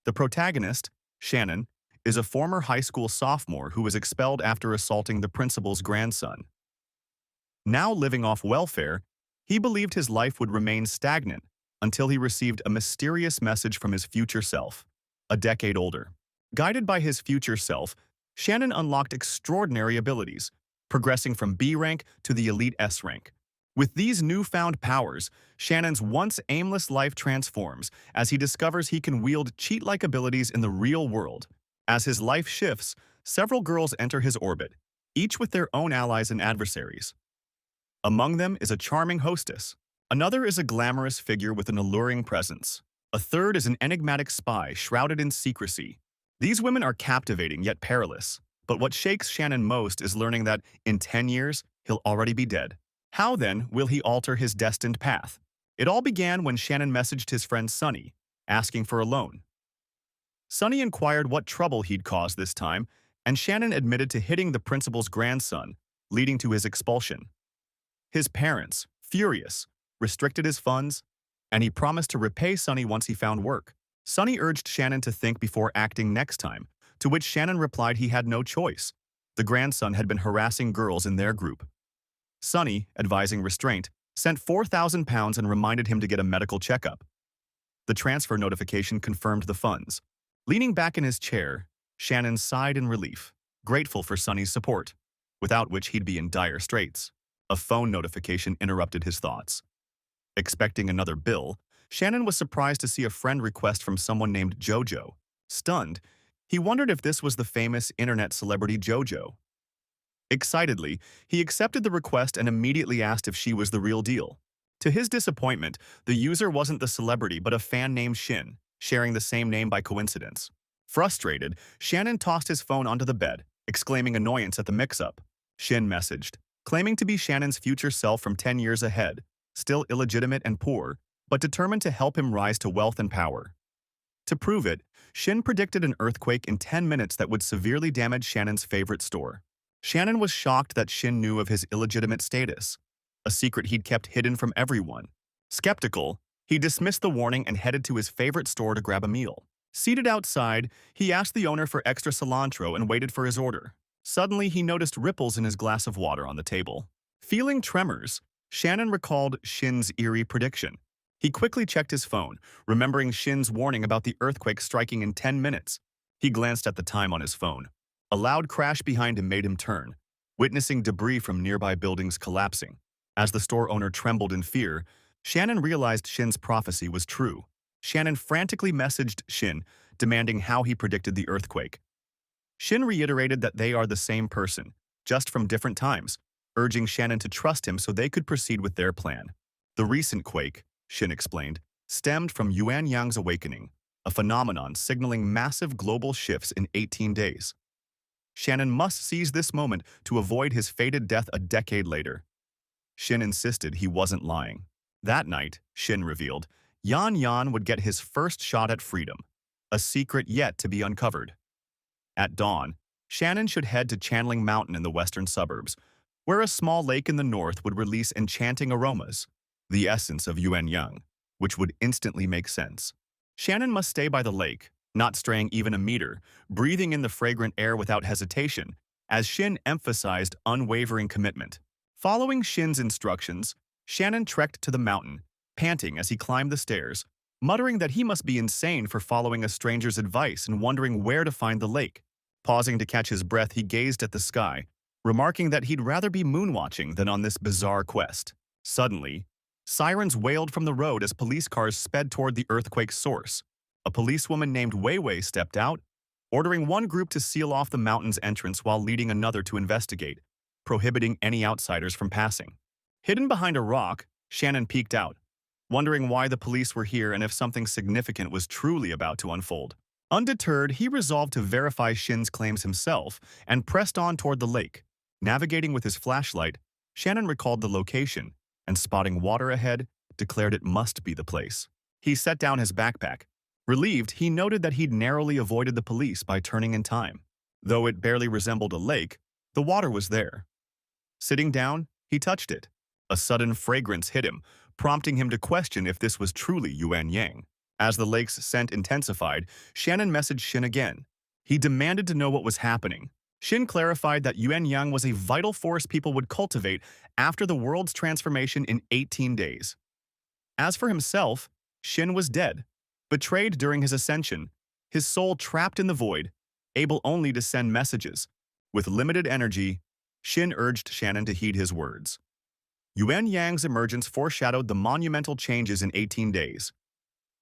The protagonist, Shannon, is a former high school sophomore who was expelled after assaulting the principal's grandson. Now living off welfare, he believed his life would remain stagnant until he received a mysterious message from his future self, a decade older. Guided by his future self, Shannon unlocked extraordinary abilities, progressing from B rank to the elite S rank. With these newfound powers, Shannon's once aimless life transforms as he discovers he can wield cheat-like abilities in the real world. As his life shifts, several girls enter his orbit, each with their own allies and adversaries. Among them is a charming hostess. Another is a glamorous figure with an alluring presence. A third is an enigmatic spy shrouded in secrecy. These women are captivating yet perilous, but what shakes Shannon most is learning that, in 10 years, he'll already be dead. How then will he alter his destined path? It all began when Shannon messaged his friend Sunny, asking for a loan. Sunny inquired what trouble he'd caused this time, and Shannon admitted to hitting the principal's grandson, leading to his expulsion. His parents, furious, restricted his funds, and he promised to repay Sunny once he found work. Sunny urged Shannon to think before acting next time, to which Shannon replied he had no choice. The grandson had been harassing girls in their group. Sunny, advising restraint, sent £4,000 and reminded him to get a medical checkup. The transfer notification confirmed the funds. Leaning back in his chair, Shannon sighed in relief, grateful for Sunny's support, without which he'd be in dire straits. A phone notification interrupted his thoughts. Expecting another bill, Shannon was surprised to see a friend request from someone named Jojo. Stunned, he wondered if this was the famous internet celebrity Jojo. Excitedly, he accepted the request and immediately asked if she was the real deal. To his disappointment, the user wasn't the celebrity but a fan named Shin, sharing the same name by coincidence. Frustrated, Shannon tossed his phone onto the bed, exclaiming annoyance at the mix-up. Shin messaged, claiming to be Shannon's future self from 10 years ahead, still illegitimate and poor, but determined to help him rise to wealth and power. To prove it, Shin predicted an earthquake in 10 minutes that would severely damage Shannon's favorite store. Shannon was shocked that Shin knew of his illegitimate status, a secret he'd kept hidden from everyone. Skeptical, he dismissed the warning and headed to his favorite store to grab a meal. Seated outside, he asked the owner for extra cilantro and waited for his order. Suddenly, he noticed ripples in his glass of water on the table. Feeling tremors, Shannon recalled Shin's eerie prediction. He quickly checked his phone, remembering Shin's warning about the earthquake striking in 10 minutes. He glanced at the time on his phone. A loud crash behind him made him turn, witnessing debris from nearby buildings collapsing. As the store owner trembled in fear, Shannon realized Shin's prophecy was true. Shannon frantically messaged Shin, demanding how he predicted the earthquake. Shin reiterated that they are the same person, just from different times, urging Shannon to trust him so they could proceed with their plan. The recent quake, Shin explained, stemmed from Yuan Yang's awakening, a phenomenon signaling massive global shifts in 18 days. Shannon must seize this moment to avoid his fated death a decade later. Shin insisted he wasn't lying. That night, Shin revealed, Yan would get his first shot at freedom, a secret yet to be uncovered. At dawn, Shannon should head to Channeling Mountain in the western suburbs, where a small lake in the north would release enchanting aromas, the essence of Yuan Yang, which would instantly make sense. Shannon must stay by the lake, not straying even a meter, breathing in the fragrant air without hesitation, as Shin emphasized unwavering commitment. Following Shin's instructions, Shannon trekked to the mountain, panting as he climbed the stairs, muttering that he must be insane for following a stranger's advice and wondering where to find the lake. Pausing to catch his breath, he gazed at the sky, remarking that he'd rather be moonwatching than on this bizarre quest. Suddenly, sirens wailed from the road as police cars sped toward the earthquake's source. A policewoman named Weiwei stepped out, ordering one group to seal off the mountain's entrance while leading another to investigate, prohibiting any outsiders from passing. Hidden behind a rock, Shannon peeked out, wondering why the police were here and if something significant was truly about to unfold. Undeterred, he resolved to verify Shin's claims himself and pressed on toward the lake. Navigating with his flashlight, Shannon recalled the location and, spotting water ahead, declared it must be the place. He set down his backpack. Relieved, he noted that he'd narrowly avoided the police by turning in time. Though it barely resembled a lake, the water was there. Sitting down, he touched it. A sudden fragrance hit him, prompting him to question if this was truly Yuan Yang. As the lake's scent intensified, Shannon messaged Shin again. He demanded to know what was happening. Shin clarified that Yuan Yang was a vital force people would cultivate after the world's transformation in 18 days. As for himself, Shin was dead, betrayed during his ascension, his soul trapped in the void, able only to send messages. With limited energy, Shin urged Shannon to heed his words. Yuan Yang's emergence foreshadowed the monumental changes in 18 days.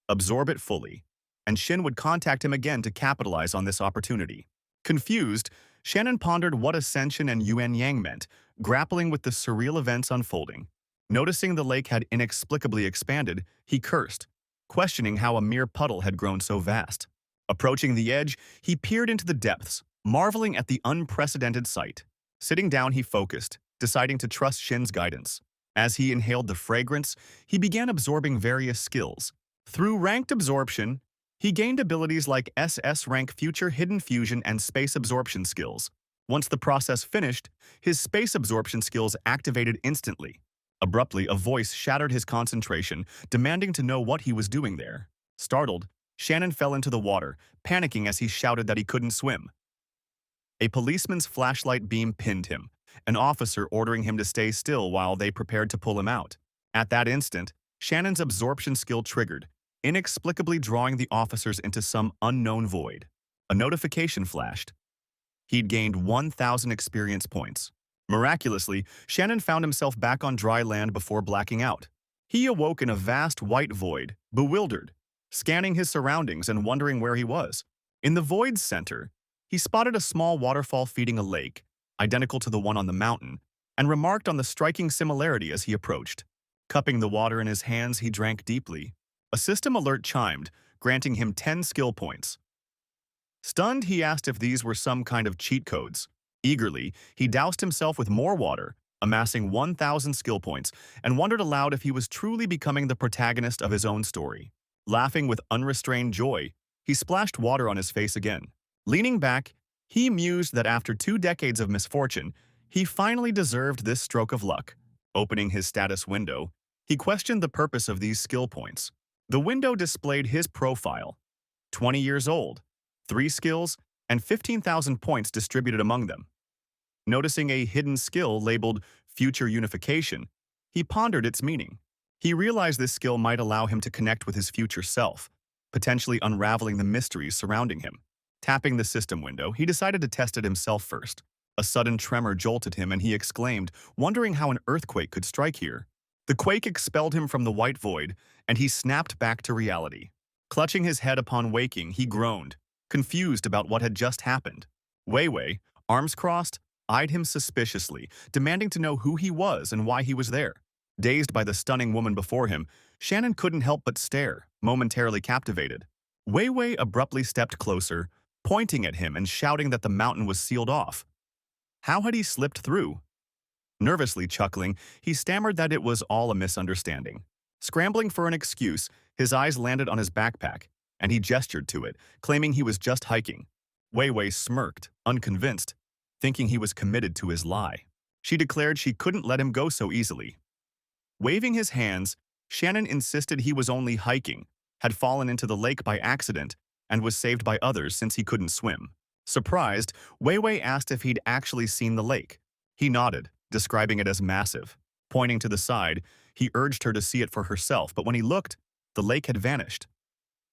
Absorb it fully, and Shin would contact him again to capitalize on this opportunity. Confused, Shannon pondered what Ascension and Yuan Yang meant, grappling with the surreal events unfolding. Noticing the lake had inexplicably expanded, he cursed, questioning how a mere puddle had grown so vast. Approaching the edge, he peered into the depths, marveling at the unprecedented sight. Sitting down, he focused, deciding to trust Shin's guidance. As he inhaled the fragrance, he began absorbing various skills. Through ranked absorption, he gained abilities like SS rank Future Hidden Fusion and Space Absorption skills. Once the process finished, his space absorption skills activated instantly. Abruptly, a voice shattered his concentration, demanding to know what he was doing there. Startled, Shannon fell into the water, panicking as he shouted that he couldn't swim. A policeman's flashlight beam pinned him, an officer ordering him to stay still while they prepared to pull him out. At that instant, Shannon's absorption skill triggered, inexplicably drawing the officers into some unknown void. A notification flashed. He'd gained 1,000 experience points. Miraculously, Shannon found himself back on dry land before blacking out. He awoke in a vast white void, bewildered, scanning his surroundings and wondering where he was. In the void's center, he spotted a small waterfall feeding a lake, identical to the one on the mountain, and remarked on the striking similarity as he approached. Cupping the water in his hands, he drank deeply. A system alert chimed, granting him 10 skill points. Stunned, he asked if these were some kind of cheat codes. Eagerly, he doused himself with more water, amassing 1,000 skill points, and wondered aloud if he was truly becoming the protagonist of his own story. Laughing with unrestrained joy, he splashed water on his face again. Leaning back, he mused that after 2 decades of misfortune, he finally deserved this stroke of luck. Opening his status window, he questioned the purpose of these skill points. The window displayed his profile. 20 years old, 3 skills, and 15,000 points distributed among them. Noticing a hidden skill labeled Future Unification, he pondered its meaning. He realized this skill might allow him to connect with his future self, potentially unraveling the mysteries surrounding him. Tapping the system window, he decided to test it himself first. A sudden tremor jolted him and he exclaimed, wondering how an earthquake could strike here. The quake expelled him from the white void, and he snapped back to reality. Clutching his head upon waking, he groaned, confused about what had just happened. Wei Wei, arms crossed, eyed him suspiciously, demanding to know who he was and why he was there. Dazed by the stunning woman before him, Shannon couldn't help but stare, momentarily captivated. Wei Wei abruptly stepped closer, pointing at him and shouting that the mountain was sealed off. How had he slipped through? Nervously chuckling, he stammered that it was all a misunderstanding. Scrambling for an excuse, his eyes landed on his backpack, and he gestured to it, claiming he was just hiking. Wei Wei smirked, unconvinced, thinking he was committed to his lie. She declared she couldn't let him go so easily. Waving his hands, Shannon insisted he was only hiking, had fallen into the lake by accident, and was saved by others since he couldn't swim. Surprised, Wei Wei asked if he'd actually seen the lake. He nodded, describing it as massive. Pointing to the side, he urged her to see it for herself, but when he looked, the lake had vanished.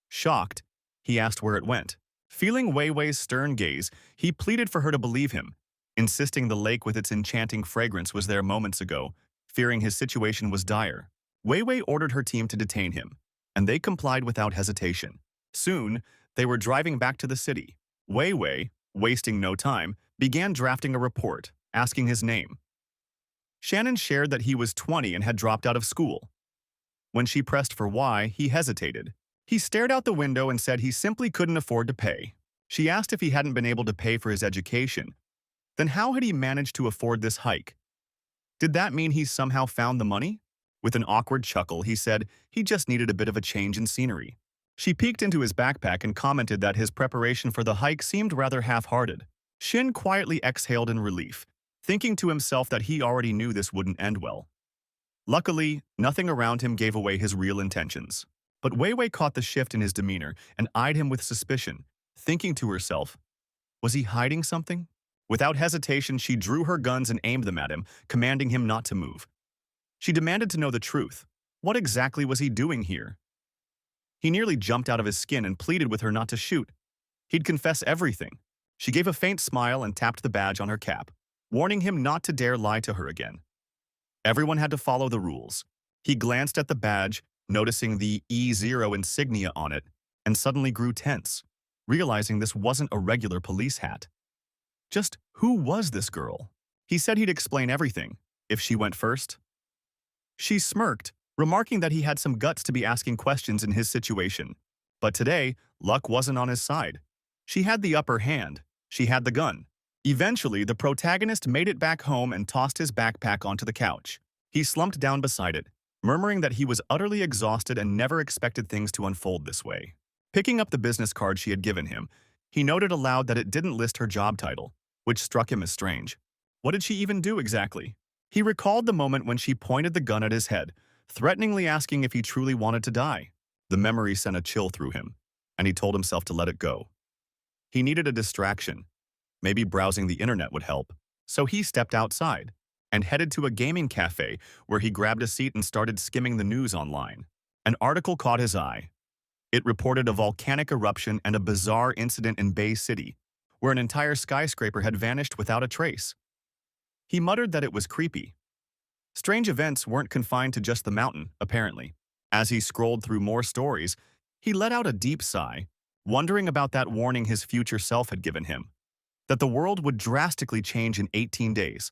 Shocked, he asked where it went. Feeling Wei Wei's stern gaze, he pleaded for her to believe him, insisting the lake with its enchanting fragrance was there moments ago, fearing his situation was dire. Wei Wei ordered her team to detain him, and they complied without hesitation. Soon, they were driving back to the city. Wei Wei, wasting no time, began drafting a report, asking his name. Shannon shared that he was 20 and had dropped out of school. When she pressed for why, he hesitated. He stared out the window and said he simply couldn't afford to pay. She asked if he hadn't been able to pay for his education. Then how had he managed to afford this hike? Did that mean he somehow found the money? With an awkward chuckle, he said he just needed a bit of a change in scenery. She peeked into his backpack and commented that his preparation for the hike seemed rather half-hearted. Shin quietly exhaled in relief, thinking to himself that he already knew this wouldn't end well. Luckily, nothing around him gave away his real intentions. But Wei Wei caught the shift in his demeanor and eyed him with suspicion, thinking to herself, was he hiding something? Without hesitation, she drew her guns and aimed them at him, commanding him not to move. She demanded to know the truth. What exactly was he doing here? He nearly jumped out of his skin and pleaded with her not to shoot. He'd confess everything. She gave a faint smile and tapped the badge on her cap, warning him not to dare lie to her again. Everyone had to follow the rules. He glanced at the badge, noticing the E0 insignia on it, and suddenly grew tense, realizing this wasn't a regular police hat. Just who was this girl? He said he'd explain everything, if she went first. She smirked, remarking that he had some guts to be asking questions in his situation. But today, luck wasn't on his side. She had the upper hand. She had the gun. Eventually, the protagonist made it back home and tossed his backpack onto the couch. He slumped down beside it, murmuring that he was utterly exhausted and never expected things to unfold this way. Picking up the business card she had given him, he noted aloud that it didn't list her job title, which struck him as strange. What did she even do exactly? He recalled the moment when she pointed the gun at his head, threateningly asking if he truly wanted to die. The memory sent a chill through him, and he told himself to let it go. He needed a distraction. Maybe browsing the internet would help. So he stepped outside and headed to a gaming cafe where he grabbed a seat and started skimming the news online. An article caught his eye. It reported a volcanic eruption and a bizarre incident in Bay City, where an entire skyscraper had vanished without a trace. He muttered that it was creepy. Strange events weren't confined to just the mountain, apparently. As he scrolled through more stories, he let out a deep sigh, wondering about that warning his future self had given him, that the world would drastically change in 18 days.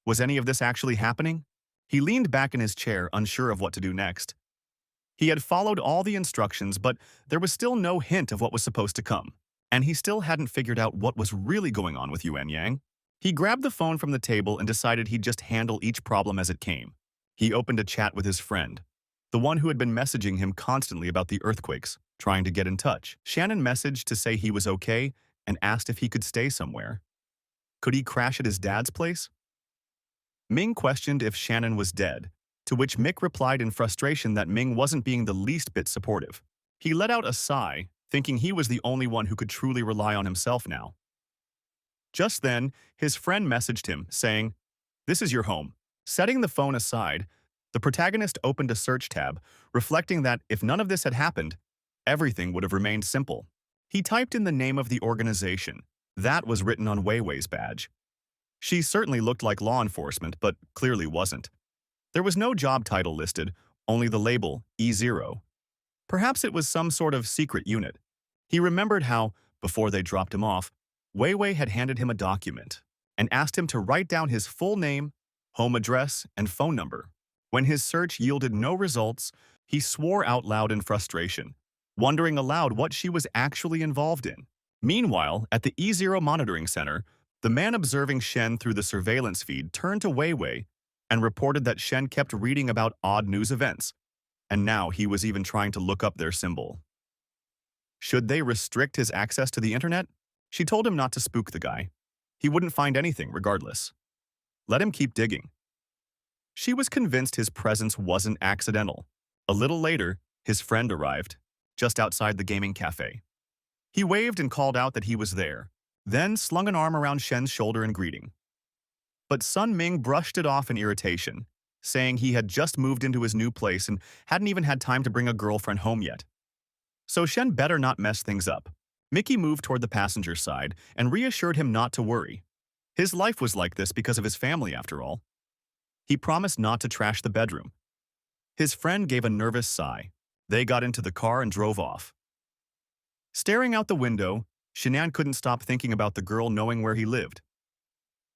Was any of this actually happening? He leaned back in his chair, unsure of what to do next. He had followed all the instructions, but there was still no hint of what was supposed to come, and he still hadn't figured out what was really going on with Yuan Yang. He grabbed the phone from the table and decided he'd just handle each problem as it came. He opened a chat with his friend, the one who had been messaging him constantly about the earthquakes, trying to get in touch. Shannon messaged to say he was okay and asked if he could stay somewhere. Could he crash at his dad's place? Ming questioned if Shannon was dead, to which Mick replied in frustration that Ming wasn't being the least bit supportive. He let out a sigh, thinking he was the only one who could truly rely on himself now. Just then, his friend messaged him, saying, "This is your home." Setting the phone aside, the protagonist opened a search tab, reflecting that if none of this had happened, everything would have remained simple. He typed in the name of the organization. That was written on Wei Wei's badge. She certainly looked like law enforcement, but clearly wasn't. There was no job title listed, only the label E0. Perhaps it was some sort of secret unit. He remembered how, before they dropped him off, Wei Wei had handed him a document and asked him to write down his full name, home address, and phone number. When his search yielded no results, he swore out loud in frustration, wondering aloud what she was actually involved in. Meanwhile, at the E0 monitoring center, the man observing Shen through the surveillance feed turned to Wei Wei and reported that Shen kept reading about odd news events, and now he was even trying to look up their symbol. Should they restrict his access to the internet? She told him not to spook the guy. He wouldn't find anything regardless. Let him keep digging. She was convinced his presence wasn't accidental. A little later, his friend arrived, just outside the gaming cafe. He waved and called out that he was there, then slung an arm around Shen's shoulder in greeting. But Sun Ming brushed it off in irritation, saying he had just moved into his new place and hadn't even had time to bring a girlfriend home yet. So Shen better not mess things up. Mickey moved toward the passenger side and reassured him not to worry. His life was like this because of his family, after all. He promised not to trash the bedroom. His friend gave a nervous sigh. They got into the car and drove off. Staring out the window, Shannon couldn't stop thinking about the girl knowing where he lived.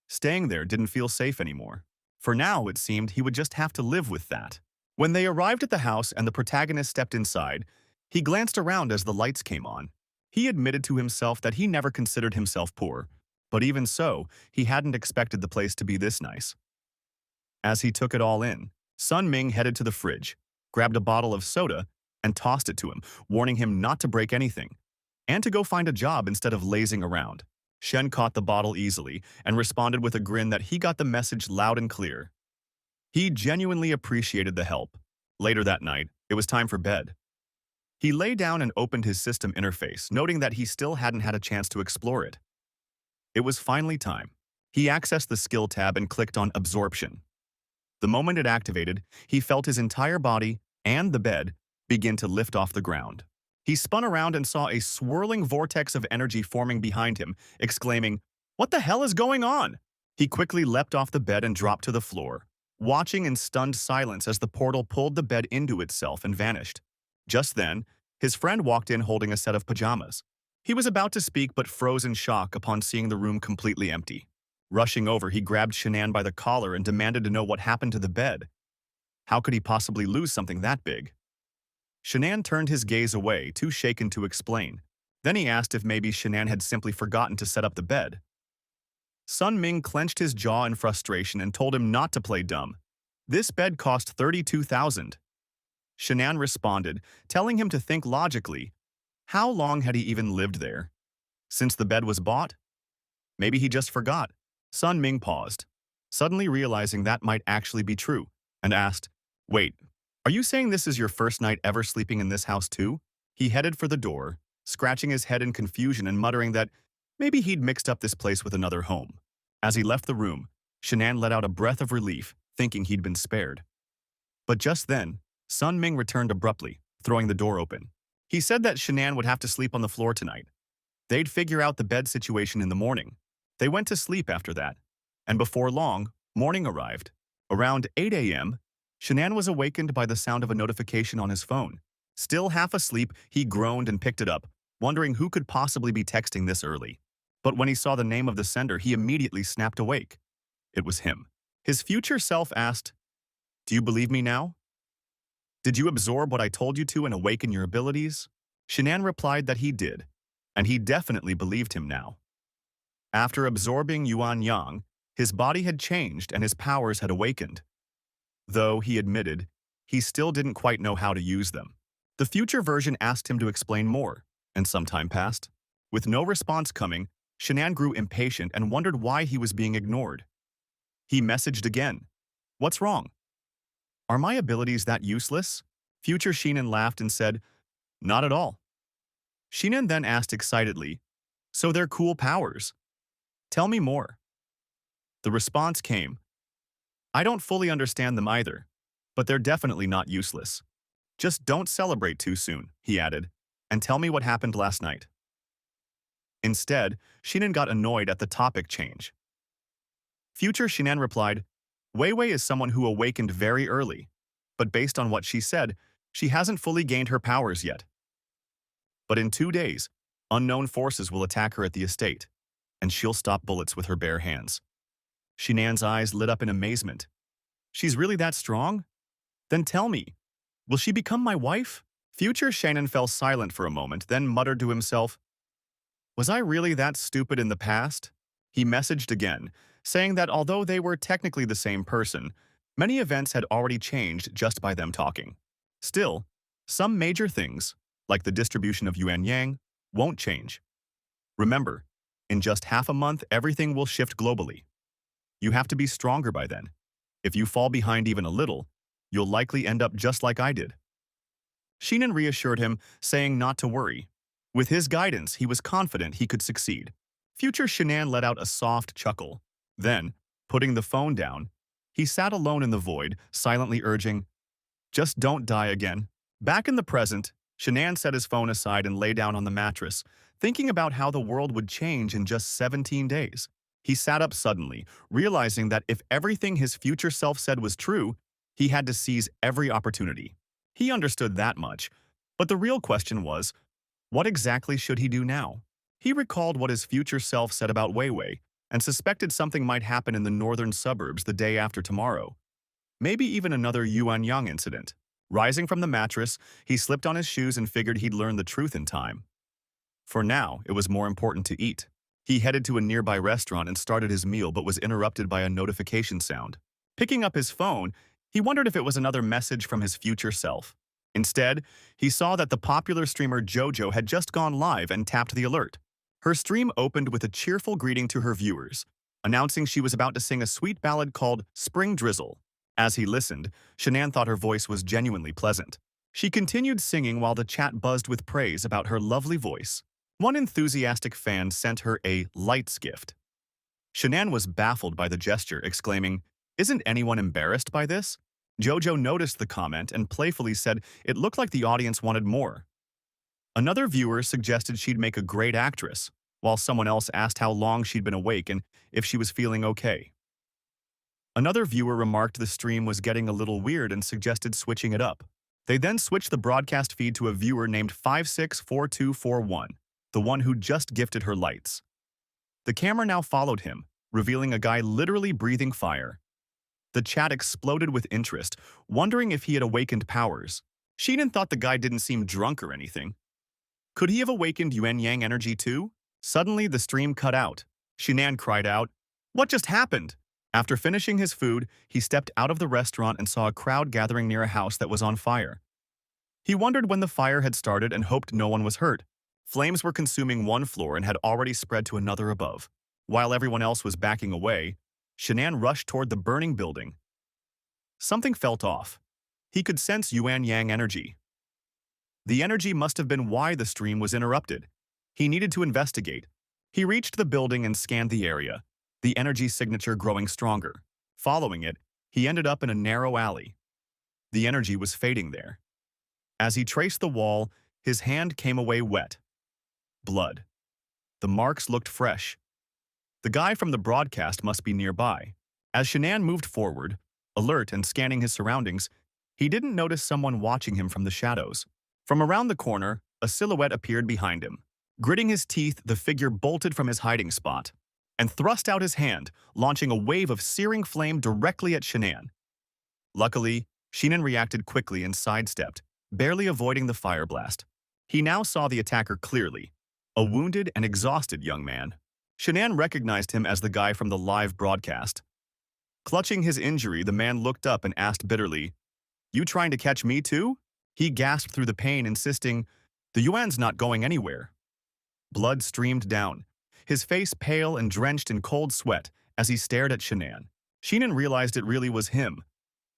Staying there didn't feel safe anymore. For now, it seemed he would just have to live with that. When they arrived at the house and the protagonist stepped inside, he glanced around as the lights came on. He admitted to himself that he never considered himself poor, but even so, he hadn't expected the place to be this nice. As he took it all in, Sun Ming headed to the fridge, grabbed a bottle of soda, and tossed it to him, warning him not to break anything, and to go find a job instead of lazing around. Shen caught the bottle easily and responded with a grin that he got the message loud and clear. He genuinely appreciated the help. Later that night, it was time for bed. He lay down and opened his system interface, noting that he still hadn't had a chance to explore it. It was finally time. He accessed the skill tab and clicked on Absorption. The moment it activated, he felt his entire body and the bed begin to lift off the ground. He spun around and saw a swirling vortex of energy forming behind him, exclaiming, "What the hell is going on?" He quickly leapt off the bed and dropped to the floor, watching in stunned silence as the portal pulled the bed into itself and vanished. Just then, his friend walked in holding a set of pajamas. He was about to speak but froze in shock upon seeing the room completely empty. Rushing over, he grabbed Shanann by the collar and demanded to know what happened to the bed. How could he possibly lose something that big? Shanann turned his gaze away, too shaken to explain. Then he asked if maybe Shanann had simply forgotten to set up the bed. Sun Ming clenched his jaw in frustration and told him not to play dumb. This bed cost 32,000. Shanann responded, telling him to think logically. How long had he even lived there? Since the bed was bought? Maybe he just forgot. Sun Ming paused, suddenly realizing that might actually be true, and asked, "Wait, are you saying this is your first night ever sleeping in this house too?" He headed for the door, scratching his head in confusion and muttering that maybe he'd mixed up this place with another home. As he left the room, Shanann let out a breath of relief, thinking he'd been spared. But just then, Sun Ming returned abruptly, throwing the door open. He said that Shanann would have to sleep on the floor tonight. They'd figure out the bed situation in the morning. They went to sleep after that, and before long, morning arrived. Around 8 a.m., Shanann was awakened by the sound of a notification on his phone. Still half asleep, he groaned and picked it up, wondering who could possibly be texting this early. But when he saw the name of the sender, he immediately snapped awake. It was him. His future self asked, "Do you believe me now? Did you absorb what I told you to and awaken your abilities?" Shanann replied that he did, and he definitely believed him now. After absorbing Yuan Yang, his body had changed and his powers had awakened. Though, he admitted, he still didn't quite know how to use them. The future version asked him to explain more, and some time passed. With no response coming, Shanann grew impatient and wondered why he was being ignored. He messaged again. "What's wrong? Are my abilities that useless?" Future Shanann laughed and said, "Not at all." Shanann then asked excitedly, "So they're cool powers? Tell me more." The response came, "I don't fully understand them either, but they're definitely not useless. Just don't celebrate too soon," he added, "and tell me what happened last night." Instead, Shanann got annoyed at the topic change. Future Shanann replied, "Wei Wei is someone who awakened very early, but based on what she said, she hasn't fully gained her powers yet. But in 2 days, unknown forces will attack her at the estate, and she'll stop bullets with her bare hands." Shanann's eyes lit up in amazement. "She's really that strong? Then tell me, will she become my wife?" Future Shanann fell silent for a moment, then muttered to himself, "Was I really that stupid in the past?" He messaged again, saying that although they were technically the same person, many events had already changed just by them talking. Still, some major things, like the distribution of Yuan Yang, won't change. Remember, in just half a month, everything will shift globally. You have to be stronger by then. If you fall behind even a little, you'll likely end up just like I did. Shanann reassured him, saying not to worry. With his guidance, he was confident he could succeed. Future Shanann let out a soft chuckle. Then, putting the phone down, he sat alone in the void, silently urging, "Just don't die again." Back in the present, Shanann set his phone aside and lay down on the mattress, thinking about how the world would change in just 17 days. He sat up suddenly, realizing that if everything his future self said was true, he had to seize every opportunity. He understood that much, but the real question was, what exactly should he do now? He recalled what his future self said about Wei Wei, and suspected something might happen in the northern suburbs the day after tomorrow. Maybe even another Yuan Yang incident. Rising from the mattress, he slipped on his shoes and figured he'd learn the truth in time. For now, it was more important to eat. He headed to a nearby restaurant and started his meal but was interrupted by a notification sound. Picking up his phone, he wondered if it was another message from his future self. Instead, he saw that the popular streamer JoJo had just gone live and tapped the alert. Her stream opened with a cheerful greeting to her viewers, announcing she was about to sing a sweet ballad called Spring Drizzle. As he listened, Shanann thought her voice was genuinely pleasant. She continued singing while the chat buzzed with praise about her lovely voice. One enthusiastic fan sent her a lights gift. Shanann was baffled by the gesture, exclaiming, "Isn't anyone embarrassed by this?" Jojo noticed the comment and playfully said it looked like the audience wanted more. Another viewer suggested she'd make a great actress, while someone else asked how long she'd been awake and if she was feeling okay. Another viewer remarked the stream was getting a little weird and suggested switching it up. They then switched the broadcast feed to a viewer named 564241, the one who just gifted her lights. The camera now followed him, revealing a guy literally breathing fire. The chat exploded with interest, wondering if he had awakened powers. Sheenan thought the guy didn't seem drunk or anything. Could he have awakened Yuan Yang energy too? Suddenly, the stream cut out. Shanann cried out, "What just happened?" After finishing his food, he stepped out of the restaurant and saw a crowd gathering near a house that was on fire. He wondered when the fire had started and hoped no one was hurt. Flames were consuming one floor and had already spread to another above. While everyone else was backing away, Shanann rushed toward the burning building. Something felt off. He could sense Yuan Yang energy. The energy must have been why the stream was interrupted. He needed to investigate. He reached the building and scanned the area, the energy signature growing stronger. Following it, he ended up in a narrow alley. The energy was fading there. As he traced the wall, his hand came away wet. Blood. The marks looked fresh. The guy from the broadcast must be nearby. As Shanann moved forward, alert and scanning his surroundings, he didn't notice someone watching him from the shadows. From around the corner, a silhouette appeared behind him. Gritting his teeth, the figure bolted from his hiding spot and thrust out his hand, launching a wave of searing flame directly at Shanann. Luckily, Shanann reacted quickly and sidestepped, barely avoiding the fire blast. He now saw the attacker clearly, a wounded and exhausted young man. Shanann recognized him as the guy from the live broadcast. Clutching his injury, the man looked up and asked bitterly, "You trying to catch me too?" He gasped through the pain, insisting, "The Yuan's not going anywhere." Blood streamed down, his face pale and drenched in cold sweat as he stared at Shanann. Shanann realized it really was him,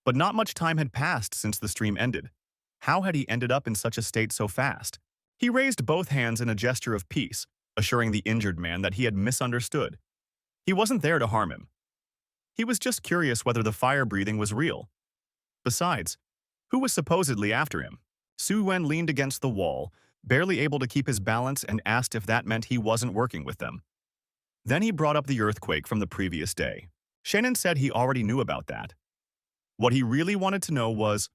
but not much time had passed since the stream ended. How had he ended up in such a state so fast? He raised both hands in a gesture of peace, assuring the injured man that he had misunderstood. He wasn't there to harm him. He was just curious whether the fire breathing was real. Besides, who was supposedly after him? Su Wen leaned against the wall, barely able to keep his balance, and asked if that meant he wasn't working with them. Then he brought up the earthquake from the previous day. Shannon said he already knew about that. What he really wanted to know was,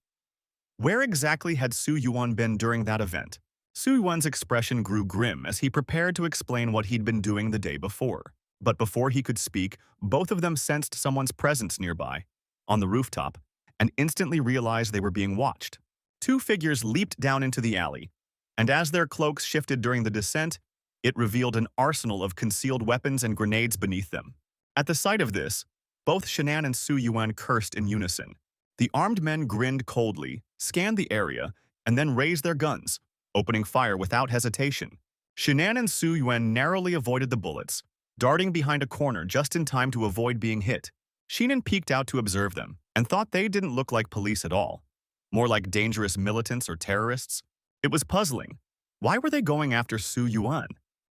where exactly had Su Yuan been during that event? Su Yuan's expression grew grim as he prepared to explain what he'd been doing the day before. But before he could speak, both of them sensed someone's presence nearby, on the rooftop, and instantly realized they were being watched. Two figures leaped down into the alley, and as their cloaks shifted during the descent, it revealed an arsenal of concealed weapons and grenades beneath them. At the sight of this, both Shanann and Su Yuan cursed in unison. The armed men grinned coldly, scanned the area, and then raised their guns, opening fire without hesitation. Shanann and Su Yuan narrowly avoided the bullets, darting behind a corner just in time to avoid being hit. Shanann peeked out to observe them and thought they didn't look like police at all, more like dangerous militants or terrorists. It was puzzling. Why were they going after Su Yuan?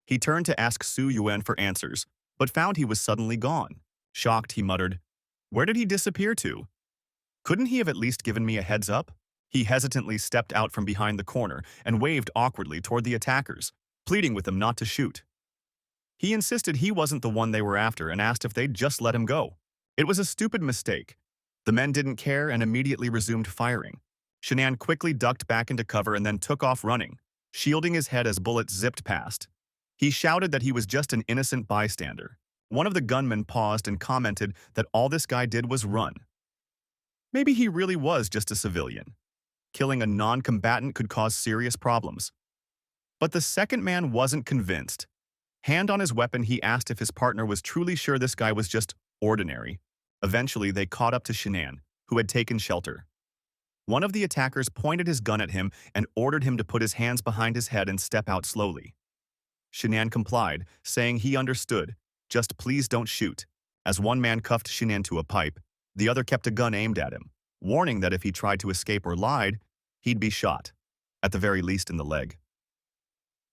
He turned to ask Su Yuan for answers, but found he was suddenly gone. Shocked, he muttered, "Where did he disappear to? Couldn't he have at least given me a heads up?" He hesitantly stepped out from behind the corner and waved awkwardly toward the attackers, pleading with them not to shoot. He insisted he wasn't the one they were after and asked if they'd just let him go. It was a stupid mistake. The men didn't care and immediately resumed firing. Shanann quickly ducked back into cover and then took off running, shielding his head as bullets zipped past. He shouted that he was just an innocent bystander. One of the gunmen paused and commented that all this guy did was run. Maybe he really was just a civilian. Killing a non-combatant could cause serious problems. But the second man wasn't convinced. Hand on his weapon, he asked if his partner was truly sure this guy was just ordinary. Eventually, they caught up to Shanann, who had taken shelter. One of the attackers pointed his gun at him and ordered him to put his hands behind his head and step out slowly. Shanann complied, saying he understood, just please don't shoot. As one man cuffed Shanann to a pipe, the other kept a gun aimed at him, warning that if he tried to escape or lied, he'd be shot, at the very least in the leg.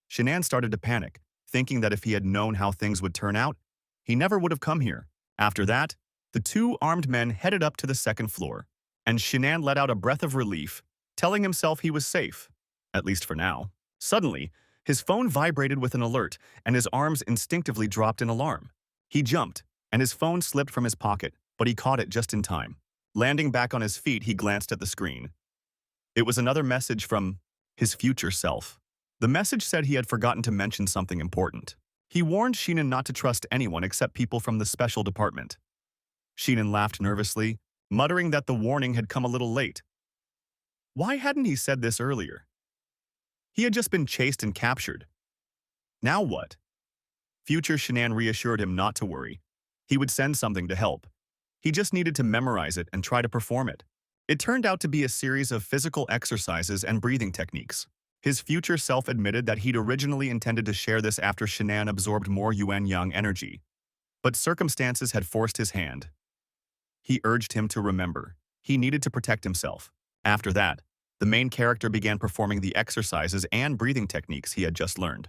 Shanann started to panic, thinking that if he had known how things would turn out, he never would have come here. After that, the two armed men headed up to the second floor, and Shanann let out a breath of relief, telling himself he was safe, at least for now. Suddenly, his phone vibrated with an alert, and his arms instinctively dropped in alarm. He jumped, and his phone slipped from his pocket, but he caught it just in time. Landing back on his feet, he glanced at the screen. It was another message from his future self. The message said he had forgotten to mention something important. He warned Sheenan not to trust anyone except people from the special department. Sheenan laughed nervously, muttering that the warning had come a little late. Why hadn't he said this earlier? He had just been chased and captured. Now what? Future Shanann reassured him not to worry. He would send something to help. He just needed to memorize it and try to perform it. It turned out to be a series of physical exercises and breathing techniques. His future self admitted that he'd originally intended to share this after Shanann absorbed more Yuan Yang energy. But circumstances had forced his hand. He urged him to remember. He needed to protect himself. After that, the main character began performing the exercises and breathing techniques he had just learned.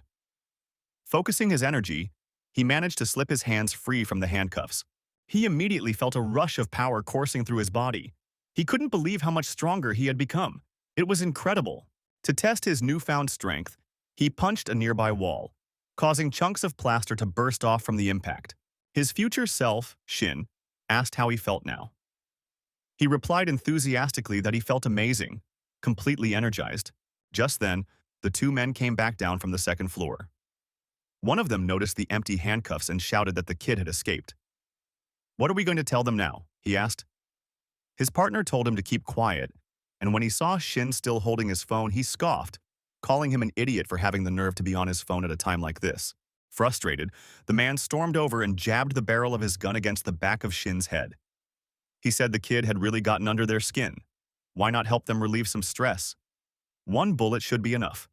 Focusing his energy, he managed to slip his hands free from the handcuffs. He immediately felt a rush of power coursing through his body. He couldn't believe how much stronger he had become. It was incredible. To test his newfound strength, he punched a nearby wall, causing chunks of plaster to burst off from the impact. His future self, Shin, asked how he felt now. He replied enthusiastically that he felt amazing, completely energized. Just then, the two men came back down from the second floor. One of them noticed the empty handcuffs and shouted that the kid had escaped. "What are we going to tell them now?" he asked. His partner told him to keep quiet, and when he saw Shin still holding his phone, he scoffed, calling him an idiot for having the nerve to be on his phone at a time like this. Frustrated, the man stormed over and jabbed the barrel of his gun against the back of Shin's head. He said the kid had really gotten under their skin. Why not help them relieve some stress? One bullet should be enough.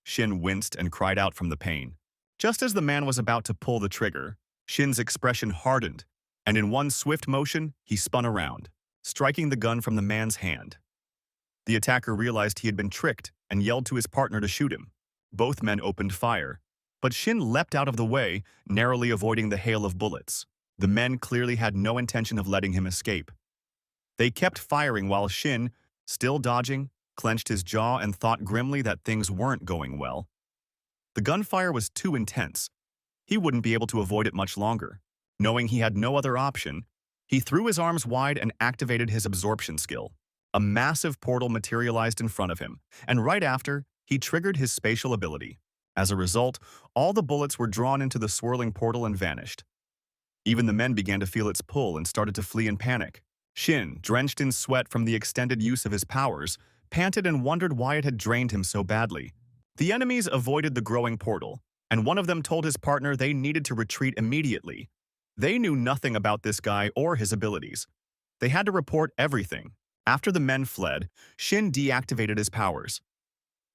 Shin winced and cried out from the pain. Just as the man was about to pull the trigger, Shin's expression hardened, and in one swift motion, he spun around, striking the gun from the man's hand. The attacker realized he had been tricked and yelled to his partner to shoot him. Both men opened fire, but Shin leapt out of the way, narrowly avoiding the hail of bullets. The men clearly had no intention of letting him escape. They kept firing while Shin, still dodging, clenched his jaw and thought grimly that things weren't going well. The gunfire was too intense. He wouldn't be able to avoid it much longer. Knowing he had no other option, he threw his arms wide and activated his absorption skill. A massive portal materialized in front of him, and right after, he triggered his spatial ability. As a result, all the bullets were drawn into the swirling portal and vanished. Even the men began to feel its pull and started to flee in panic. Shin, drenched in sweat from the extended use of his powers, panted and wondered why it had drained him so badly. The enemies avoided the growing portal, and one of them told his partner they needed to retreat immediately. They knew nothing about this guy or his abilities. They had to report everything. After the men fled, Shin deactivated his powers.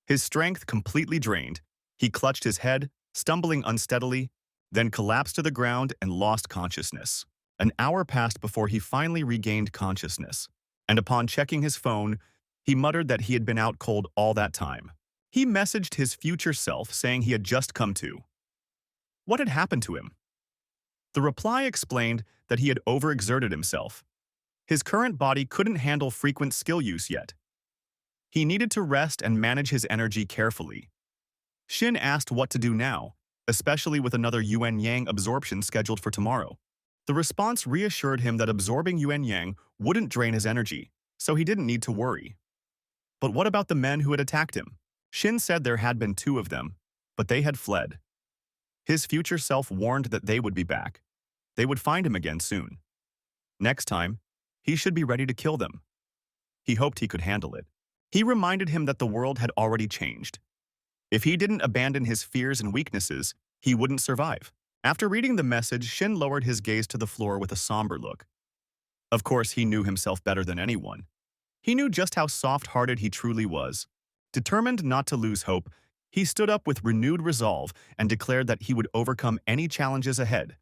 His strength completely drained, he clutched his head, stumbling unsteadily, then collapsed to the ground and lost consciousness. An hour passed before he finally regained consciousness, and upon checking his phone, he muttered that he had been out cold all that time. He messaged his future self saying he had just come to. What had happened to him? The reply explained that he had overexerted himself. His current body couldn't handle frequent skill use yet. He needed to rest and manage his energy carefully. Shin asked what to do now, especially with another Yuan Yang absorption scheduled for tomorrow. The response reassured him that absorbing Yuan Yang wouldn't drain his energy, so he didn't need to worry. But what about the men who had attacked him? Shin said there had been 2 of them, but they had fled. His future self warned that they would be back. They would find him again soon. Next time, he should be ready to kill them. He hoped he could handle it. He reminded him that the world had already changed. If he didn't abandon his fears and weaknesses, he wouldn't survive. After reading the message, Shin lowered his gaze to the floor with a somber look. Of course, he knew himself better than anyone. He knew just how soft-hearted he truly was. Determined not to lose hope, he stood up with renewed resolve and declared that he would overcome any challenges ahead.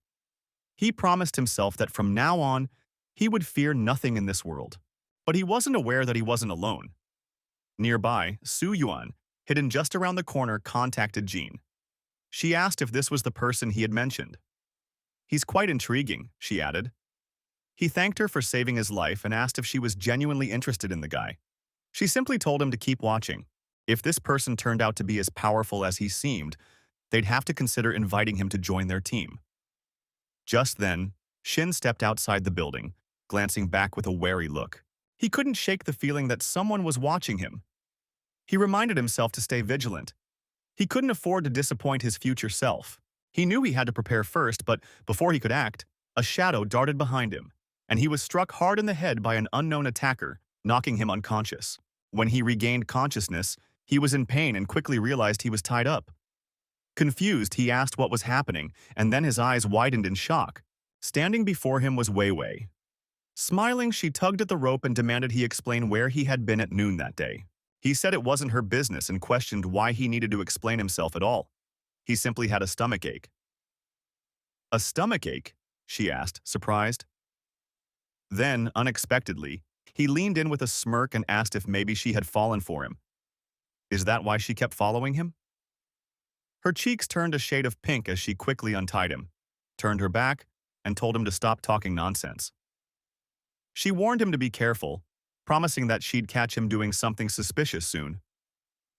He promised himself that from now on, he would fear nothing in this world. But he wasn't aware that he wasn't alone. Nearby, Su Yuan, hidden just around the corner, contacted Jean. She asked if this was the person he had mentioned. He's quite intriguing, she added. He thanked her for saving his life and asked if she was genuinely interested in the guy. She simply told him to keep watching. If this person turned out to be as powerful as he seemed, they'd have to consider inviting him to join their team. Just then, Shin stepped outside the building, glancing back with a wary look. He couldn't shake the feeling that someone was watching him. He reminded himself to stay vigilant. He couldn't afford to disappoint his future self. He knew he had to prepare first, but before he could act, a shadow darted behind him, and he was struck hard in the head by an unknown attacker, knocking him unconscious. When he regained consciousness, he was in pain and quickly realized he was tied up. Confused, he asked what was happening, and then his eyes widened in shock. Standing before him was Wei Wei. Smiling, she tugged at the rope and demanded he explain where he had been at noon that day. He said it wasn't her business and questioned why he needed to explain himself at all. He simply had a stomachache. A stomachache? She asked, surprised. Then, unexpectedly, he leaned in with a smirk and asked if maybe she had fallen for him. Is that why she kept following him? Her cheeks turned a shade of pink as she quickly untied him, turned her back, and told him to stop talking nonsense. She warned him to be careful, promising that she'd catch him doing something suspicious soon.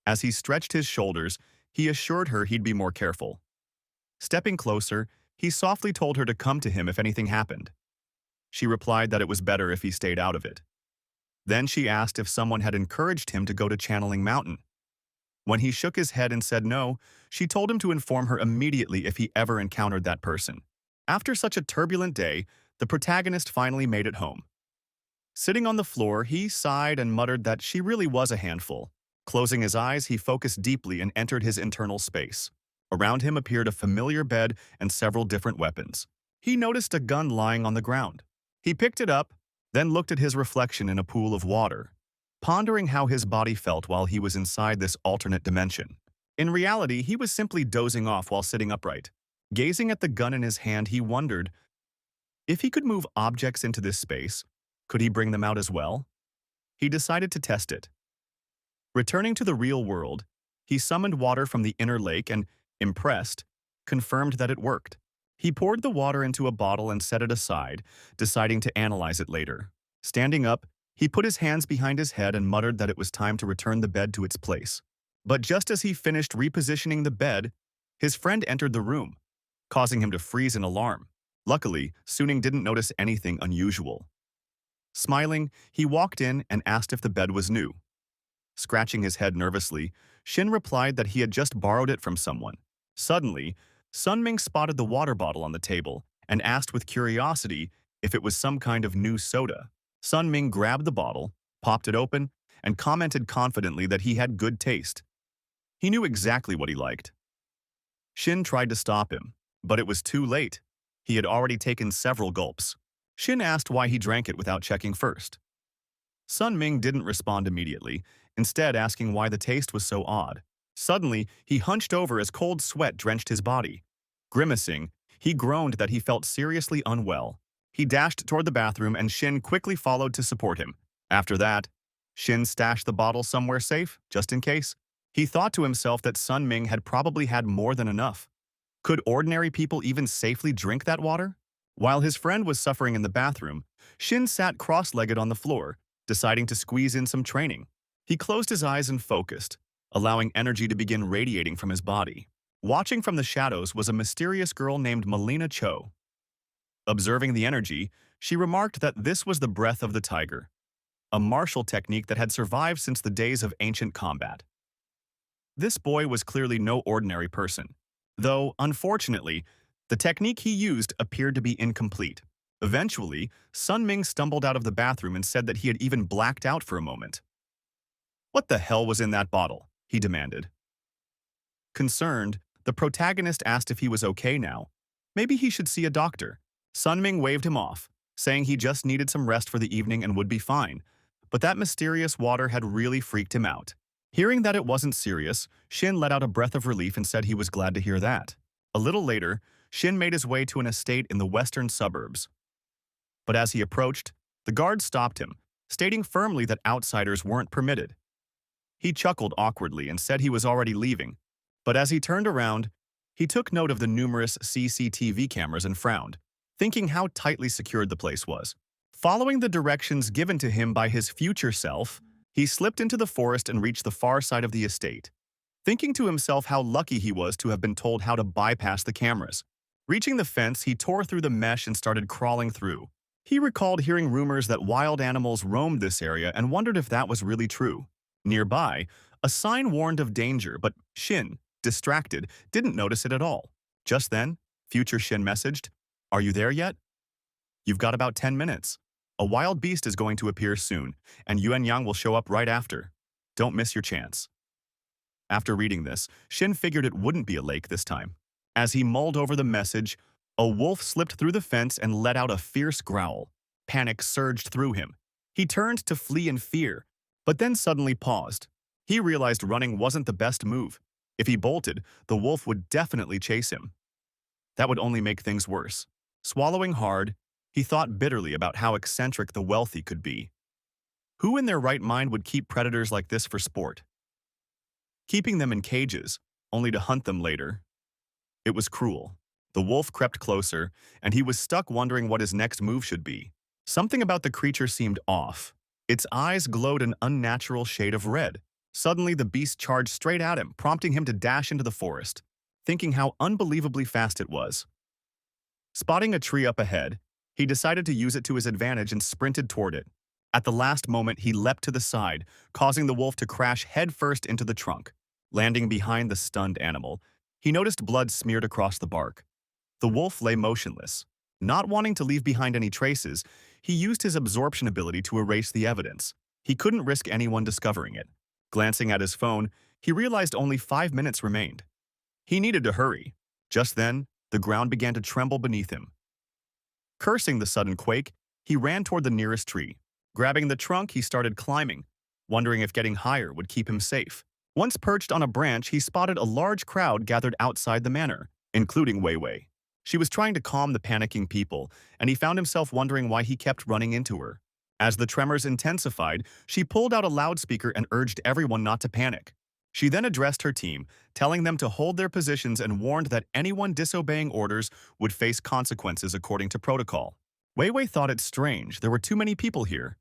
As he stretched his shoulders, he assured her he'd be more careful. Stepping closer, he softly told her to come to him if anything happened. She replied that it was better if he stayed out of it. Then she asked if someone had encouraged him to go to Channeling Mountain. When he shook his head and said no, she told him to inform her immediately if he ever encountered that person. After such a turbulent day, the protagonist finally made it home. Sitting on the floor, he sighed and muttered that she really was a handful. Closing his eyes, he focused deeply and entered his internal space. Around him appeared a familiar bed and several different weapons. He noticed a gun lying on the ground. He picked it up, then looked at his reflection in a pool of water, pondering how his body felt while he was inside this alternate dimension. In reality, he was simply dozing off while sitting upright. Gazing at the gun in his hand, he wondered, if he could move objects into this space, could he bring them out as well? He decided to test it. Returning to the real world, he summoned water from the inner lake and, impressed, confirmed that it worked. He poured the water into a bottle and set it aside, deciding to analyze it later. Standing up, he put his hands behind his head and muttered that it was time to return the bed to its place. But just as he finished repositioning the bed, his friend entered the room, causing him to freeze in alarm. Luckily, Suning didn't notice anything unusual. Smiling, he walked in and asked if the bed was new. Scratching his head nervously, Shin replied that he had just borrowed it from someone. Suddenly, Sunming spotted the water bottle on the table and asked with curiosity if it was some kind of new soda. Sunming grabbed the bottle, popped it open, and commented confidently that he had good taste. He knew exactly what he liked. Shin tried to stop him, but it was too late. He had already taken several gulps. Shin asked why he drank it without checking first. Sunming didn't respond immediately, instead asking why the taste was so odd. Suddenly, he hunched over as cold sweat drenched his body. Grimacing, he groaned that he felt seriously unwell. He dashed toward the bathroom and Shin quickly followed to support him. After that, Shin stashed the bottle somewhere safe, just in case. He thought to himself that Sunming had probably had more than enough. Could ordinary people even safely drink that water? While his friend was suffering in the bathroom, Shin sat cross-legged on the floor, deciding to squeeze in some training. He closed his eyes and focused, allowing energy to begin radiating from his body. Watching from the shadows was a mysterious girl named Melina Cho. Observing the energy, she remarked that this was the breath of the tiger, a martial technique that had survived since the days of ancient combat. This boy was clearly no ordinary person, though, unfortunately, the technique he used appeared to be incomplete. Eventually, Sunming stumbled out of the bathroom and said that he had even blacked out for a moment. "What the hell was in that bottle?" he demanded. Concerned, the protagonist asked if he was okay now. Maybe he should see a doctor. Sunming waved him off, saying he just needed some rest for the evening and would be fine. But that mysterious water had really freaked him out. Hearing that it wasn't serious, Shin let out a breath of relief and said he was glad to hear that. A little later, Shin made his way to an estate in the western suburbs. But as he approached, the guard stopped him, stating firmly that outsiders weren't permitted. He chuckled awkwardly and said he was already leaving. But as he turned around, he took note of the numerous CCTV cameras and frowned, thinking how tightly secured the place was. Following the directions given to him by his future self, he slipped into the forest and reached the far side of the estate, thinking to himself how lucky he was to have been told how to bypass the cameras. Reaching the fence, he tore through the mesh and started crawling through. He recalled hearing rumors that wild animals roamed this area and wondered if that was really true. Nearby, a sign warned of danger, but Shin, distracted, didn't notice it at all. Just then, future Shin messaged, "Are you there yet? You've got about 10 minutes. A wild beast is going to appear soon, and Yuan Yang will show up right after. Don't miss your chance." After reading this, Shin figured it wouldn't be a lake this time. As he mulled over the message, a wolf slipped through the fence and let out a fierce growl. Panic surged through him. He turned to flee in fear, but then suddenly paused. He realized running wasn't the best move. If he bolted, the wolf would definitely chase him. That would only make things worse. Swallowing hard, he thought bitterly about how eccentric the wealthy could be. Who in their right mind would keep predators like this for sport? Keeping them in cages, only to hunt them later. It was cruel. The wolf crept closer, and he was stuck wondering what his next move should be. Something about the creature seemed off. Its eyes glowed an unnatural shade of red. Suddenly, the beast charged straight at him, prompting him to dash into the forest, thinking how unbelievably fast it was. Spotting a tree up ahead, he decided to use it to his advantage and sprinted toward it. At the last moment, he leapt to the side, causing the wolf to crash headfirst into the trunk. Landing behind the stunned animal, he noticed blood smeared across the bark. The wolf lay motionless. Not wanting to leave behind any traces, he used his absorption ability to erase the evidence. He couldn't risk anyone discovering it. Glancing at his phone, he realized only 5 minutes remained. He needed to hurry. Just then, the ground began to tremble beneath him. Cursing the sudden quake, he ran toward the nearest tree. Grabbing the trunk, he started climbing, wondering if getting higher would keep him safe. Once perched on a branch, he spotted a large crowd gathered outside the manor, including Wei Wei. She was trying to calm the panicking people, and he found himself wondering why he kept running into her. As the tremors intensified, she pulled out a loudspeaker and urged everyone not to panic. She then addressed her team, telling them to hold their positions and warned that anyone disobeying orders would face consequences according to protocol. Wei Wei thought it strange there were too many people here.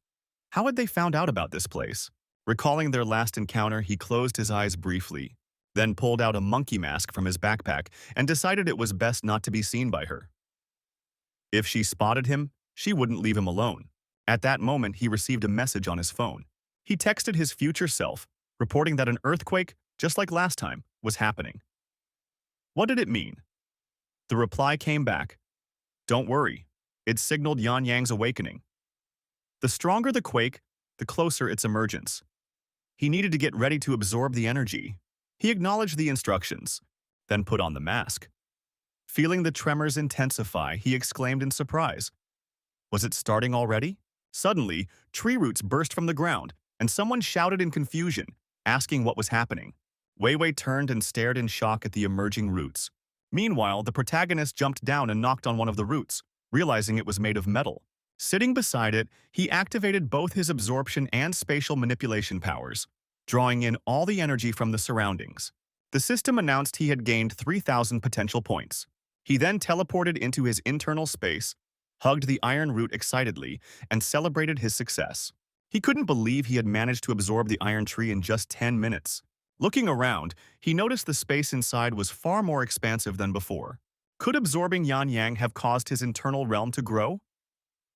How had they found out about this place? Recalling their last encounter, he closed his eyes briefly, then pulled out a monkey mask from his backpack and decided it was best not to be seen by her. If she spotted him, she wouldn't leave him alone. At that moment, he received a message on his phone. He texted his future self, reporting that an earthquake, just like last time, was happening. What did it mean? The reply came back. Don't worry. It signaled Yan Yang's awakening. The stronger the quake, the closer its emergence. He needed to get ready to absorb the energy. He acknowledged the instructions, then put on the mask. Feeling the tremors intensify, he exclaimed in surprise. Was it starting already? Suddenly, tree roots burst from the ground, and someone shouted in confusion, asking what was happening. Wei Wei turned and stared in shock at the emerging roots. Meanwhile, the protagonist jumped down and knocked on one of the roots, realizing it was made of metal. Sitting beside it, he activated both his absorption and spatial manipulation powers, drawing in all the energy from the surroundings. The system announced he had gained 3,000 potential points. He then teleported into his internal space, hugged the iron root excitedly, and celebrated his success. He couldn't believe he had managed to absorb the iron tree in just 10 minutes. Looking around, he noticed the space inside was far more expansive than before. Could absorbing Yan Yang have caused his internal realm to grow?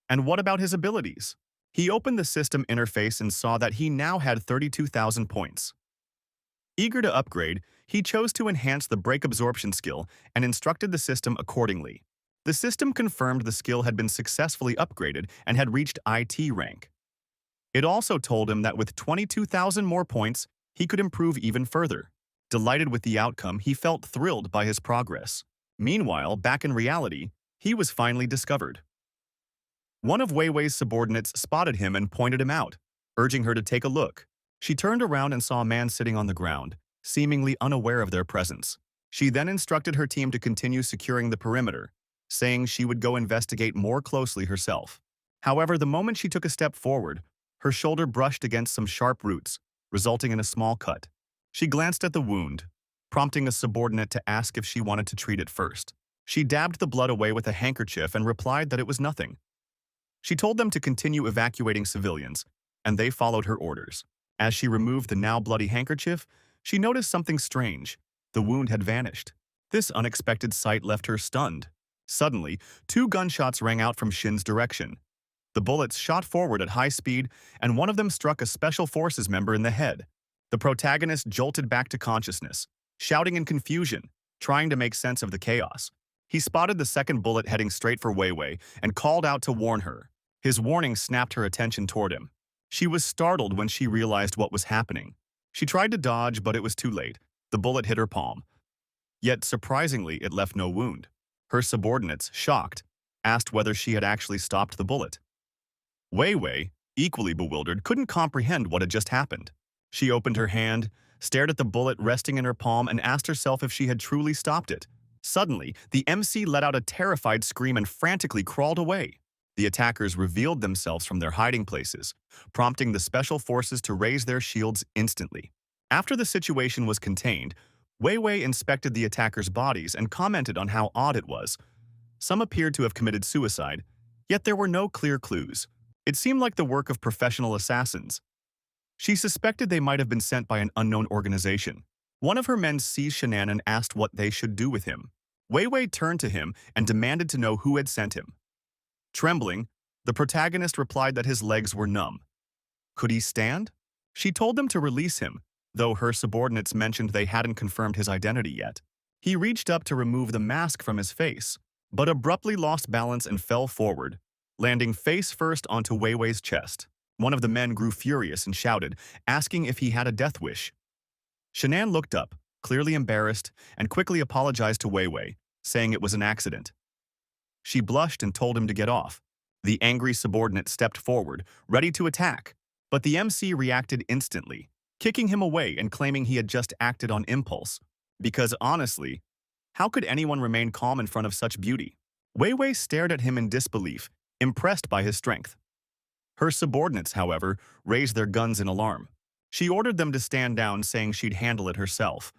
And what about his abilities? He opened the system interface and saw that he now had 32,000 points. Eager to upgrade, he chose to enhance the break absorption skill and instructed the system accordingly. The system confirmed the skill had been successfully upgraded and had reached IT rank. It also told him that with 22,000 more points, he could improve even further. Delighted with the outcome, he felt thrilled by his progress. Meanwhile, back in reality, he was finally discovered. One of Wei Wei's subordinates spotted him and pointed him out, urging her to take a look. She turned around and saw a man sitting on the ground, seemingly unaware of their presence. She then instructed her team to continue securing the perimeter, saying she would go investigate more closely herself. However, the moment she took a step forward, her shoulder brushed against some sharp roots, resulting in a small cut. She glanced at the wound, prompting a subordinate to ask if she wanted to treat it first. She dabbed the blood away with a handkerchief and replied that it was nothing. She told them to continue evacuating civilians, and they followed her orders. As she removed the now bloody handkerchief, she noticed something strange. The wound had vanished. This unexpected sight left her stunned. Suddenly, 2 gunshots rang out from Shin's direction. The bullets shot forward at high speed, and one of them struck a Special Forces member in the head. The protagonist jolted back to consciousness, shouting in confusion, trying to make sense of the chaos. He spotted the second bullet heading straight for Wei Wei and called out to warn her. His warning snapped her attention toward him. She was startled when she realized what was happening. She tried to dodge, but it was too late. The bullet hit her palm. Yet, surprisingly, it left no wound. Her subordinates, shocked, asked whether she had actually stopped the bullet. Wei Wei, equally bewildered, couldn't comprehend what had just happened. She opened her hand, stared at the bullet resting in her palm, and asked herself if she had truly stopped it. Suddenly, the MC let out a terrified scream and frantically crawled away. The attackers revealed themselves from their hiding places, prompting the Special Forces to raise their shields instantly. After the situation was contained, Wei Wei inspected the attackers' bodies and commented on how odd it was. Some appeared to have committed suicide, yet there were no clear clues. It seemed like the work of professional assassins. She suspected they might have been sent by an unknown organization. One of her men seized Shannon and asked what they should do with him. Wei Wei turned to him and demanded to know who had sent him. Trembling, the protagonist replied that his legs were numb. Could he stand? She told them to release him, though her subordinates mentioned they hadn't confirmed his identity yet. He reached up to remove the mask from his face, but abruptly lost balance and fell forward, landing face first onto Wei Wei's chest. One of the men grew furious and shouted, asking if he had a death wish. Shannon looked up, clearly embarrassed, and quickly apologized to Wei Wei, saying it was an accident. She blushed and told him to get off. The angry subordinate stepped forward, ready to attack, but the MC reacted instantly, kicking him away and claiming he had just acted on impulse. Because honestly, how could anyone remain calm in front of such beauty? Wei Wei stared at him in disbelief, impressed by his strength. Her subordinates, however, raised their guns in alarm. She ordered them to stand down, saying she'd handle it herself.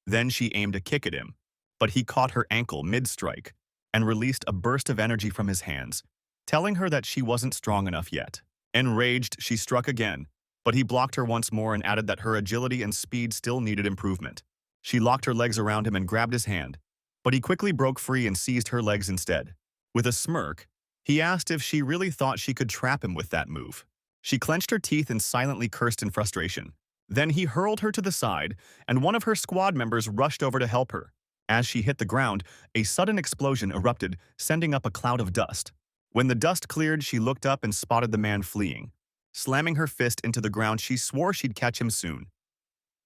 Then she aimed a kick at him, but he caught her ankle mid-strike and released a burst of energy from his hands, telling her that she wasn't strong enough yet. Enraged, she struck again, but he blocked her once more and added that her agility and speed still needed improvement. She locked her legs around him and grabbed his hand, but he quickly broke free and seized her legs instead. With a smirk, he asked if she really thought she could trap him with that move. She clenched her teeth and silently cursed in frustration. Then he hurled her to the side, and one of her squad members rushed over to help her. As she hit the ground, a sudden explosion erupted, sending up a cloud of dust. When the dust cleared, she looked up and spotted the man fleeing. Slamming her fist into the ground, she swore she'd catch him soon.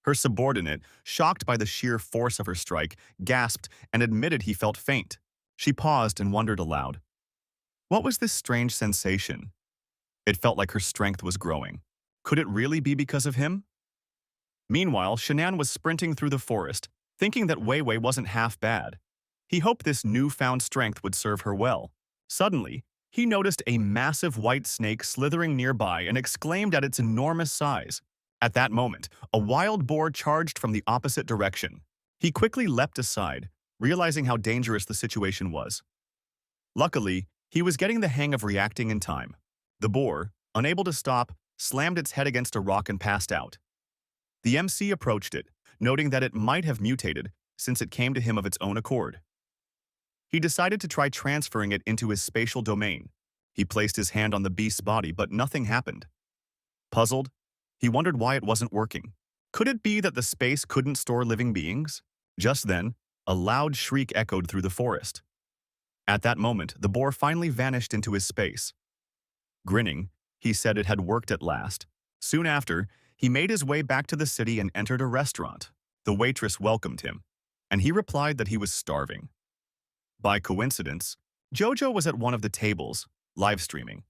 Her subordinate, shocked by the sheer force of her strike, gasped and admitted he felt faint. She paused and wondered aloud. What was this strange sensation? It felt like her strength was growing. Could it really be because of him? Meanwhile, Shannon was sprinting through the forest, thinking that Wei Wei wasn't half bad. He hoped this newfound strength would serve her well. Suddenly, he noticed a massive white snake slithering nearby and exclaimed at its enormous size. At that moment, a wild boar charged from the opposite direction. He quickly leapt aside, realizing how dangerous the situation was. Luckily, he was getting the hang of reacting in time. The boar, unable to stop, slammed its head against a rock and passed out. The MC approached it, noting that it might have mutated since it came to him of its own accord. He decided to try transferring it into his spatial domain. He placed his hand on the beast's body, but nothing happened. Puzzled, he wondered why it wasn't working. Could it be that the space couldn't store living beings? Just then, a loud shriek echoed through the forest. At that moment, the boar finally vanished into his space. Grinning, he said it had worked at last. Soon after, he made his way back to the city and entered a restaurant. The waitress welcomed him, and he replied that he was starving. By coincidence, JoJo was at one of the tables, live streaming.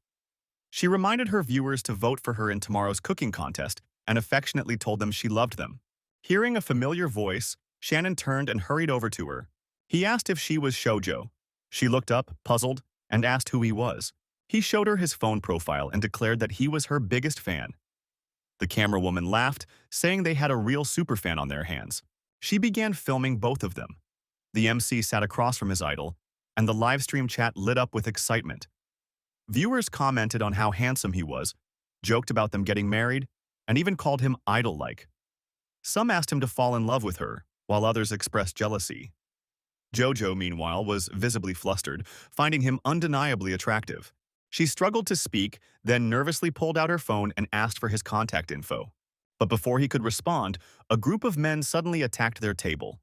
She reminded her viewers to vote for her in tomorrow's cooking contest and affectionately told them she loved them. Hearing a familiar voice, Shannon turned and hurried over to her. He asked if she was Shoujo. She looked up, puzzled, and asked who he was. He showed her his phone profile and declared that he was her biggest fan. The camera woman laughed, saying they had a real superfan on their hands. She began filming both of them. The MC sat across from his idol, and the livestream chat lit up with excitement. Viewers commented on how handsome he was, joked about them getting married, and even called him idol-like. Some asked him to fall in love with her, while others expressed jealousy. JoJo, meanwhile, was visibly flustered, finding him undeniably attractive. She struggled to speak, then nervously pulled out her phone and asked for his contact info. But before he could respond, a group of men suddenly attacked their table.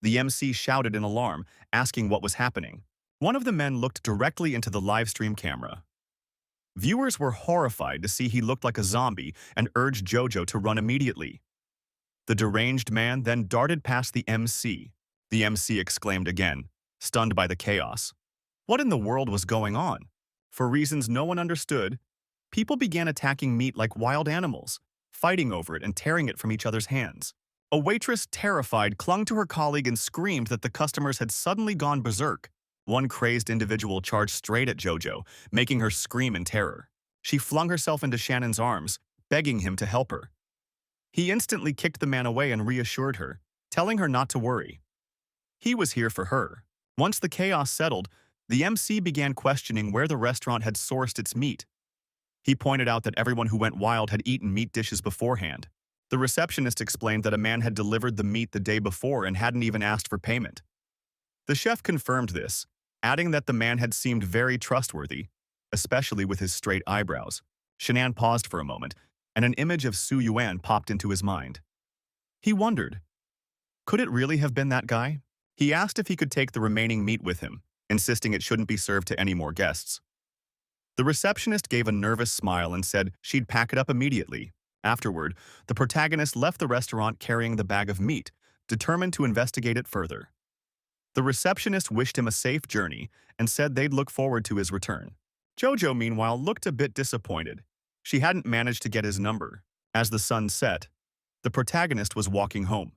The MC shouted in alarm, asking what was happening. One of the men looked directly into the livestream camera. Viewers were horrified to see he looked like a zombie and urged JoJo to run immediately. The deranged man then darted past the MC. The MC exclaimed again, stunned by the chaos. What in the world was going on? For reasons no one understood, people began attacking meat like wild animals, fighting over it and tearing it from each other's hands. A waitress, terrified, clung to her colleague and screamed that the customers had suddenly gone berserk. One crazed individual charged straight at JoJo, making her scream in terror. She flung herself into Shannon's arms, begging him to help her. He instantly kicked the man away and reassured her, telling her not to worry. He was here for her. Once the chaos settled, the MC began questioning where the restaurant had sourced its meat. He pointed out that everyone who went wild had eaten meat dishes beforehand. The receptionist explained that a man had delivered the meat the day before and hadn't even asked for payment. The chef confirmed this, adding that the man had seemed very trustworthy, especially with his straight eyebrows. Shannon paused for a moment, and an image of Su Yuan popped into his mind. He wondered, could it really have been that guy? He asked if he could take the remaining meat with him, insisting it shouldn't be served to any more guests. The receptionist gave a nervous smile and said she'd pack it up immediately. Afterward, the protagonist left the restaurant carrying the bag of meat, determined to investigate it further. The receptionist wished him a safe journey and said they'd look forward to his return. JoJo, meanwhile, looked a bit disappointed. She hadn't managed to get his number. As the sun set, the protagonist was walking home.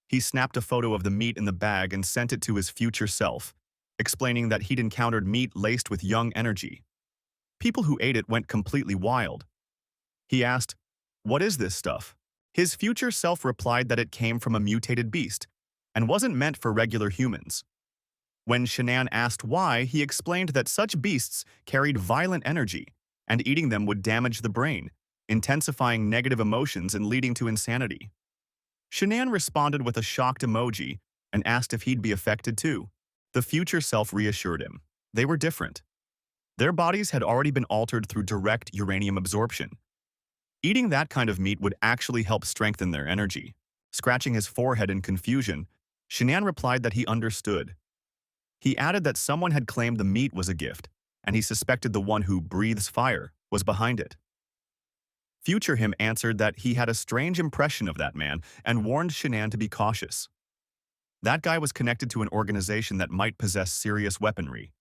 He snapped a photo of the meat in the bag and sent it to his future self, explaining that he'd encountered meat laced with young energy. People who ate it went completely wild. He asked, "What is this stuff?" His future self replied that it came from a mutated beast and wasn't meant for regular humans. When Shannon asked why, he explained that such beasts carried violent energy, and eating them would damage the brain, intensifying negative emotions and leading to insanity. Shannon responded with a shocked emoji and asked if he'd be affected too. The future self reassured him. They were different. Their bodies had already been altered through direct uranium absorption. Eating that kind of meat would actually help strengthen their energy. Scratching his forehead in confusion, Shannon replied that he understood. He added that someone had claimed the meat was a gift, and he suspected the one who breathes fire was behind it. Future him answered that he had a strange impression of that man and warned Shannon to be cautious. That guy was connected to an organization that might possess serious weaponry,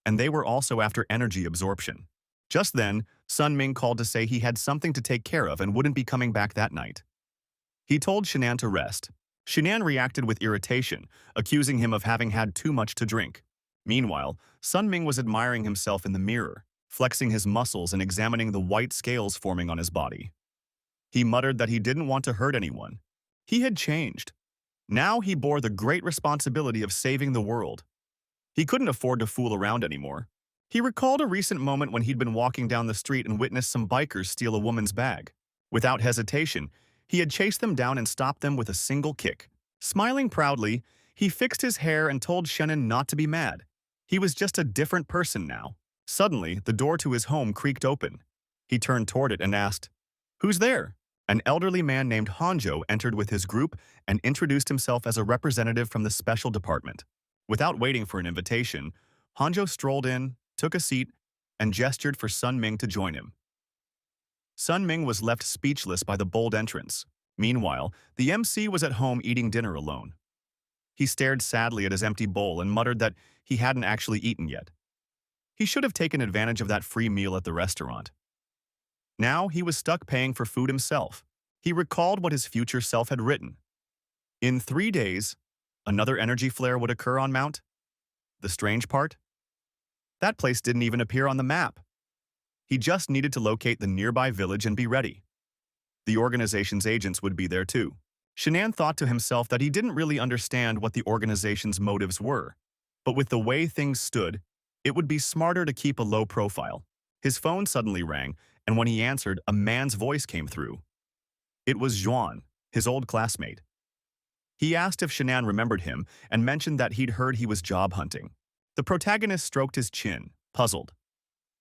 and they were also after energy absorption. Just then, Sun Ming called to say he had something to take care of and wouldn't be coming back that night. He told Shannon to rest. Shannon reacted with irritation, accusing him of having had too much to drink. Meanwhile, Sun Ming was admiring himself in the mirror, flexing his muscles and examining the white scales forming on his body. He muttered that he didn't want to hurt anyone. He had changed. Now he bore the great responsibility of saving the world. He couldn't afford to fool around anymore. He recalled a recent moment when he'd been walking down the street and witnessed some bikers steal a woman's bag. Without hesitation, he had chased them down and stopped them with a single kick. Smiling proudly, he fixed his hair and told Shannon not to be mad. He was just a different person now. Suddenly, the door to his home creaked open. He turned toward it and asked, "Who's there?" An elderly man named Hanjo entered with his group and introduced himself as a representative from the special department. Without waiting for an invitation, Hanjo strolled in, took a seat, and gestured for Sun Ming to join him. Sun Ming was left speechless by the bold entrance. Meanwhile, the MC was at home eating dinner alone. He stared sadly at his empty bowl and muttered that he hadn't actually eaten yet. He should have taken advantage of that free meal at the restaurant. Now he was stuck paying for food himself. He recalled what his future self had written. In 3 days, another energy flare would occur on Mount. The strange part? That place didn't even appear on the map. He just needed to locate the nearby village and be ready. The organization's agents would be there too. Shanann thought to himself that he didn't really understand what the organization's motives were. But with the way things stood, it would be smarter to keep a low profile. His phone suddenly rang, and when he answered, a man's voice came through. It was Juan, his old classmate. He asked if Shanann remembered him and mentioned that he'd heard he was job hunting. The protagonist stroked his chin, puzzled.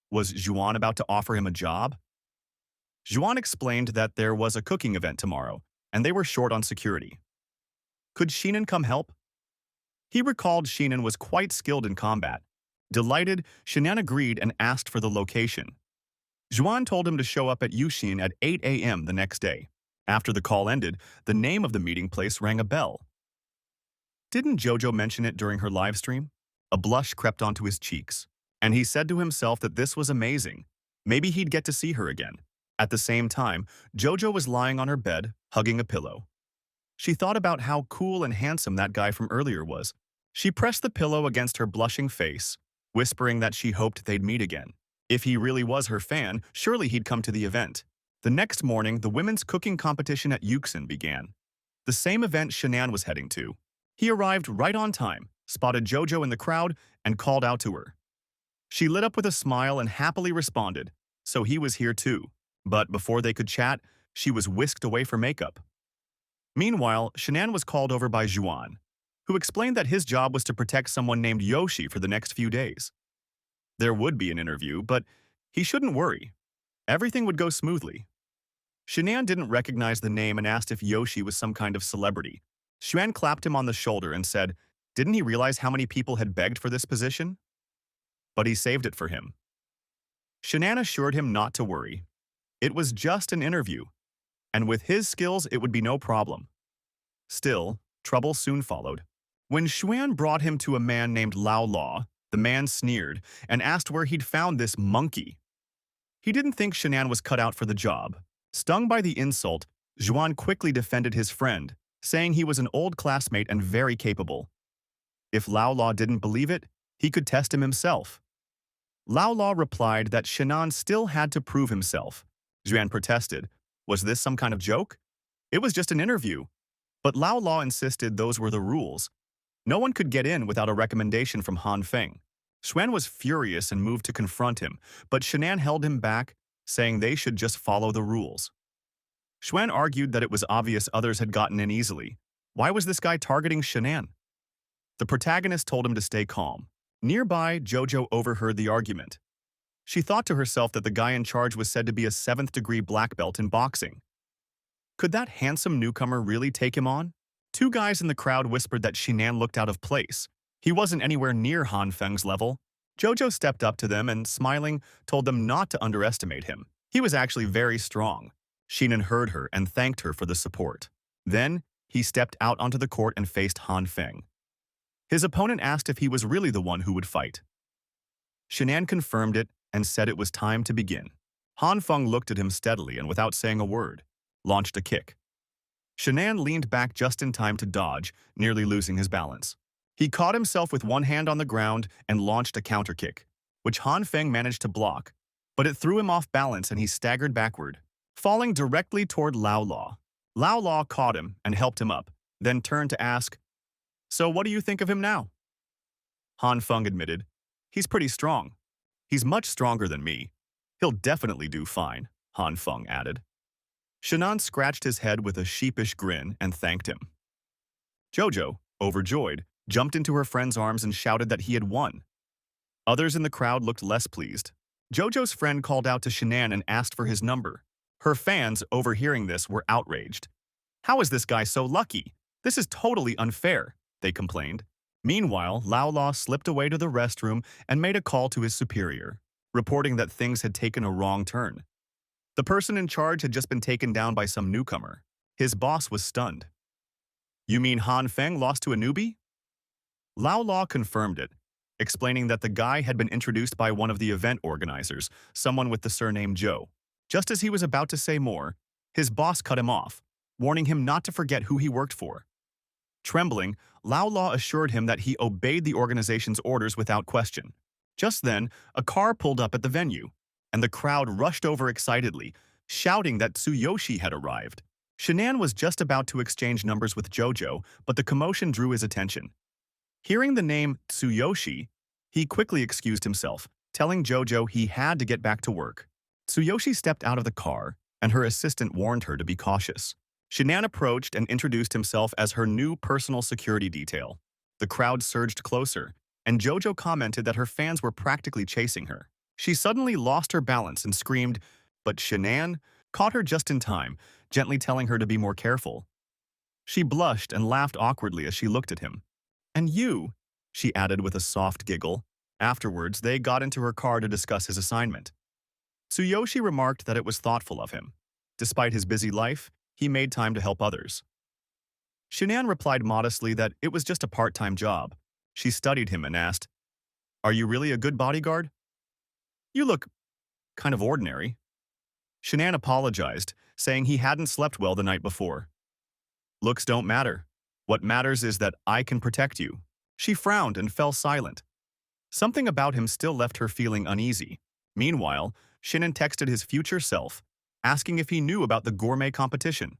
Was Juan about to offer him a job? Juan explained that there was a cooking event tomorrow, and they were short on security. Could Shanann come help? He recalled Shanann was quite skilled in combat. Delighted, Shanann agreed and asked for the location. Juan told him to show up at Yushin at 8 a.m. the next day. After the call ended, the name of the meeting place rang a bell. Didn't Jojo mention it during her live stream? A blush crept onto his cheeks, and he said to himself that this was amazing. Maybe he'd get to see her again. At the same time, Jojo was lying on her bed, hugging a pillow. She thought about how cool and handsome that guy from earlier was. She pressed the pillow against her blushing face, whispering that she hoped they'd meet again. If he really was her fan, surely he'd come to the event. The next morning, the women's cooking competition at Yuxin began. The same event Shanann was heading to. He arrived right on time, spotted Jojo in the crowd, and called out to her. She lit up with a smile and happily responded, so he was here too. But before they could chat, she was whisked away for makeup. Meanwhile, Shanann was called over by Juan, who explained that his job was to protect someone named Yoshi for the next few days. There would be an interview, but he shouldn't worry. Everything would go smoothly. Shanann didn't recognize the name and asked if Yoshi was some kind of celebrity. Xuan clapped him on the shoulder and said, didn't he realize how many people had begged for this position? But he saved it for him. Shanann assured him not to worry. It was just an interview, and with his skills it would be no problem. Still, trouble soon followed. When Xuan brought him to a man named Lao Law, the man sneered and asked where he'd found this monkey. He didn't think Shanann was cut out for the job. Stung by the insult, Juan quickly defended his friend, saying he was an old classmate and very capable. If Lao Law didn't believe it, he could test him himself. Lao Law replied that Shanann still had to prove himself. Juan protested. Was this some kind of joke? It was just an interview. But Lao Law insisted those were the rules. No one could get in without a recommendation from Han Feng. Xuan was furious and moved to confront him, but Shanann held him back, saying they should just follow the rules. Xuan argued that it was obvious others had gotten in easily. Why was this guy targeting Shanann? The protagonist told him to stay calm. Nearby, Jojo overheard the argument. She thought to herself that the guy in charge was said to be a 7th-degree black belt in boxing. Could that handsome newcomer really take him on? Two guys in the crowd whispered that Shanann looked out of place. He wasn't anywhere near Han Feng's level. Jojo stepped up to them and, smiling, told them not to underestimate him. He was actually very strong. Shanann heard her and thanked her for the support. Then, he stepped out onto the court and faced Han Feng. His opponent asked if he was really the one who would fight. Shanann confirmed it and said it was time to begin. Han Feng looked at him steadily and, without saying a word, launched a kick. Shanann leaned back just in time to dodge, nearly losing his balance. He caught himself with one hand on the ground and launched a counter kick, which Han Feng managed to block, but it threw him off balance and he staggered backward, falling directly toward Lao Law. Lao Law caught him and helped him up, then turned to ask, "So what do you think of him now?" Han Feng admitted, "He's pretty strong. He's much stronger than me. He'll definitely do fine," Han Feng added. Shanann scratched his head with a sheepish grin and thanked him. Jojo, overjoyed, jumped into her friend's arms and shouted that he had won. Others in the crowd looked less pleased. Jojo's friend called out to Shanann and asked for his number. Her fans, overhearing this, were outraged. "How is this guy so lucky? This is totally unfair," they complained. Meanwhile, Lao Law slipped away to the restroom and made a call to his superior, reporting that things had taken a wrong turn. The person in charge had just been taken down by some newcomer. His boss was stunned. "You mean Han Feng lost to a newbie?" Lao Law confirmed it, explaining that the guy had been introduced by one of the event organizers, someone with the surname Joe. Just as he was about to say more, his boss cut him off, warning him not to forget who he worked for. Trembling, Lao Law assured him that he obeyed the organization's orders without question. Just then, a car pulled up at the venue, and the crowd rushed over excitedly, shouting that Tsuyoshi had arrived. Shinan was just about to exchange numbers with Jojo, but the commotion drew his attention. Hearing the name Tsuyoshi, he quickly excused himself, telling Jojo he had to get back to work. Tsuyoshi stepped out of the car, and her assistant warned her to be cautious. Shinan approached and introduced himself as her new personal security detail. The crowd surged closer, and Jojo commented that her fans were practically chasing her. She suddenly lost her balance and screamed, but Shinan caught her just in time, gently telling her to be more careful. She blushed and laughed awkwardly as she looked at him. "And you," she added with a soft giggle. Afterwards, they got into her car to discuss his assignment. Tsuyoshi remarked that it was thoughtful of him. Despite his busy life, he made time to help others. Shinan replied modestly that it was just a part-time job. She studied him and asked, "Are you really a good bodyguard? You look kind of ordinary." Shinan apologized, saying he hadn't slept well the night before. "Looks don't matter. What matters is that I can protect you." She frowned and fell silent. Something about him still left her feeling uneasy. Meanwhile, Shinan texted his future self, asking if he knew about the gourmet competition.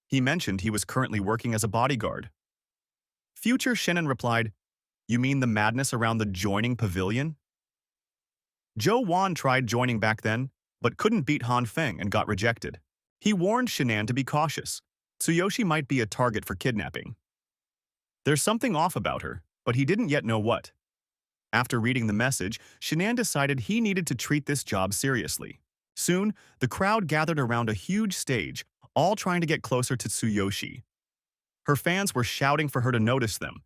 He mentioned he was currently working as a bodyguard. Future Shinan replied, "You mean the madness around the joining pavilion?" Jo Wan tried joining back then, but couldn't beat Han Feng and got rejected. He warned Shinan to be cautious. Tsuyoshi might be a target for kidnapping. There's something off about her, but he didn't yet know what. After reading the message, Shinan decided he needed to treat this job seriously. Soon, the crowd gathered around a huge stage, all trying to get closer to Tsuyoshi. Her fans were shouting for her to notice them.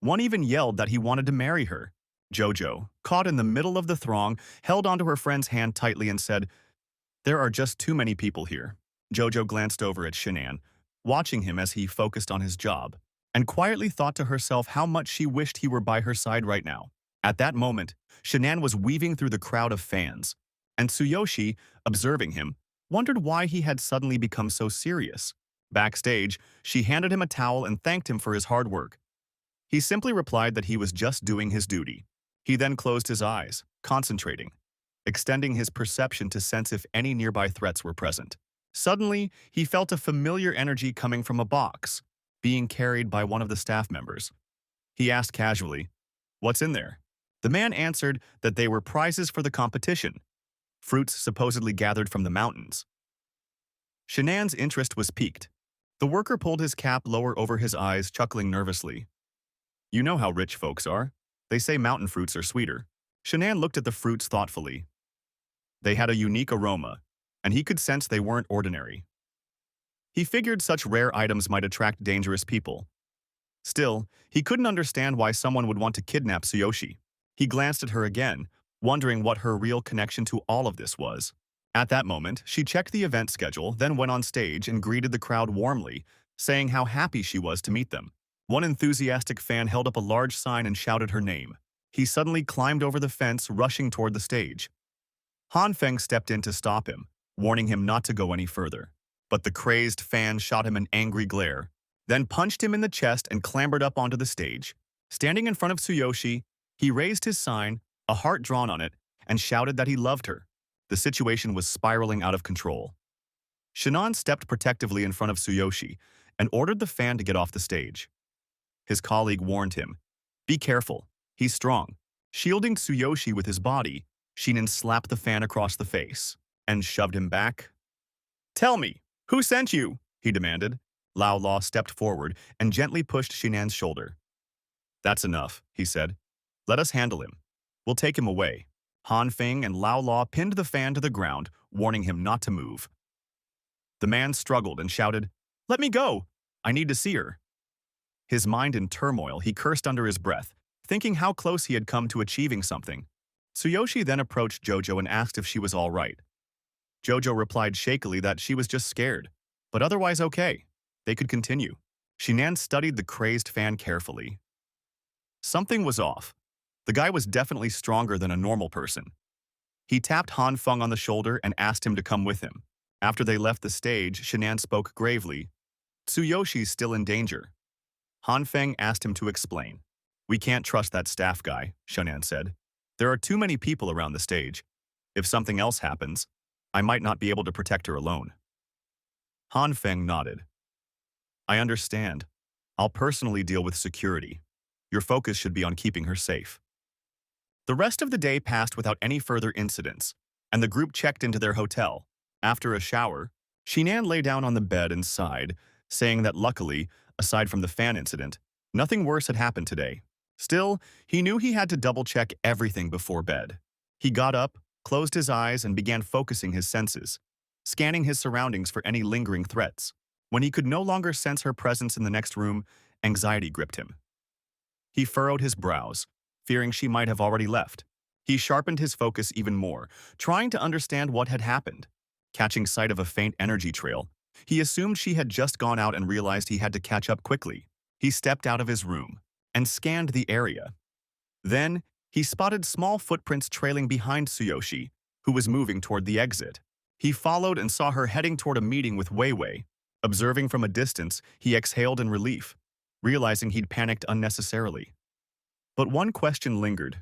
One even yelled that he wanted to marry her. Jojo, caught in the middle of the throng, held onto her friend's hand tightly and said, "There are just too many people here." Jojo glanced over at Shinan, watching him as he focused on his job, and quietly thought to herself how much she wished he were by her side right now. At that moment, Shinan was weaving through the crowd of fans, and Tsuyoshi, observing him, wondered why he had suddenly become so serious. Backstage, she handed him a towel and thanked him for his hard work. He simply replied that he was just doing his duty. He then closed his eyes, concentrating, extending his perception to sense if any nearby threats were present. Suddenly, he felt a familiar energy coming from a box, being carried by one of the staff members. He asked casually, "What's in there?" The man answered that they were prizes for the competition, fruits supposedly gathered from the mountains. Shinan's interest was piqued. The worker pulled his cap lower over his eyes, chuckling nervously. "You know how rich folks are. They say mountain fruits are sweeter." Shinan looked at the fruits thoughtfully. They had a unique aroma, and he could sense they weren't ordinary. He figured such rare items might attract dangerous people. Still, he couldn't understand why someone would want to kidnap Tsuyoshi. He glanced at her again, wondering what her real connection to all of this was. At that moment, she checked the event schedule, then went on stage and greeted the crowd warmly, saying how happy she was to meet them. One enthusiastic fan held up a large sign and shouted her name. He suddenly climbed over the fence, rushing toward the stage. Han Feng stepped in to stop him, warning him not to go any further. But the crazed fan shot him an angry glare, then punched him in the chest and clambered up onto the stage. Standing in front of Tsuyoshi, he raised his sign, a heart drawn on it, and shouted that he loved her. The situation was spiraling out of control. Shinan stepped protectively in front of Tsuyoshi and ordered the fan to get off the stage. His colleague warned him, "Be careful, he's strong." Shielding Tsuyoshi with his body, Shinan slapped the fan across the face and shoved him back. "Tell me, who sent you?" he demanded. Lao Law stepped forward and gently pushed Shinan's shoulder. "That's enough," he said. "Let us handle him. We'll take him away." Han Feng and Lao Law pinned the fan to the ground, warning him not to move. The man struggled and shouted, "Let me go! I need to see her." His mind in turmoil, he cursed under his breath, thinking how close he had come to achieving something. Tsuyoshi then approached Jojo and asked if she was all right. Jojo replied shakily that she was just scared, but otherwise okay. They could continue. Shinan studied the crazed fan carefully. Something was off. The guy was definitely stronger than a normal person. He tapped Han Feng on the shoulder and asked him to come with him. After they left the stage, Shinan spoke gravely. "Tsuyoshi's still in danger." Han Feng asked him to explain. "We can't trust that staff guy," Shinan said. "There are too many people around the stage. If something else happens, I might not be able to protect her alone. Han Feng nodded. I understand. I'll personally deal with security. Your focus should be on keeping her safe. The rest of the day passed without any further incidents, and the group checked into their hotel. After a shower, Shinan lay down on the bed and sighed, saying that luckily, aside from the fan incident, nothing worse had happened today. Still, he knew he had to double-check everything before bed. He got up, closed his eyes, and began focusing his senses, scanning his surroundings for any lingering threats. When he could no longer sense her presence in the next room, anxiety gripped him. He furrowed his brows, fearing she might have already left. He sharpened his focus even more, trying to understand what had happened. Catching sight of a faint energy trail, he assumed she had just gone out and realized he had to catch up quickly. He stepped out of his room and scanned the area. Then, he spotted small footprints trailing behind Tsuyoshi, who was moving toward the exit. He followed and saw her heading toward a meeting with Wei Wei. Observing from a distance, he exhaled in relief, realizing he'd panicked unnecessarily. But one question lingered.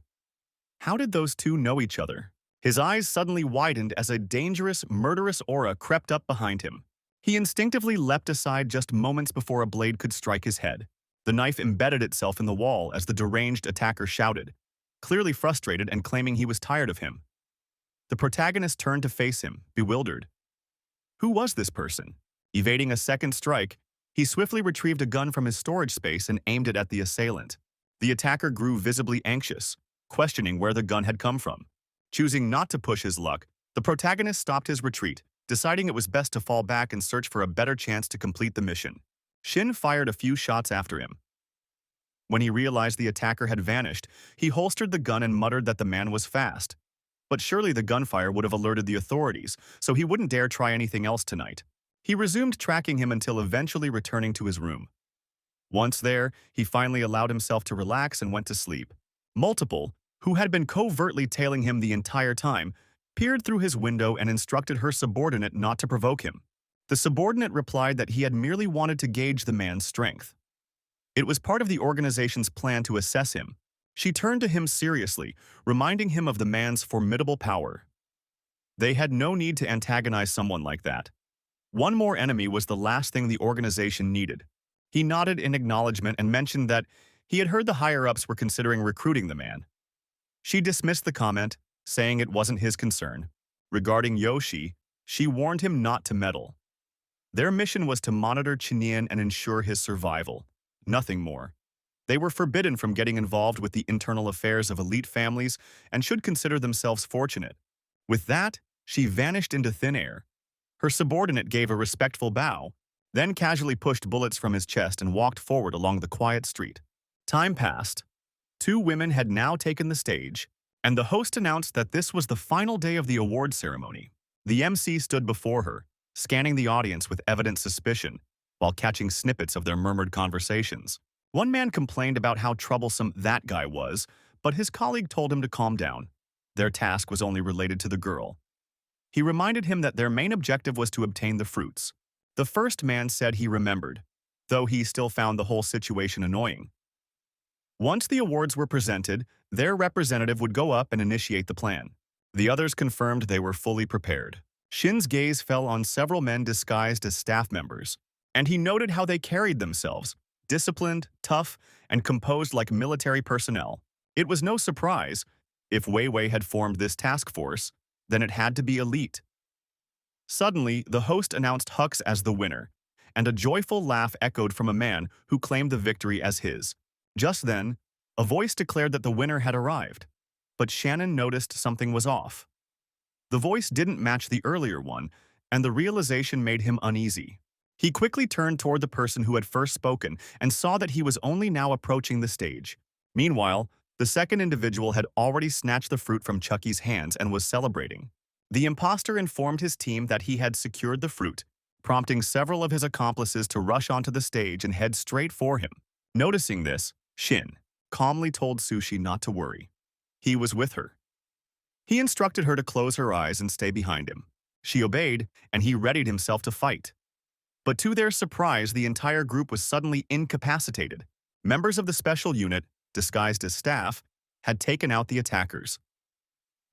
How did those two know each other? His eyes suddenly widened as a dangerous, murderous aura crept up behind him. He instinctively leapt aside just moments before a blade could strike his head. The knife embedded itself in the wall as the deranged attacker shouted, clearly frustrated and claiming he was tired of him. The protagonist turned to face him, bewildered. Who was this person? Evading a second strike, he swiftly retrieved a gun from his storage space and aimed it at the assailant. The attacker grew visibly anxious, questioning where the gun had come from. Choosing not to push his luck, the protagonist stopped his retreat, deciding it was best to fall back and search for a better chance to complete the mission. Shin fired a few shots after him. When he realized the attacker had vanished, he holstered the gun and muttered that the man was fast. But surely the gunfire would have alerted the authorities, so he wouldn't dare try anything else tonight. He resumed tracking him until eventually returning to his room. Once there, he finally allowed himself to relax and went to sleep. Multiple, who had been covertly tailing him the entire time, peered through his window and instructed her subordinate not to provoke him. The subordinate replied that he had merely wanted to gauge the man's strength. It was part of the organization's plan to assess him. She turned to him seriously, reminding him of the man's formidable power. They had no need to antagonize someone like that. One more enemy was the last thing the organization needed. He nodded in acknowledgement and mentioned that he had heard the higher-ups were considering recruiting the man. She dismissed the comment, saying it wasn't his concern. Regarding Yoshi, she warned him not to meddle. Their mission was to monitor Chinian and ensure his survival. Nothing more. They were forbidden from getting involved with the internal affairs of elite families and should consider themselves fortunate. With that, she vanished into thin air. Her subordinate gave a respectful bow, then casually pushed bullets from his chest and walked forward along the quiet street. Time passed. Two women had now taken the stage, and the host announced that this was the final day of the award ceremony. The MC stood before her, scanning the audience with evident suspicion, while catching snippets of their murmured conversations. One man complained about how troublesome that guy was, but his colleague told him to calm down. Their task was only related to the girl. He reminded him that their main objective was to obtain the fruits. The first man said he remembered, though he still found the whole situation annoying. Once the awards were presented, their representative would go up and initiate the plan. The others confirmed they were fully prepared. Shin's gaze fell on several men disguised as staff members, and he noted how they carried themselves, disciplined, tough, and composed like military personnel. It was no surprise. If Wei Wei had formed this task force, then it had to be elite. Suddenly, the host announced Hux as the winner, and a joyful laugh echoed from a man who claimed the victory as his. Just then, a voice declared that the winner had arrived, but Shannon noticed something was off. The voice didn't match the earlier one, and the realization made him uneasy. He quickly turned toward the person who had first spoken and saw that he was only now approaching the stage. Meanwhile, the second individual had already snatched the fruit from Chucky's hands and was celebrating. The imposter informed his team that he had secured the fruit, prompting several of his accomplices to rush onto the stage and head straight for him. Noticing this, Shin calmly told Sushi not to worry. He was with her. He instructed her to close her eyes and stay behind him. She obeyed, and he readied himself to fight. But to their surprise, the entire group was suddenly incapacitated. Members of the special unit, disguised as staff, had taken out the attackers.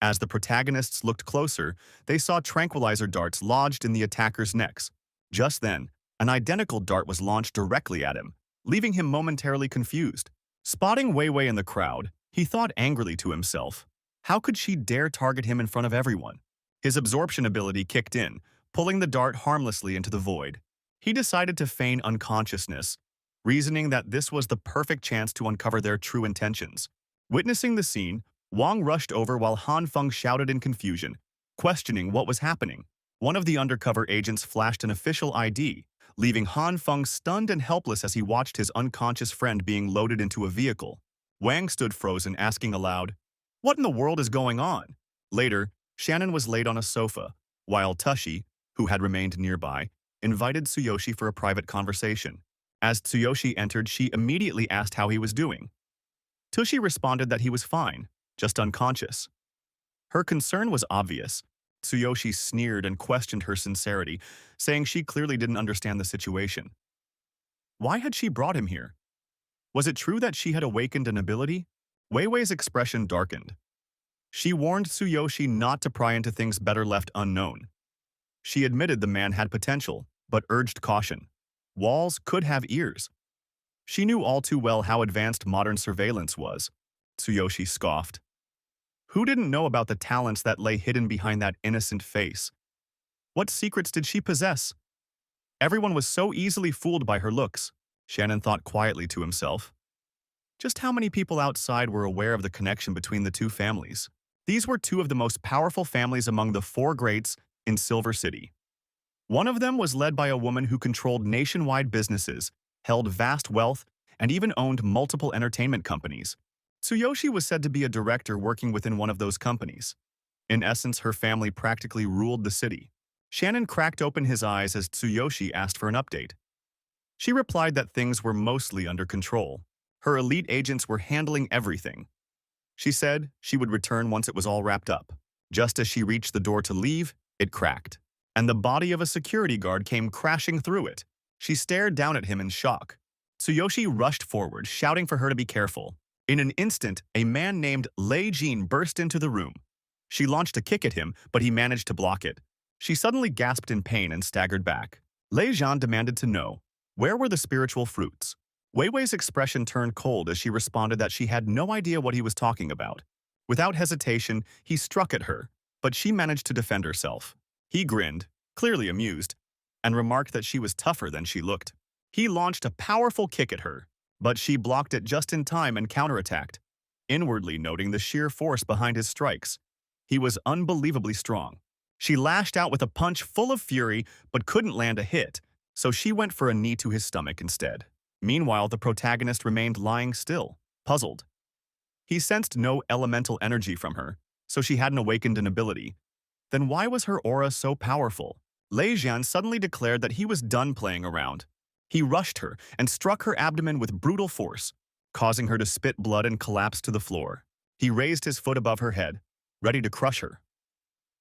As the protagonists looked closer, they saw tranquilizer darts lodged in the attackers' necks. Just then, an identical dart was launched directly at him, leaving him momentarily confused. Spotting Wei Wei in the crowd, he thought angrily to himself, how could she dare target him in front of everyone? His absorption ability kicked in, pulling the dart harmlessly into the void. He decided to feign unconsciousness, reasoning that this was the perfect chance to uncover their true intentions. Witnessing the scene, Wang rushed over while Han Feng shouted in confusion, questioning what was happening. One of the undercover agents flashed an official ID, leaving Han Feng stunned and helpless as he watched his unconscious friend being loaded into a vehicle. Wang stood frozen, asking aloud, "What in the world is going on?" Later, Shannon was laid on a sofa, while Tushi, who had remained nearby, invited Tsuyoshi for a private conversation. As Tsuyoshi entered, she immediately asked how he was doing. Tushi responded that he was fine, just unconscious. Her concern was obvious. Tsuyoshi sneered and questioned her sincerity, saying she clearly didn't understand the situation. Why had she brought him here? Was it true that she had awakened an ability? Wei Wei's expression darkened. She warned Tsuyoshi not to pry into things better left unknown. She admitted the man had potential, but urged caution. Walls could have ears. She knew all too well how advanced modern surveillance was. Tsuyoshi scoffed. Who didn't know about the talents that lay hidden behind that innocent face? What secrets did she possess? Everyone was so easily fooled by her looks, Shannon thought quietly to himself. Just how many people outside were aware of the connection between the two families? These were two of the most powerful families among the four greats in Silver City. One of them was led by a woman who controlled nationwide businesses, held vast wealth, and even owned multiple entertainment companies. Tsuyoshi was said to be a director working within one of those companies. In essence, her family practically ruled the city. Shannon cracked open his eyes as Tsuyoshi asked for an update. She replied that things were mostly under control. Her elite agents were handling everything. She said she would return once it was all wrapped up. Just as she reached the door to leave, it cracked, and the body of a security guard came crashing through it. She stared down at him in shock. Tsuyoshi rushed forward, shouting for her to be careful. In an instant, a man named Lei Jin burst into the room. She launched a kick at him, but he managed to block it. She suddenly gasped in pain and staggered back. Lei Jin demanded to know, where were the spiritual fruits? Wei Wei's expression turned cold as she responded that she had no idea what he was talking about. Without hesitation, he struck at her, but she managed to defend herself. He grinned, clearly amused, and remarked that she was tougher than she looked. He launched a powerful kick at her, but she blocked it just in time and counterattacked, inwardly noting the sheer force behind his strikes. He was unbelievably strong. She lashed out with a punch full of fury but couldn't land a hit, so she went for a knee to his stomach instead. Meanwhile, the protagonist remained lying still, puzzled. He sensed no elemental energy from her, so she hadn't awakened an ability. Then why was her aura so powerful? Lei Jian suddenly declared that he was done playing around. He rushed her and struck her abdomen with brutal force, causing her to spit blood and collapse to the floor. He raised his foot above her head, ready to crush her.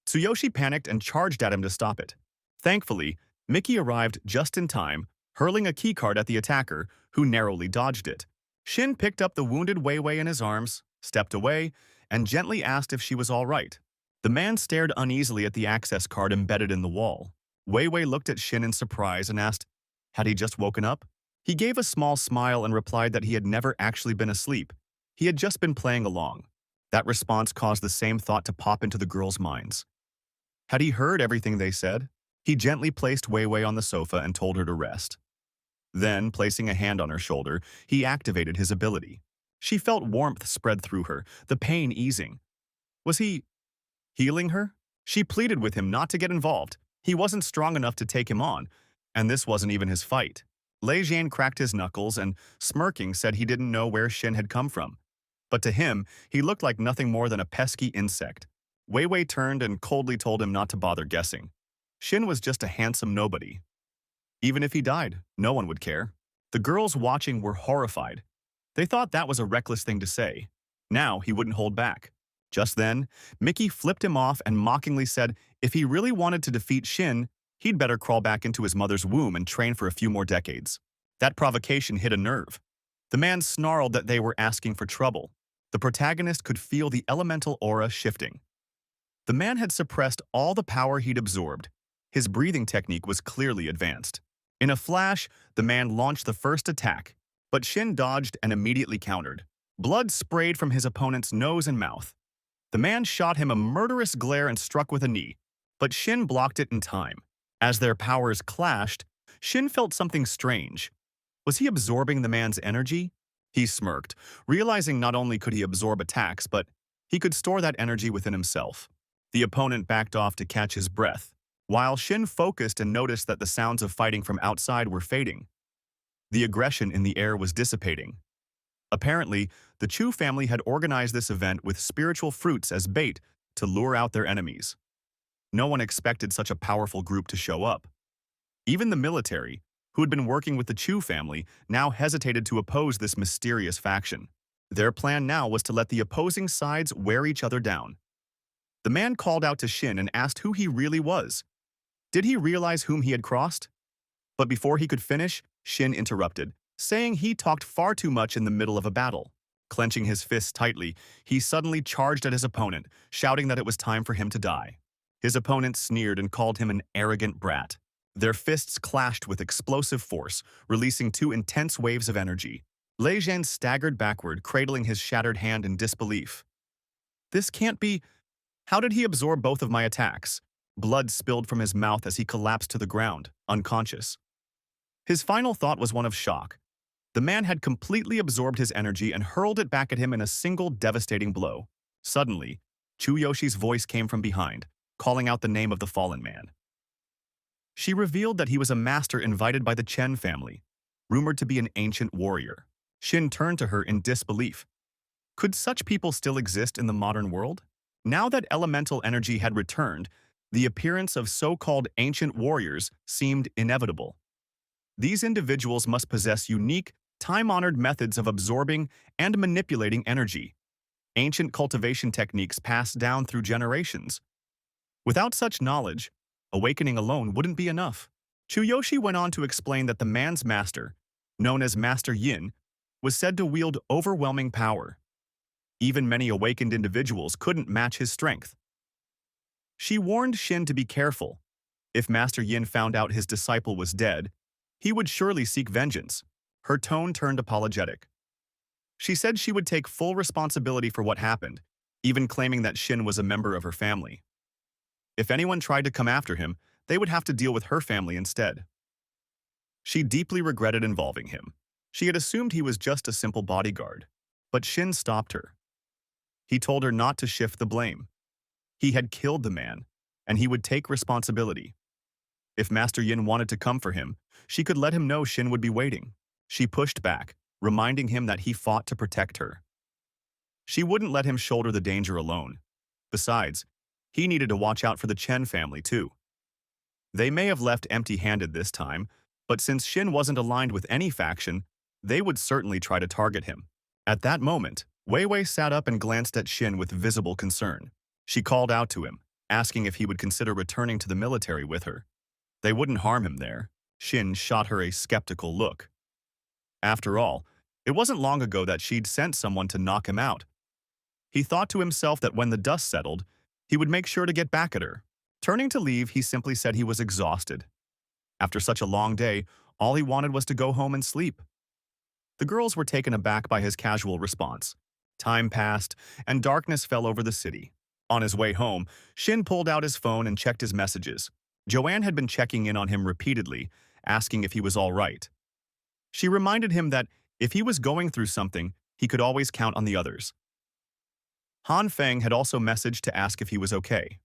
Tsuyoshi panicked and charged at him to stop it. Thankfully, Mickey arrived just in time, hurling a keycard at the attacker, who narrowly dodged it. Shin picked up the wounded Wei Wei in his arms, stepped away, and gently asked if she was all right. The man stared uneasily at the access card embedded in the wall. Wei Wei looked at Shin in surprise and asked, had he just woken up? He gave a small smile and replied that he had never actually been asleep. He had just been playing along. That response caused the same thought to pop into the girls' minds. Had he heard everything they said? He gently placed Wei Wei on the sofa and told her to rest. Then, placing a hand on her shoulder, he activated his ability. She felt warmth spread through her, the pain easing. Was he healing her? She pleaded with him not to get involved. He wasn't strong enough to take him on, and this wasn't even his fight. Lei Jian cracked his knuckles and, smirking, said he didn't know where Shin had come from. But to him, he looked like nothing more than a pesky insect. Wei Wei turned and coldly told him not to bother guessing. Shin was just a handsome nobody. Even if he died, no one would care. The girls watching were horrified. They thought that was a reckless thing to say. Now he wouldn't hold back. Just then, Mickey flipped him off and mockingly said if he really wanted to defeat Shin, he'd better crawl back into his mother's womb and train for a few more decades. That provocation hit a nerve. The man snarled that they were asking for trouble. The protagonist could feel the elemental aura shifting. The man had suppressed all the power he'd absorbed. His breathing technique was clearly advanced. In a flash, the man launched the first attack, but Shin dodged and immediately countered. Blood sprayed from his opponent's nose and mouth. The man shot him a murderous glare and struck with a knee, but Shin blocked it in time. As their powers clashed, Shin felt something strange. Was he absorbing the man's energy? He smirked, realizing not only could he absorb attacks, but he could store that energy within himself. The opponent backed off to catch his breath, while Shin focused and noticed that the sounds of fighting from outside were fading. The aggression in the air was dissipating. Apparently, the Chu family had organized this event with spiritual fruits as bait to lure out their enemies. No one expected such a powerful group to show up. Even the military, who had been working with the Chu family, now hesitated to oppose this mysterious faction. Their plan now was to let the opposing sides wear each other down. The man called out to Shin and asked who he really was. Did he realize whom he had crossed? But before he could finish, Shin interrupted, saying he talked far too much in the middle of a battle. Clenching his fists tightly, he suddenly charged at his opponent, shouting that it was time for him to die. His opponent sneered and called him an arrogant brat. Their fists clashed with explosive force, releasing two intense waves of energy. Lei Zhan staggered backward, cradling his shattered hand in disbelief. This can't be. How did he absorb both of my attacks? Blood spilled from his mouth as he collapsed to the ground, unconscious. His final thought was one of shock. The man had completely absorbed his energy and hurled it back at him in a single devastating blow. Suddenly, Yoshi's voice came from behind, calling out the name of the fallen man. She revealed that he was a master invited by the Chen family, rumored to be an ancient warrior. Shin turned to her in disbelief. Could such people still exist in the modern world? Now that elemental energy had returned, the appearance of so-called ancient warriors seemed inevitable. These individuals must possess unique, time-honored methods of absorbing and manipulating energy, ancient cultivation techniques passed down through generations. Without such knowledge, awakening alone wouldn't be enough. Tsuyoshi went on to explain that the man's master, known as Master Yin, was said to wield overwhelming power. Even many awakened individuals couldn't match his strength. She warned Shin to be careful. If Master Yin found out his disciple was dead, he would surely seek vengeance. Her tone turned apologetic. She said she would take full responsibility for what happened, even claiming that Shin was a member of her family. If anyone tried to come after him, they would have to deal with her family instead. She deeply regretted involving him. She had assumed he was just a simple bodyguard, but Shin stopped her. He told her not to shift the blame. He had killed the man, and he would take responsibility. If Master Yin wanted to come for him, she could let him know Shin would be waiting. She pushed back, reminding him that he fought to protect her. She wouldn't let him shoulder the danger alone. Besides, he needed to watch out for the Chen family too. They may have left empty-handed this time, but since Shin wasn't aligned with any faction, they would certainly try to target him. At that moment, Wei Wei sat up and glanced at Shin with visible concern. She called out to him, asking if he would consider returning to the military with her. They wouldn't harm him there. Shin shot her a skeptical look. After all, it wasn't long ago that she'd sent someone to knock him out. He thought to himself that when the dust settled, he would make sure to get back at her. Turning to leave, he simply said he was exhausted. After such a long day, all he wanted was to go home and sleep. The girls were taken aback by his casual response. Time passed, and darkness fell over the city. On his way home, Shin pulled out his phone and checked his messages. Joanne had been checking in on him repeatedly, asking if he was all right. She reminded him that if he was going through something, he could always count on the others. Han Feng had also messaged to ask if he was okay.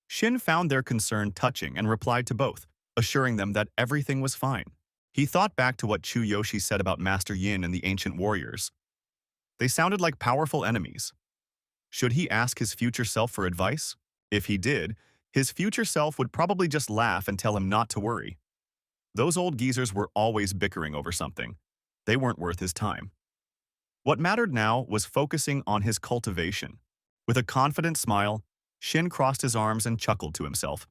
Shin found their concern touching and replied to both, assuring them that everything was fine. He thought back to what Yoshi said about Master Yin and the ancient warriors. They sounded like powerful enemies. Should he ask his future self for advice? If he did, his future self would probably just laugh and tell him not to worry. Those old geezers were always bickering over something. They weren't worth his time. What mattered now was focusing on his cultivation. With a confident smile, Shin crossed his arms and chuckled to himself.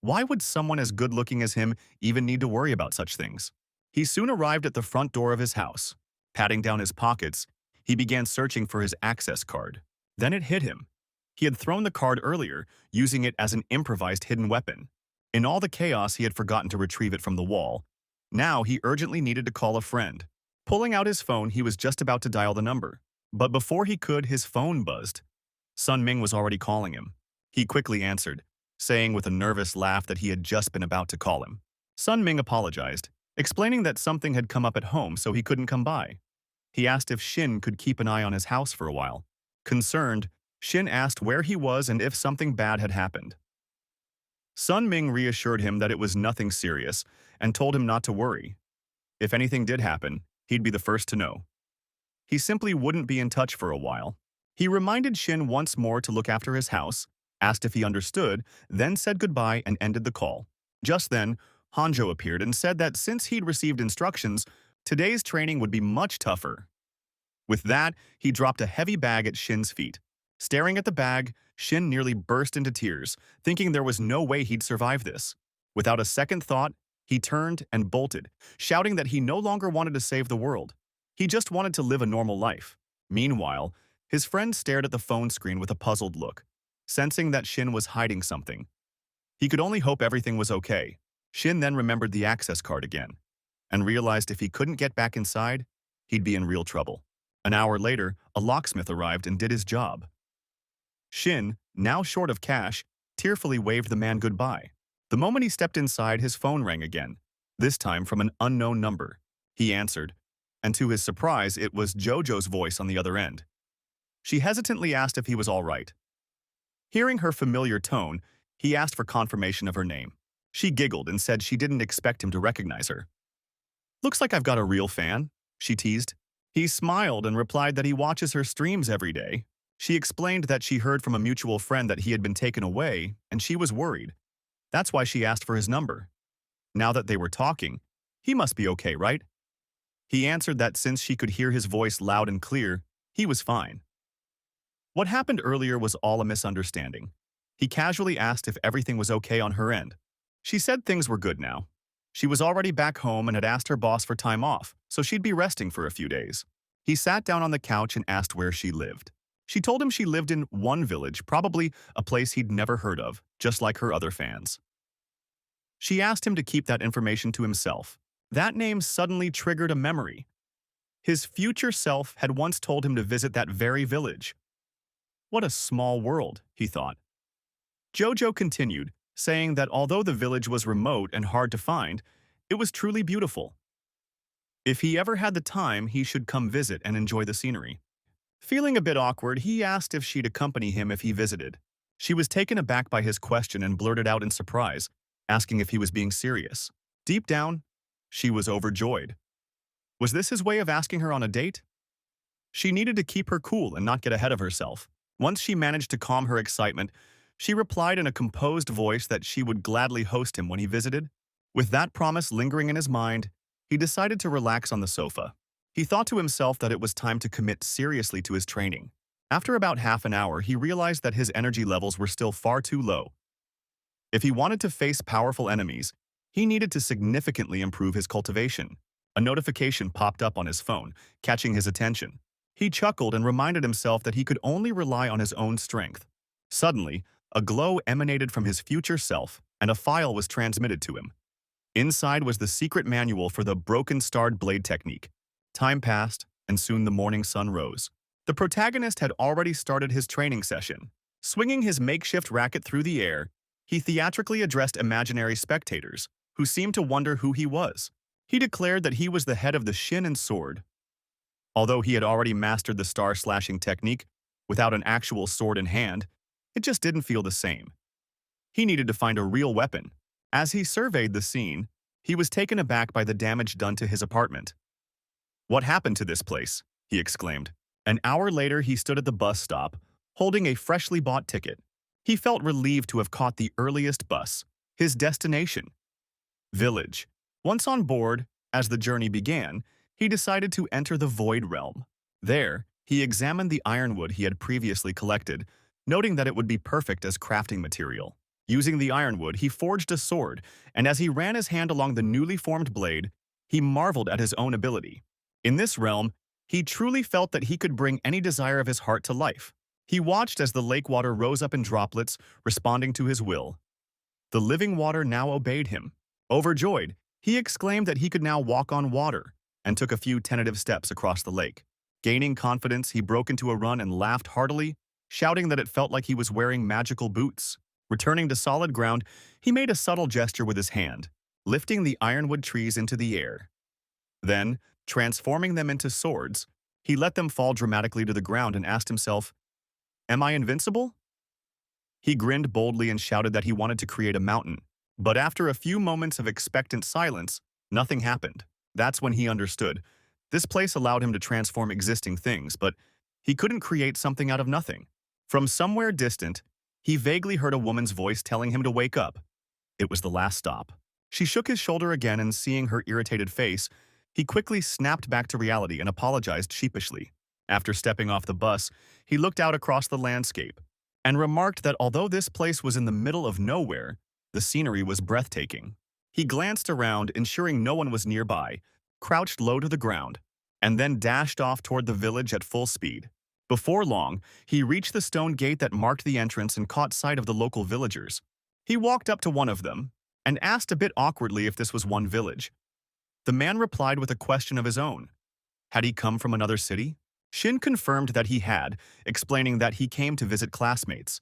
Why would someone as good-looking as him even need to worry about such things? He soon arrived at the front door of his house. Patting down his pockets, he began searching for his access card. Then it hit him. He had thrown the card earlier, using it as an improvised hidden weapon. In all the chaos, he had forgotten to retrieve it from the wall. Now he urgently needed to call a friend. Pulling out his phone, he was just about to dial the number. But before he could, his phone buzzed. Sun Ming was already calling him. He quickly answered, saying with a nervous laugh that he had just been about to call him. Sun Ming apologized, explaining that something had come up at home so he couldn't come by. He asked if Shin could keep an eye on his house for a while. Concerned, Shin asked where he was and if something bad had happened. Sun Ming reassured him that it was nothing serious and told him not to worry. If anything did happen, he'd be the first to know. He simply wouldn't be in touch for a while. He reminded Shin once more to look after his house, asked if he understood, then said goodbye and ended the call. Just then, Hanjo appeared and said that since he'd received instructions, today's training would be much tougher. With that, he dropped a heavy bag at Shin's feet. Staring at the bag, Shin nearly burst into tears, thinking there was no way he'd survive this. Without a second thought, he turned and bolted, shouting that he no longer wanted to save the world. He just wanted to live a normal life. Meanwhile, his friend stared at the phone screen with a puzzled look, sensing that Shin was hiding something. He could only hope everything was okay. Shin then remembered the access card again, and realized if he couldn't get back inside, he'd be in real trouble. An hour later, a locksmith arrived and did his job. Shin, now short of cash, tearfully waved the man goodbye. The moment he stepped inside, his phone rang again, this time from an unknown number. He answered, and to his surprise, it was Jojo's voice on the other end. She hesitantly asked if he was all right. Hearing her familiar tone, he asked for confirmation of her name. She giggled and said she didn't expect him to recognize her. "Looks like I've got a real fan," she teased. He smiled and replied that he watches her streams every day. She explained that she heard from a mutual friend that he had been taken away, and she was worried. That's why she asked for his number. Now that they were talking, he must be okay, right? He answered that since she could hear his voice loud and clear, he was fine. What happened earlier was all a misunderstanding. He casually asked if everything was okay on her end. She said things were good now. She was already back home and had asked her boss for time off, so she'd be resting for a few days. He sat down on the couch and asked where she lived. She told him she lived in one village, probably a place he'd never heard of, just like her other fans. She asked him to keep that information to himself. That name suddenly triggered a memory. His future self had once told him to visit that very village. What a small world, he thought. Jojo continued, saying that although the village was remote and hard to find, it was truly beautiful. If he ever had the time, he should come visit and enjoy the scenery. Feeling a bit awkward, he asked if she'd accompany him if he visited. She was taken aback by his question and blurted out in surprise, asking if he was being serious. Deep down, she was overjoyed. Was this his way of asking her on a date? She needed to keep her cool and not get ahead of herself. Once she managed to calm her excitement, she replied in a composed voice that she would gladly host him when he visited. With that promise lingering in his mind, he decided to relax on the sofa. He thought to himself that it was time to commit seriously to his training. After about half an hour, he realized that his energy levels were still far too low. If he wanted to face powerful enemies, he needed to significantly improve his cultivation. A notification popped up on his phone, catching his attention. He chuckled and reminded himself that he could only rely on his own strength. Suddenly, a glow emanated from his future self, and a file was transmitted to him. Inside was the secret manual for the broken starred blade technique. Time passed, and soon the morning sun rose. The protagonist had already started his training session. Swinging his makeshift racket through the air, he theatrically addressed imaginary spectators, who seemed to wonder who he was. He declared that he was the head of the Shin and Sword. Although he had already mastered the star-slashing technique, without an actual sword in hand, it just didn't feel the same. He needed to find a real weapon. As he surveyed the scene, he was taken aback by the damage done to his apartment. "What happened to this place?" he exclaimed. An hour later, he stood at the bus stop, holding a freshly bought ticket. He felt relieved to have caught the earliest bus, his destination. Village. Once on board, as the journey began, he decided to enter the Void Realm. There, he examined the ironwood he had previously collected, noting that it would be perfect as crafting material. Using the ironwood, he forged a sword, and as he ran his hand along the newly formed blade, he marveled at his own ability. In this realm, he truly felt that he could bring any desire of his heart to life. He watched as the lake water rose up in droplets, responding to his will. The living water now obeyed him. Overjoyed, he exclaimed that he could now walk on water and took a few tentative steps across the lake. Gaining confidence, he broke into a run and laughed heartily, shouting that it felt like he was wearing magical boots. Returning to solid ground, he made a subtle gesture with his hand, lifting the ironwood trees into the air. Then, transforming them into swords, he let them fall dramatically to the ground and asked himself, "Am I invincible?" He grinned boldly and shouted that he wanted to create a mountain. But after a few moments of expectant silence, nothing happened. That's when he understood. This place allowed him to transform existing things, but he couldn't create something out of nothing. From somewhere distant, he vaguely heard a woman's voice telling him to wake up. It was the last stop. She shook his shoulder again, and seeing her irritated face, he quickly snapped back to reality and apologized sheepishly. After stepping off the bus, he looked out across the landscape and remarked that although this place was in the middle of nowhere, the scenery was breathtaking. He glanced around, ensuring no one was nearby, crouched low to the ground, and then dashed off toward the village at full speed. Before long, he reached the stone gate that marked the entrance and caught sight of the local villagers. He walked up to one of them and asked a bit awkwardly if this was one village. The man replied with a question of his own. Had he come from another city? Shin confirmed that he had, explaining that he came to visit classmates.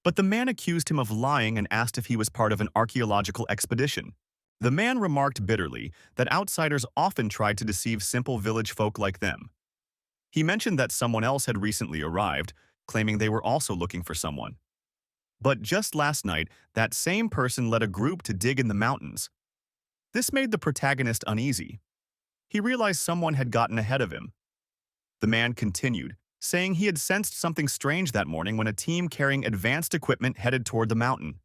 But the man accused him of lying and asked if he was part of an archaeological expedition. The man remarked bitterly that outsiders often tried to deceive simple village folk like them. He mentioned that someone else had recently arrived, claiming they were also looking for someone. But just last night, that same person led a group to dig in the mountains. This made the protagonist uneasy. He realized someone had gotten ahead of him. The man continued, saying he had sensed something strange that morning when a team carrying advanced equipment headed toward the mountain.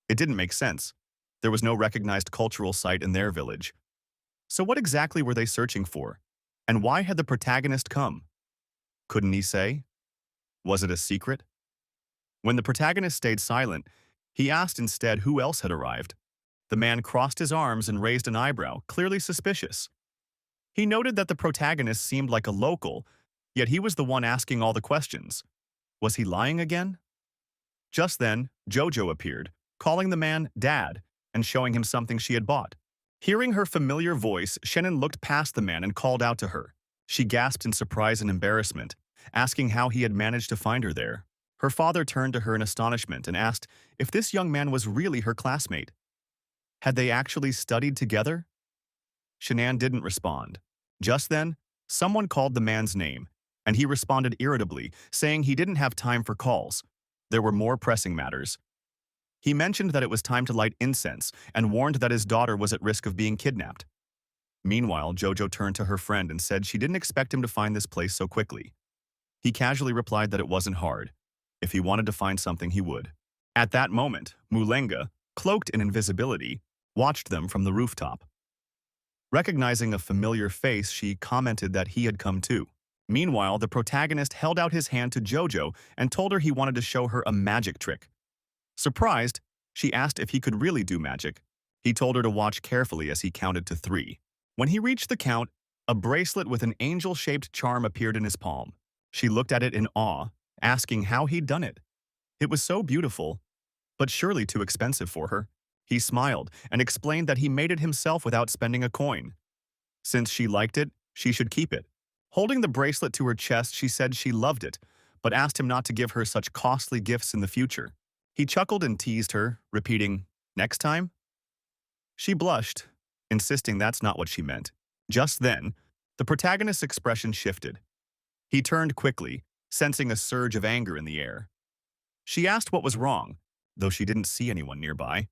It didn't make sense. There was no recognized cultural site in their village. So what exactly were they searching for? And why had the protagonist come? Couldn't he say? Was it a secret? When the protagonist stayed silent, he asked instead who else had arrived. The man crossed his arms and raised an eyebrow, clearly suspicious. He noted that the protagonist seemed like a local, yet he was the one asking all the questions. Was he lying again? Just then, Jojo appeared, calling the man Dad and showing him something she had bought. Hearing her familiar voice, Shannon looked past the man and called out to her. She gasped in surprise and embarrassment, asking how he had managed to find her there. Her father turned to her in astonishment and asked if this young man was really her classmate. Had they actually studied together? Shannon didn't respond. Just then, someone called the man's name, and he responded irritably, saying he didn't have time for calls. There were more pressing matters. He mentioned that it was time to light incense and warned that his daughter was at risk of being kidnapped. Meanwhile, Jojo turned to her friend and said she didn't expect him to find this place so quickly. He casually replied that it wasn't hard. If he wanted to find something, he would. At that moment, Mulenga, cloaked in invisibility, watched them from the rooftop. Recognizing a familiar face, she commented that he had come too. Meanwhile, the protagonist held out his hand to Jojo and told her he wanted to show her a magic trick. Surprised, she asked if he could really do magic. He told her to watch carefully as he counted to 3. When he reached the count, a bracelet with an angel-shaped charm appeared in his palm. She looked at it in awe, asking how he'd done it. It was so beautiful, but surely too expensive for her. He smiled and explained that he made it himself without spending a coin. Since she liked it, she should keep it. Holding the bracelet to her chest, she said she loved it, but asked him not to give her such costly gifts in the future. He chuckled and teased her, repeating, "Next time?" She blushed, insisting that's not what she meant. Just then, the protagonist's expression shifted. He turned quickly, sensing a surge of anger in the air. She asked what was wrong, though she didn't see anyone nearby.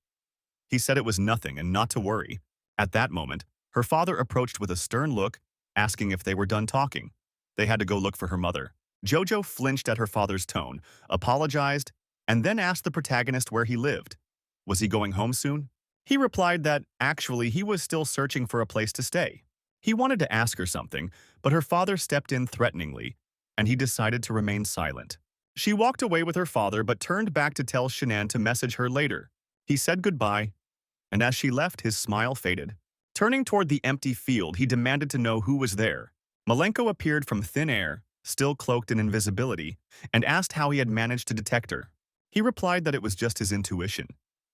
He said it was nothing and not to worry. At that moment, her father approached with a stern look, asking if they were done talking. They had to go look for her mother. Jojo flinched at her father's tone, apologized, and then asked the protagonist where he lived. Was he going home soon? He replied that, actually, he was still searching for a place to stay. He wanted to ask her something, but her father stepped in threateningly, and he decided to remain silent. She walked away with her father but turned back to tell Shannon to message her later. He said goodbye, and as she left, his smile faded. Turning toward the empty field, he demanded to know who was there. Malenko appeared from thin air, still cloaked in invisibility, and asked how he had managed to detect her. He replied that it was just his intuition,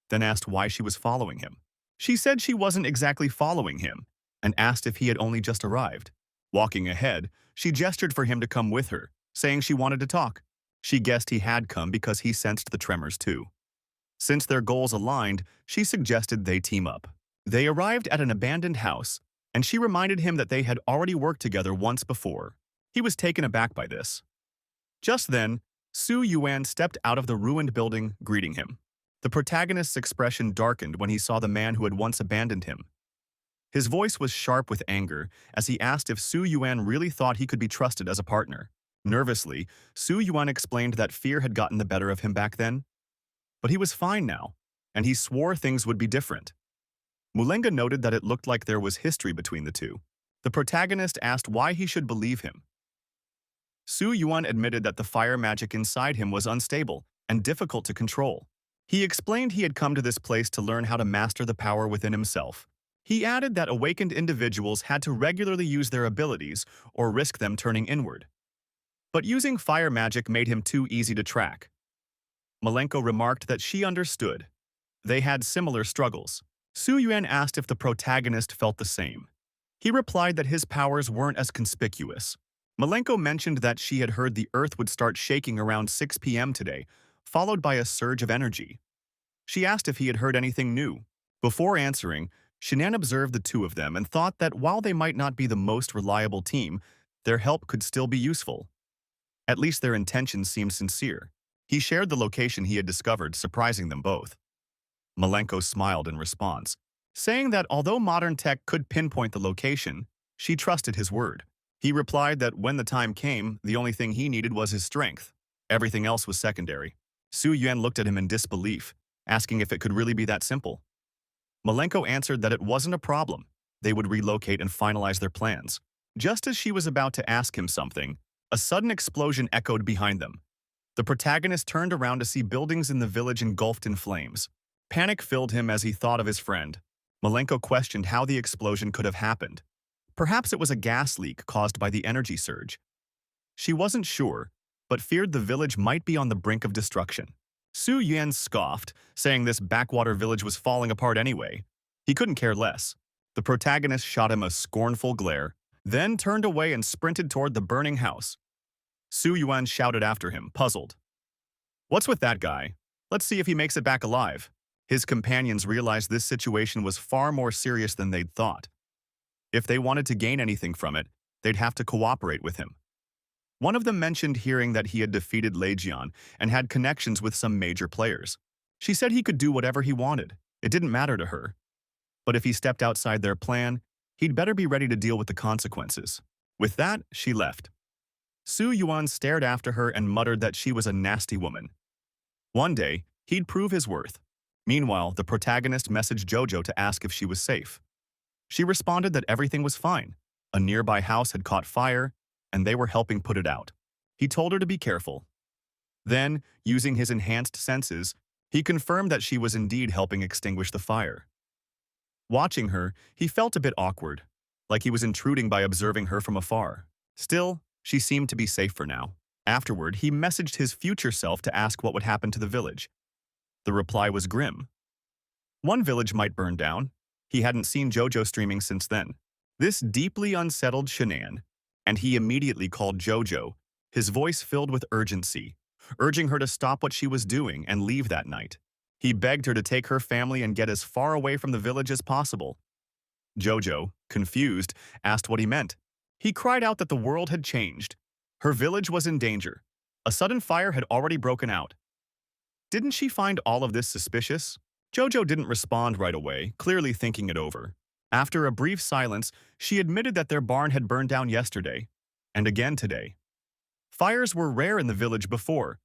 then asked why she was following him. She said she wasn't exactly following him, and asked if he had only just arrived. Walking ahead, she gestured for him to come with her, saying she wanted to talk. She guessed he had come because he sensed the tremors too. Since their goals aligned, she suggested they team up. They arrived at an abandoned house, and she reminded him that they had already worked together once before. He was taken aback by this. Just then, Su Yuan stepped out of the ruined building, greeting him. The protagonist's expression darkened when he saw the man who had once abandoned him. His voice was sharp with anger as he asked if Su Yuan really thought he could be trusted as a partner. Nervously, Su Yuan explained that fear had gotten the better of him back then. But he was fine now, and he swore things would be different. Mulenga noted that it looked like there was history between the two. The protagonist asked why he should believe him. Su Yuan admitted that the fire magic inside him was unstable and difficult to control. He explained he had come to this place to learn how to master the power within himself. He added that awakened individuals had to regularly use their abilities or risk them turning inward. But using fire magic made him too easy to track. Malenko remarked that she understood. They had similar struggles. Su Yuan asked if the protagonist felt the same. He replied that his powers weren't as conspicuous. Malenko mentioned that she had heard the earth would start shaking around 6 p.m. today, followed by a surge of energy. She asked if he had heard anything new. Before answering, Shinan observed the two of them and thought that while they might not be the most reliable team, their help could still be useful. At least their intentions seemed sincere. He shared the location he had discovered, surprising them both. Malenko smiled in response, saying that although modern tech could pinpoint the location, she trusted his word. He replied that when the time came, the only thing he needed was his strength. Everything else was secondary. Su Yuan looked at him in disbelief, asking if it could really be that simple. Malenko answered that it wasn't a problem. They would relocate and finalize their plans. Just as she was about to ask him something, a sudden explosion echoed behind them. The protagonist turned around to see buildings in the village engulfed in flames. Panic filled him as he thought of his friend. Malenko questioned how the explosion could have happened. Perhaps it was a gas leak caused by the energy surge. She wasn't sure, but feared the village might be on the brink of destruction. Su Yuan scoffed, saying this backwater village was falling apart anyway. He couldn't care less. The protagonist shot him a scornful glare, then turned away and sprinted toward the burning house. Su Yuan shouted after him, puzzled. "What's with that guy? Let's see if he makes it back alive." His companions realized this situation was far more serious than they'd thought. If they wanted to gain anything from it, they'd have to cooperate with him. One of them mentioned hearing that he had defeated Legion and had connections with some major players. She said he could do whatever he wanted. It didn't matter to her. But if he stepped outside their plan, he'd better be ready to deal with the consequences. With that, she left. Su Yuan stared after her and muttered that she was a nasty woman. One day, he'd prove his worth. Meanwhile, the protagonist messaged Jojo to ask if she was safe. She responded that everything was fine. A nearby house had caught fire, and they were helping put it out. He told her to be careful. Then, using his enhanced senses, he confirmed that she was indeed helping extinguish the fire. Watching her, he felt a bit awkward, like he was intruding by observing her from afar. Still, she seemed to be safe for now. Afterward, he messaged his future self to ask what would happen to the village. The reply was grim. One village might burn down. He hadn't seen Jojo streaming since then. This deeply unsettled Shinan, and he immediately called Jojo, his voice filled with urgency, urging her to stop what she was doing and leave that night. He begged her to take her family and get as far away from the village as possible. Jojo, confused, asked what he meant. He cried out that the world had changed. Her village was in danger. A sudden fire had already broken out. Didn't she find all of this suspicious? Jojo didn't respond right away, clearly thinking it over. After a brief silence, she admitted that their barn had burned down yesterday, and again today. Fires were rare in the village before.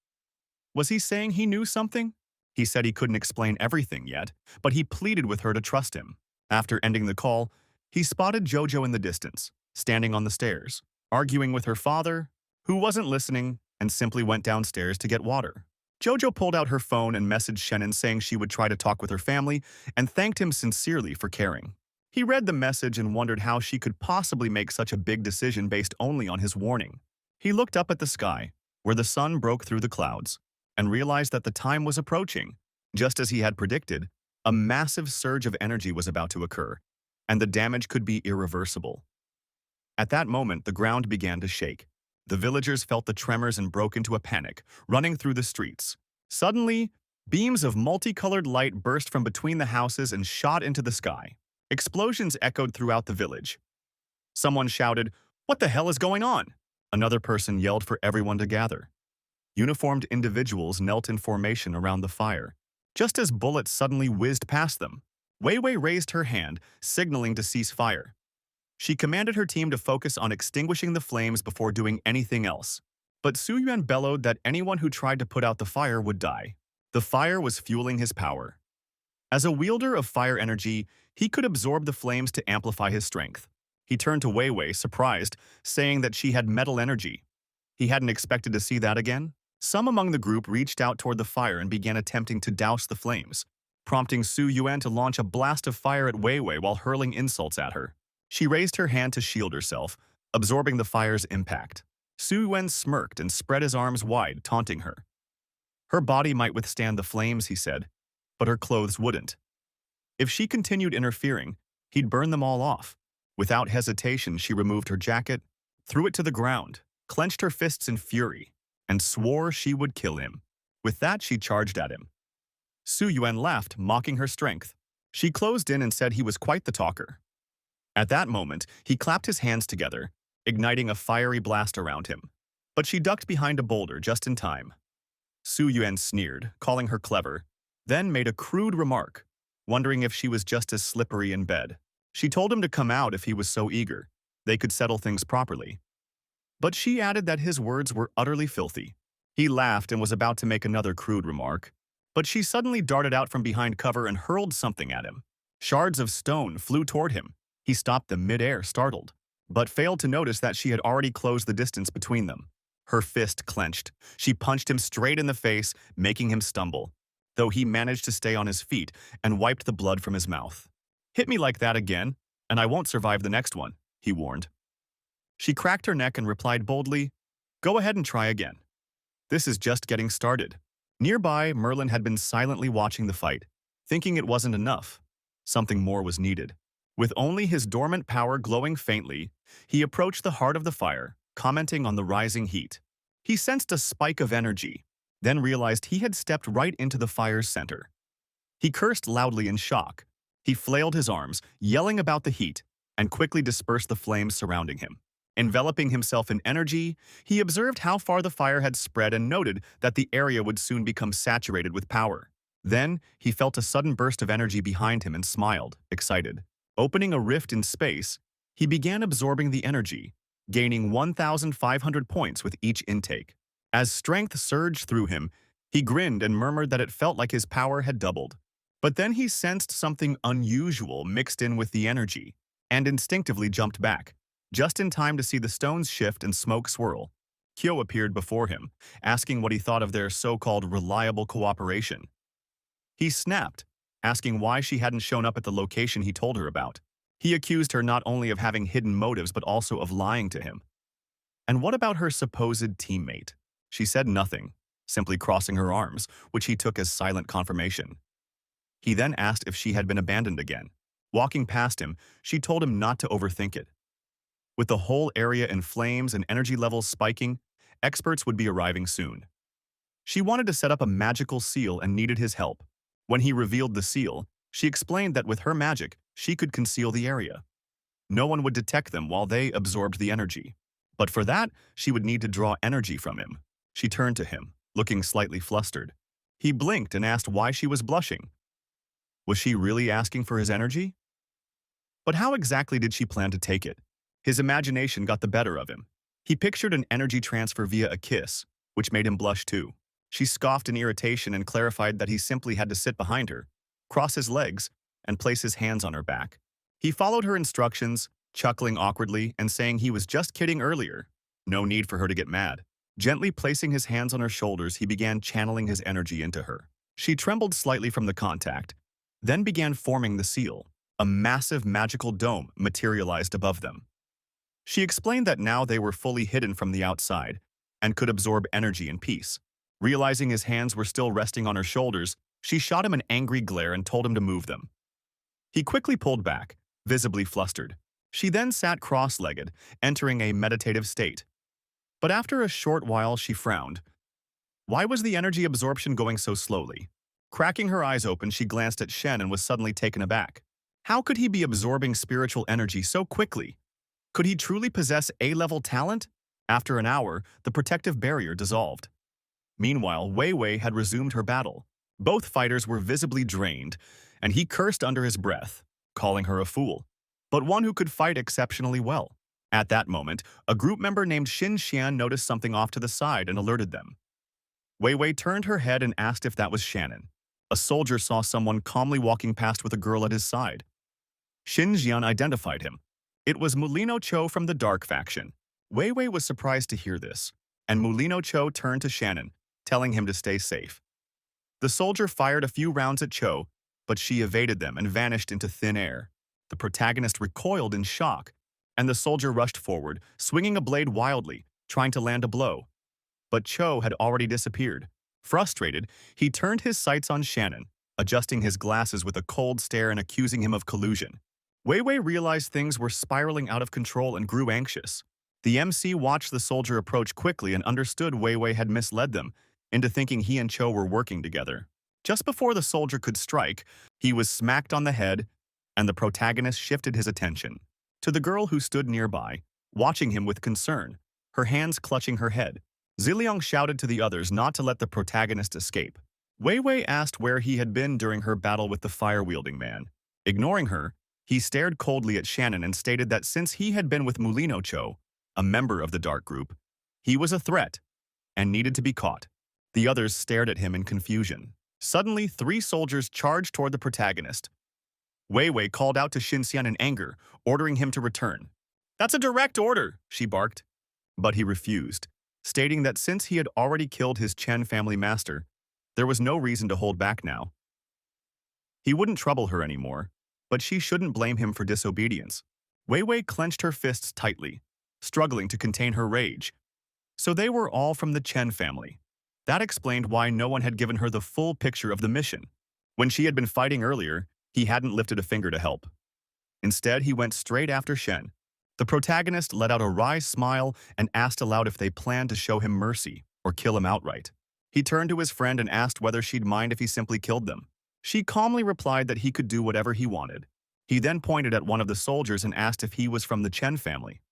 Was he saying he knew something? He said he couldn't explain everything yet, but he pleaded with her to trust him. After ending the call, he spotted Jojo in the distance, standing on the stairs, arguing with her father, who wasn't listening and simply went downstairs to get water. Jojo pulled out her phone and messaged Shannon saying she would try to talk with her family and thanked him sincerely for caring. He read the message and wondered how she could possibly make such a big decision based only on his warning. He looked up at the sky, where the sun broke through the clouds, and realized that the time was approaching. Just as he had predicted, a massive surge of energy was about to occur, and the damage could be irreversible. At that moment, the ground began to shake. The villagers felt the tremors and broke into a panic, running through the streets. Suddenly, beams of multicolored light burst from between the houses and shot into the sky. Explosions echoed throughout the village. Someone shouted, "What the hell is going on?" Another person yelled for everyone to gather. Uniformed individuals knelt in formation around the fire. Just as bullets suddenly whizzed past them, Wei Wei raised her hand, signaling to cease fire. She commanded her team to focus on extinguishing the flames before doing anything else. But Su Yuan bellowed that anyone who tried to put out the fire would die. The fire was fueling his power. As a wielder of fire energy, he could absorb the flames to amplify his strength. He turned to Wei Wei, surprised, saying that she had metal energy. He hadn't expected to see that again. Some among the group reached out toward the fire and began attempting to douse the flames, prompting Su Yuan to launch a blast of fire at Wei Wei while hurling insults at her. She raised her hand to shield herself, absorbing the fire's impact. Su Yuan smirked and spread his arms wide, taunting her. Her body might withstand the flames, he said, but her clothes wouldn't. If she continued interfering, he'd burn them all off. Without hesitation, she removed her jacket, threw it to the ground, clenched her fists in fury, and swore she would kill him. With that, she charged at him. Su Yuan laughed, mocking her strength. She closed in and said he was quite the talker. At that moment, he clapped his hands together, igniting a fiery blast around him. But she ducked behind a boulder just in time. Su Yuan sneered, calling her clever, then made a crude remark, wondering if she was just as slippery in bed. She told him to come out if he was so eager. They could settle things properly. But she added that his words were utterly filthy. He laughed and was about to make another crude remark, but she suddenly darted out from behind cover and hurled something at him. Shards of stone flew toward him. He stopped them mid-air, startled, but failed to notice that she had already closed the distance between them. Her fist clenched. She punched him straight in the face, making him stumble, though he managed to stay on his feet and wiped the blood from his mouth. "Hit me like that again, and I won't survive the next one," he warned. She cracked her neck and replied boldly, "Go ahead and try again. This is just getting started." Nearby, Merlin had been silently watching the fight, thinking it wasn't enough. Something more was needed. With only his dormant power glowing faintly, he approached the heart of the fire, commenting on the rising heat. He sensed a spike of energy, then realized he had stepped right into the fire's center. He cursed loudly in shock. He flailed his arms, yelling about the heat, and quickly dispersed the flames surrounding him. Enveloping himself in energy, he observed how far the fire had spread and noted that the area would soon become saturated with power. Then, he felt a sudden burst of energy behind him and smiled, excited. Opening a rift in space, he began absorbing the energy, gaining 1,500 points with each intake. As strength surged through him, he grinned and murmured that it felt like his power had doubled. But then he sensed something unusual mixed in with the energy, and instinctively jumped back, just in time to see the stones shift and smoke swirl. Kyo appeared before him, asking what he thought of their so-called reliable cooperation. He snapped, asking why she hadn't shown up at the location he told her about. He accused her not only of having hidden motives but also of lying to him. And what about her supposed teammate? She said nothing, simply crossing her arms, which he took as silent confirmation. He then asked if she had been abandoned again. Walking past him, she told him not to overthink it. With the whole area in flames and energy levels spiking, experts would be arriving soon. She wanted to set up a magical seal and needed his help. When he revealed the seal, she explained that with her magic, she could conceal the area. No one would detect them while they absorbed the energy. But for that, she would need to draw energy from him. She turned to him, looking slightly flustered. He blinked and asked why she was blushing. Was she really asking for his energy? But how exactly did she plan to take it? His imagination got the better of him. He pictured an energy transfer via a kiss, which made him blush too. She scoffed in irritation and clarified that he simply had to sit behind her, cross his legs, and place his hands on her back. He followed her instructions, chuckling awkwardly and saying he was just kidding earlier. No need for her to get mad. Gently placing his hands on her shoulders, he began channeling his energy into her. She trembled slightly from the contact, then began forming the seal. A massive magical dome materialized above them. She explained that now they were fully hidden from the outside and could absorb energy in peace. Realizing his hands were still resting on her shoulders, she shot him an angry glare and told him to move them. He quickly pulled back, visibly flustered. She then sat cross-legged, entering a meditative state. But after a short while, she frowned. Why was the energy absorption going so slowly? Cracking her eyes open, she glanced at Shen and was suddenly taken aback. How could he be absorbing spiritual energy so quickly? Could he truly possess A-level talent? After an hour, the protective barrier dissolved. Meanwhile, Wei Wei had resumed her battle. Both fighters were visibly drained, and he cursed under his breath, calling her a fool, but one who could fight exceptionally well. At that moment, a group member named Xin Xian noticed something off to the side and alerted them. Wei Wei turned her head and asked if that was Shannon. A soldier saw someone calmly walking past with a girl at his side. Xin Xian identified him. It was Mulino Cho from the Dark faction. Wei Wei was surprised to hear this, and Mulino Cho turned to Shannon, telling him to stay safe. The soldier fired a few rounds at Cho, but she evaded them and vanished into thin air. The protagonist recoiled in shock, and the soldier rushed forward, swinging a blade wildly, trying to land a blow. But Cho had already disappeared. Frustrated, he turned his sights on Shannon, adjusting his glasses with a cold stare and accusing him of collusion. Wei Wei realized things were spiraling out of control and grew anxious. The MC watched the soldier approach quickly and understood Wei Wei had misled them into thinking he and Cho were working together. Just before the soldier could strike, he was smacked on the head, and the protagonist shifted his attention to the girl who stood nearby, watching him with concern, her hands clutching her head. Ziliang shouted to the others not to let the protagonist escape. Wei Wei asked where he had been during her battle with the fire-wielding man. Ignoring her, he stared coldly at Shannon and stated that since he had been with Mulino Cho, a member of the Dark Group, he was a threat and needed to be caught. The others stared at him in confusion. Suddenly, 3 soldiers charged toward the protagonist. Wei Wei called out to Xinxian in anger, ordering him to return. "That's a direct order," she barked. But he refused, stating that since he had already killed his Chen family master, there was no reason to hold back now. He wouldn't trouble her anymore, but she shouldn't blame him for disobedience. Wei Wei clenched her fists tightly, struggling to contain her rage. So they were all from the Chen family. That explained why no one had given her the full picture of the mission. When she had been fighting earlier, he hadn't lifted a finger to help. Instead, he went straight after Shen. The protagonist let out a wry smile and asked aloud if they planned to show him mercy or kill him outright. He turned to his friend and asked whether she'd mind if he simply killed them. She calmly replied that he could do whatever he wanted. He then pointed at one of the soldiers and asked if he was from the Chen family.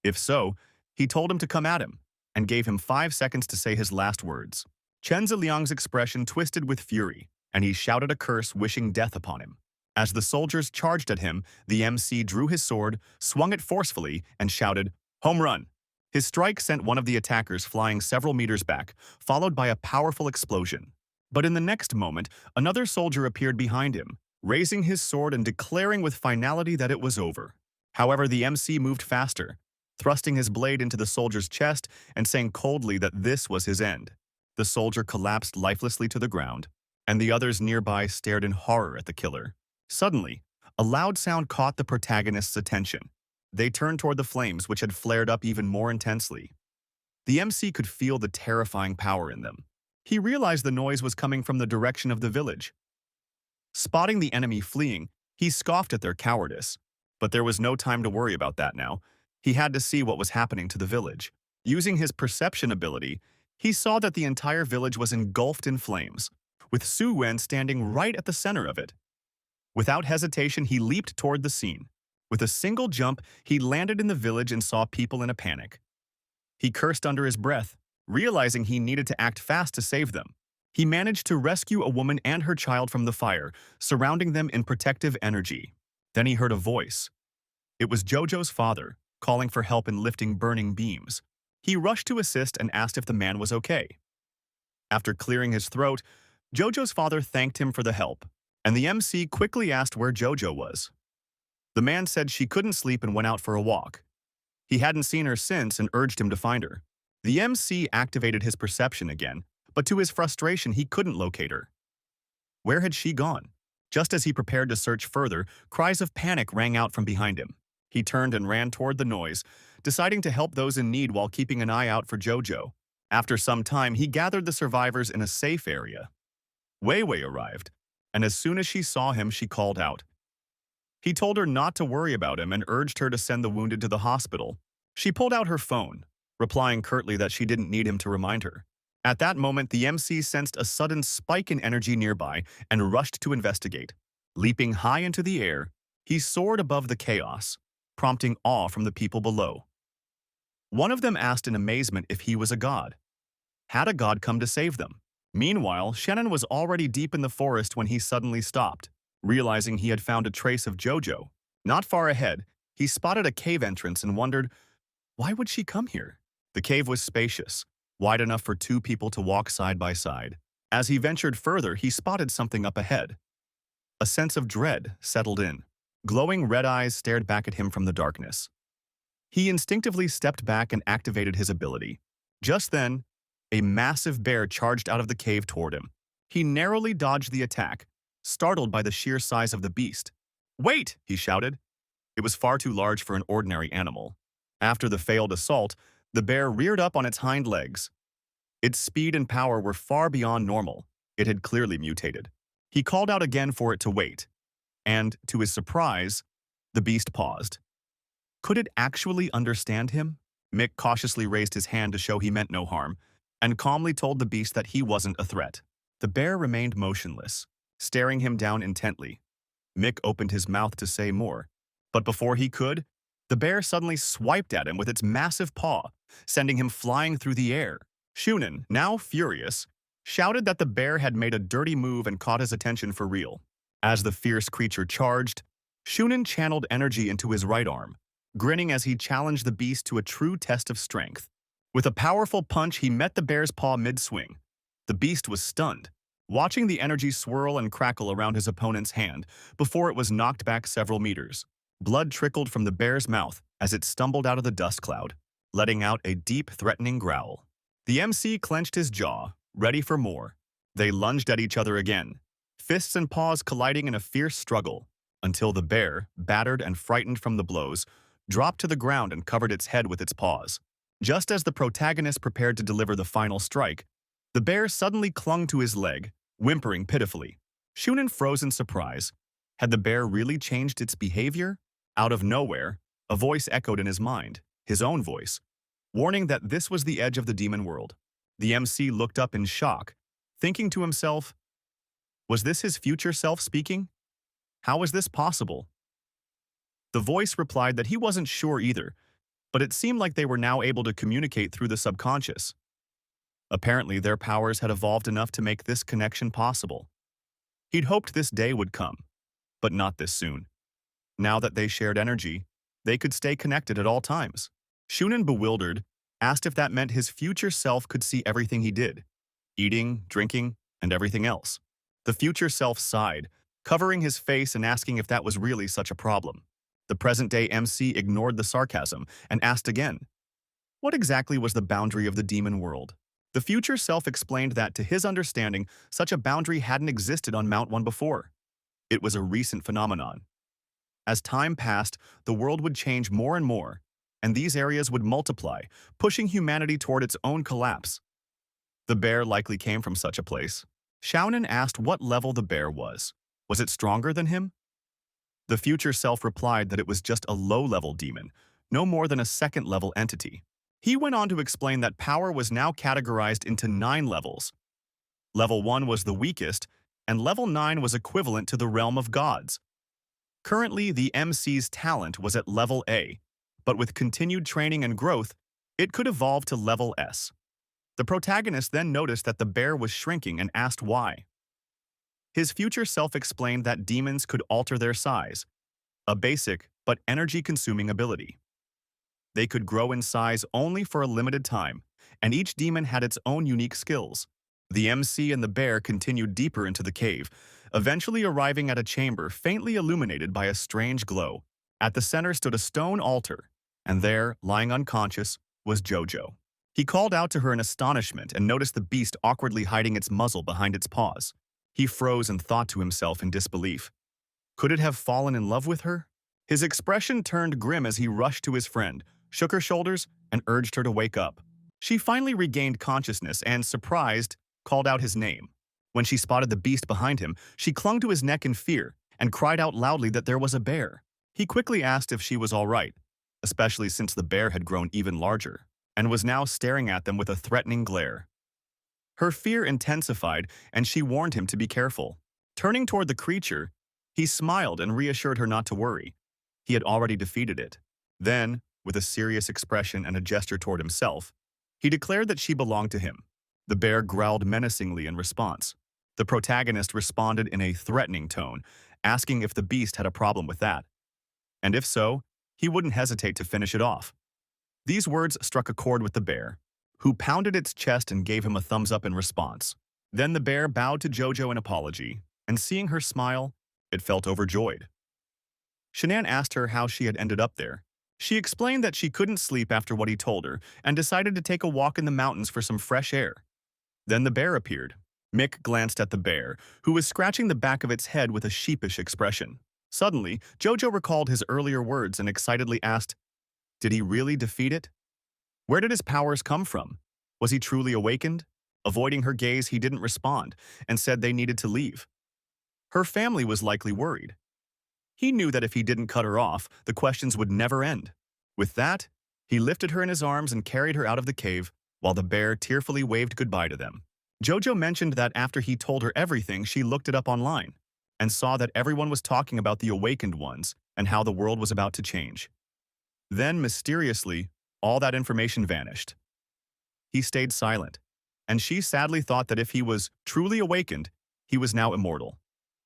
If so, he told him to come at him and gave him 5 seconds to say his last words. Chen Ziliang's expression twisted with fury, and he shouted a curse wishing death upon him. As the soldiers charged at him, the MC drew his sword, swung it forcefully, and shouted, "Home run!" His strike sent one of the attackers flying several meters back, followed by a powerful explosion. But in the next moment, another soldier appeared behind him, raising his sword and declaring with finality that it was over. However, the MC moved faster, thrusting his blade into the soldier's chest and saying coldly that this was his end. The soldier collapsed lifelessly to the ground, and the others nearby stared in horror at the killer. Suddenly, a loud sound caught the protagonist's attention. They turned toward the flames, which had flared up even more intensely. The MC could feel the terrifying power in them. He realized the noise was coming from the direction of the village. Spotting the enemy fleeing, he scoffed at their cowardice. But there was no time to worry about that now. He had to see what was happening to the village. Using his perception ability, he saw that the entire village was engulfed in flames, with Su Wen standing right at the center of it. Without hesitation, he leaped toward the scene. With a single jump, he landed in the village and saw people in a panic. He cursed under his breath, realizing he needed to act fast to save them. He managed to rescue a woman and her child from the fire, surrounding them in protective energy. Then he heard a voice. It was Jojo's father, calling for help in lifting burning beams. He rushed to assist and asked if the man was okay. After clearing his throat, Jojo's father thanked him for the help, and the MC quickly asked where Jojo was. The man said she couldn't sleep and went out for a walk. He hadn't seen her since and urged him to find her. The MC activated his perception again, but to his frustration, he couldn't locate her. Where had she gone? Just as he prepared to search further, cries of panic rang out from behind him. He turned and ran toward the noise, deciding to help those in need while keeping an eye out for Jojo. After some time, he gathered the survivors in a safe area. Wei Wei arrived, and as soon as she saw him, she called out. He told her not to worry about him and urged her to send the wounded to the hospital. She pulled out her phone, replying curtly that she didn't need him to remind her. At that moment, the MC sensed a sudden spike in energy nearby and rushed to investigate. Leaping high into the air, he soared above the chaos, prompting awe from the people below. One of them asked in amazement if he was a god. Had a god come to save them? Meanwhile, Shannon was already deep in the forest when he suddenly stopped, realizing he had found a trace of Jojo. Not far ahead, he spotted a cave entrance and wondered, why would she come here? The cave was spacious, wide enough for two people to walk side by side. As he ventured further, he spotted something up ahead. A sense of dread settled in. Glowing red eyes stared back at him from the darkness. He instinctively stepped back and activated his ability. Just then, a massive bear charged out of the cave toward him. He narrowly dodged the attack, startled by the sheer size of the beast. "Wait!" he shouted. It was far too large for an ordinary animal. After the failed assault, the bear reared up on its hind legs. Its speed and power were far beyond normal. It had clearly mutated. He called out again for it to wait, and, to his surprise, the beast paused. Could it actually understand him? Mick cautiously raised his hand to show he meant no harm, and calmly told the beast that he wasn't a threat. The bear remained motionless, staring him down intently. Mick opened his mouth to say more, but before he could, the bear suddenly swiped at him with its massive paw, sending him flying through the air. Shunan, now furious, shouted that the bear had made a dirty move and caught his attention for real. As the fierce creature charged, Shunan channeled energy into his right arm, grinning as he challenged the beast to a true test of strength. With a powerful punch, he met the bear's paw mid-swing. The beast was stunned, watching the energy swirl and crackle around his opponent's hand before it was knocked back several meters. Blood trickled from the bear's mouth as it stumbled out of the dust cloud, letting out a deep, threatening growl. The MC clenched his jaw, ready for more. They lunged at each other again, fists and paws colliding in a fierce struggle, until the bear, battered and frightened from the blows, dropped to the ground and covered its head with its paws. Just as the protagonist prepared to deliver the final strike, the bear suddenly clung to his leg, whimpering pitifully. Shunan froze in surprise. Had the bear really changed its behavior? Out of nowhere, a voice echoed in his mind, his own voice, warning that this was the edge of the demon world. The MC looked up in shock, thinking to himself, was this his future self speaking? How was this possible? The voice replied that he wasn't sure either, but it seemed like they were now able to communicate through the subconscious. Apparently, their powers had evolved enough to make this connection possible. He'd hoped this day would come, but not this soon. Now that they shared energy, they could stay connected at all times. Shunan, bewildered, asked if that meant his future self could see everything he did, eating, drinking, and everything else. The future self sighed, covering his face and asking if that was really such a problem. The present-day MC ignored the sarcasm and asked again, what exactly was the boundary of the demon world? The future self explained that, to his understanding, such a boundary hadn't existed on Mount 1 before. It was a recent phenomenon. As time passed, the world would change more and more, and these areas would multiply, pushing humanity toward its own collapse. The bear likely came from such a place. Xiaonan asked what level the bear was. Was it stronger than him? The future self replied that it was just a low-level demon, no more than a second-level entity. He went on to explain that power was now categorized into 9 levels. Level 1 was the weakest, and Level 9 was equivalent to the realm of gods. Currently, the MC's talent was at Level A, but with continued training and growth, it could evolve to Level S. The protagonist then noticed that the bear was shrinking and asked why. His future self explained that demons could alter their size, a basic but energy-consuming ability. They could grow in size only for a limited time, and each demon had its own unique skills. The MC and the bear continued deeper into the cave, eventually arriving at a chamber faintly illuminated by a strange glow. At the center stood a stone altar, and there, lying unconscious, was Jojo. He called out to her in astonishment and noticed the beast awkwardly hiding its muzzle behind its paws. He froze and thought to himself in disbelief. Could it have fallen in love with her? His expression turned grim as he rushed to his friend, shook her shoulders, and urged her to wake up. She finally regained consciousness and, surprised, called out his name. When she spotted the beast behind him, she clung to his neck in fear and cried out loudly that there was a bear. He quickly asked if she was all right, especially since the bear had grown even larger and was now staring at them with a threatening glare. Her fear intensified, and she warned him to be careful. Turning toward the creature, he smiled and reassured her not to worry. He had already defeated it. Then, with a serious expression and a gesture toward himself, he declared that she belonged to him. The bear growled menacingly in response. The protagonist responded in a threatening tone, asking if the beast had a problem with that. And if so, he wouldn't hesitate to finish it off. These words struck a chord with the bear, who pounded its chest and gave him a thumbs up in response. Then the bear bowed to Jojo in apology, and seeing her smile, it felt overjoyed. Shanann asked her how she had ended up there. She explained that she couldn't sleep after what he told her and decided to take a walk in the mountains for some fresh air. Then the bear appeared. Mick glanced at the bear, who was scratching the back of its head with a sheepish expression. Suddenly, Jojo recalled his earlier words and excitedly asked, "Did he really defeat it? Where did his powers come from? Was he truly awakened?" Avoiding her gaze, he didn't respond and said they needed to leave. Her family was likely worried. He knew that if he didn't cut her off, the questions would never end. With that, he lifted her in his arms and carried her out of the cave, while the bear tearfully waved goodbye to them. Jojo mentioned that after he told her everything, she looked it up online and saw that everyone was talking about the awakened ones and how the world was about to change. Then, mysteriously, all that information vanished. He stayed silent, and she sadly thought that if he was truly awakened, he was now immortal,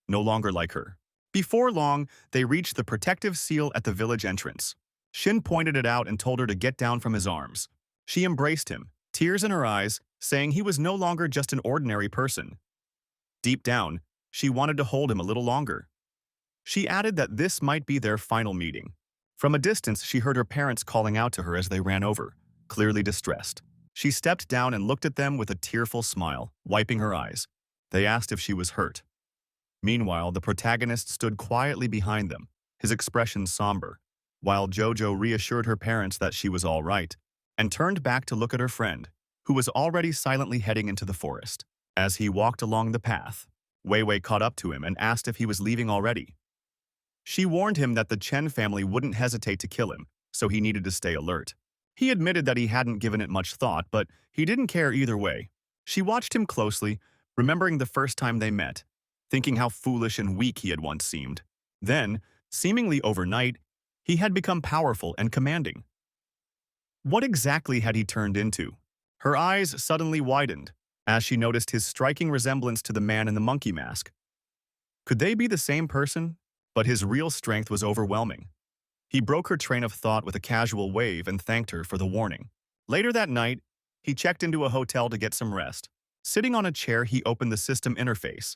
no longer like her. Before long, they reached the protective seal at the village entrance. Shin pointed it out and told her to get down from his arms. She embraced him, tears in her eyes, saying he was no longer just an ordinary person. Deep down, she wanted to hold him a little longer. She added that this might be their final meeting. From a distance, she heard her parents calling out to her as they ran over, clearly distressed. She stepped down and looked at them with a tearful smile, wiping her eyes. They asked if she was hurt. Meanwhile, the protagonist stood quietly behind them, his expression somber, while Jojo reassured her parents that she was all right, and turned back to look at her friend, who was already silently heading into the forest. As he walked along the path, Wei Wei caught up to him and asked if he was leaving already. She warned him that the Chen family wouldn't hesitate to kill him, so he needed to stay alert. He admitted that he hadn't given it much thought, but he didn't care either way. She watched him closely, remembering the first time they met, thinking how foolish and weak he had once seemed. Then, seemingly overnight, he had become powerful and commanding. What exactly had he turned into? Her eyes suddenly widened as she noticed his striking resemblance to the man in the monkey mask. Could they be the same person? But his real strength was overwhelming. He broke her train of thought with a casual wave and thanked her for the warning. Later that night, he checked into a hotel to get some rest. Sitting on a chair, he opened the system interface.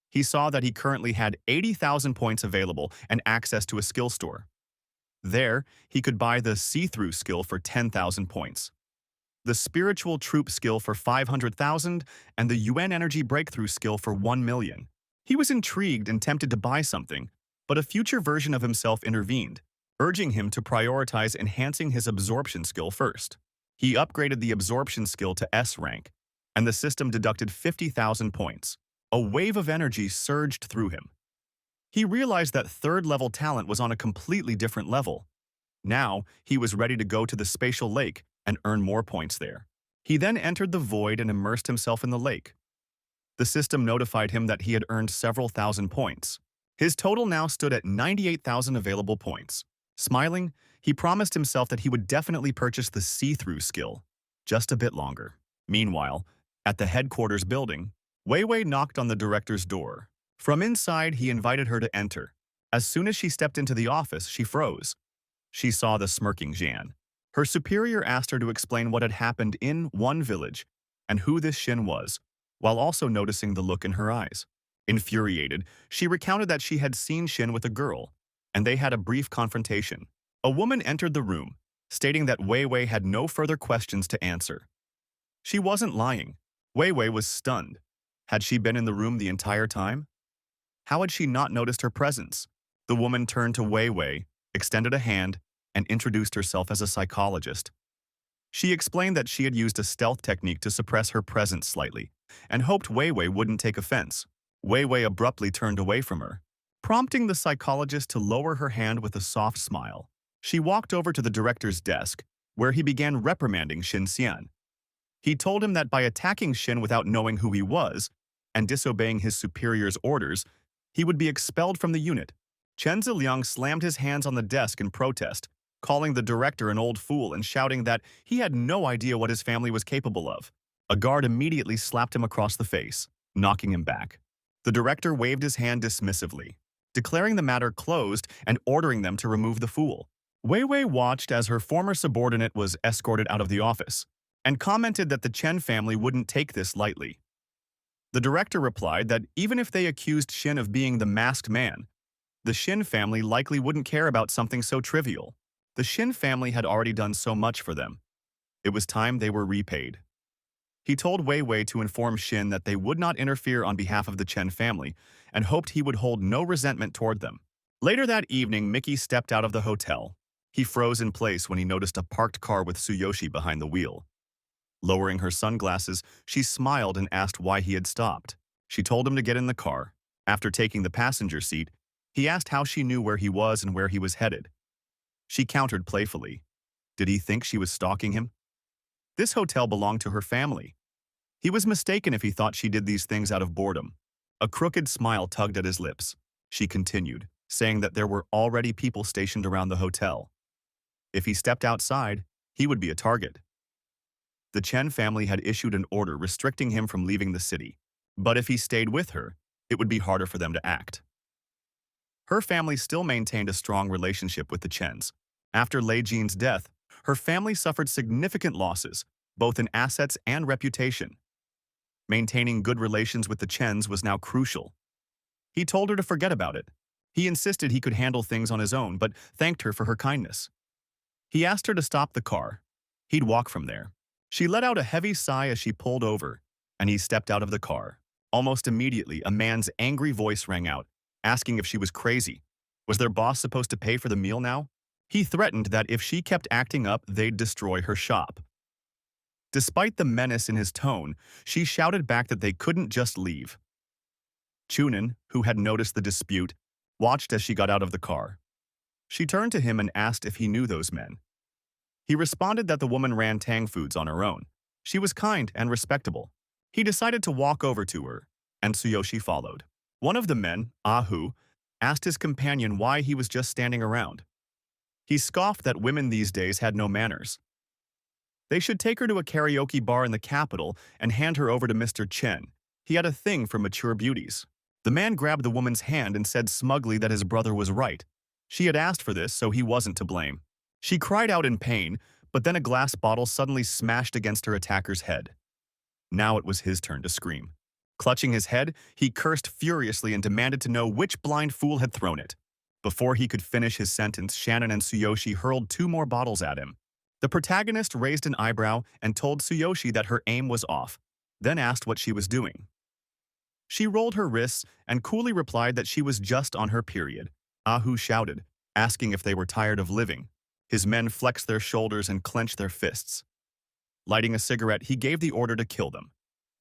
He saw that he currently had 80,000 points available and access to a skill store. There, he could buy the see-through skill for 10,000 points, the spiritual troop skill for 500,000, and the UN energy breakthrough skill for 1 million. He was intrigued and tempted to buy something, but a future version of himself intervened, urging him to prioritize enhancing his absorption skill first. He upgraded the absorption skill to S rank, and the system deducted 50,000 points. A wave of energy surged through him. He realized that third-level talent was on a completely different level. Now, he was ready to go to the spatial lake and earn more points there. He then entered the void and immersed himself in the lake. The system notified him that he had earned several thousand points. His total now stood at 98,000 available points. Smiling, he promised himself that he would definitely purchase the see-through skill, just a bit longer. Meanwhile, at the headquarters building, Wei Wei knocked on the director's door. From inside, he invited her to enter. As soon as she stepped into the office, she froze. She saw the smirking Jian. Her superior asked her to explain what had happened in one village and who this Shin was, while also noticing the look in her eyes. Infuriated, she recounted that she had seen Shin with a girl, and they had a brief confrontation. A woman entered the room, stating that Wei Wei had no further questions to answer. She wasn't lying. Wei Wei was stunned. Had she been in the room the entire time? How had she not noticed her presence? The woman turned to Wei Wei, extended a hand, and introduced herself as a psychologist. She explained that she had used a stealth technique to suppress her presence slightly, and hoped Wei Wei wouldn't take offense. Wei Wei abruptly turned away from her, prompting the psychologist to lower her hand with a soft smile. She walked over to the director's desk, where he began reprimanding Shin Xian. He told him that by attacking Shin without knowing who he was and disobeying his superior's orders, he would be expelled from the unit. Chen Ziliang slammed his hands on the desk in protest, calling the director an old fool and shouting that he had no idea what his family was capable of. A guard immediately slapped him across the face, knocking him back. The director waved his hand dismissively, declaring the matter closed and ordering them to remove the fool. Wei Wei watched as her former subordinate was escorted out of the office, and commented that the Chen family wouldn't take this lightly. The director replied that even if they accused Shin of being the masked man, the Shin family likely wouldn't care about something so trivial. The Shin family had already done so much for them. It was time they were repaid. He told Wei Wei to inform Shin that they would not interfere on behalf of the Chen family and hoped he would hold no resentment toward them. Later that evening, Mickey stepped out of the hotel. He froze in place when he noticed a parked car with Tsuyoshi behind the wheel. Lowering her sunglasses, she smiled and asked why he had stopped. She told him to get in the car. After taking the passenger seat, he asked how she knew where he was and where he was headed. She countered playfully. Did he think she was stalking him? This hotel belonged to her family. He was mistaken if he thought she did these things out of boredom. A crooked smile tugged at his lips. She continued, saying that there were already people stationed around the hotel. If he stepped outside, he would be a target. The Chen family had issued an order restricting him from leaving the city, but if he stayed with her, it would be harder for them to act. Her family still maintained a strong relationship with the Chens. After Lei Jin's death, her family suffered significant losses, both in assets and reputation. Maintaining good relations with the Chens was now crucial. He told her to forget about it. He insisted he could handle things on his own, but thanked her for her kindness. He asked her to stop the car. He'd walk from there. She let out a heavy sigh as she pulled over, and he stepped out of the car. Almost immediately, a man's angry voice rang out, asking if she was crazy. Was their boss supposed to pay for the meal now? He threatened that if she kept acting up, they'd destroy her shop. Despite the menace in his tone, she shouted back that they couldn't just leave. Chunin, who had noticed the dispute, watched as she got out of the car. She turned to him and asked if he knew those men. He responded that the woman ran Tang Foods on her own. She was kind and respectable. He decided to walk over to her, and Tsuyoshi followed. One of the men, Ahu, asked his companion why he was just standing around. He scoffed that women these days had no manners. They should take her to a karaoke bar in the capital and hand her over to Mr. Chen. He had a thing for mature beauties. The man grabbed the woman's hand and said smugly that his brother was right. She had asked for this, so he wasn't to blame. She cried out in pain, but then a glass bottle suddenly smashed against her attacker's head. Now it was his turn to scream. Clutching his head, he cursed furiously and demanded to know which blind fool had thrown it. Before he could finish his sentence, Shannon and Tsuyoshi hurled 2 more bottles at him. The protagonist raised an eyebrow and told Tsuyoshi that her aim was off, then asked what she was doing. She rolled her wrists and coolly replied that she was just on her period. Ahu shouted, asking if they were tired of living. His men flexed their shoulders and clenched their fists. Lighting a cigarette, he gave the order to kill them.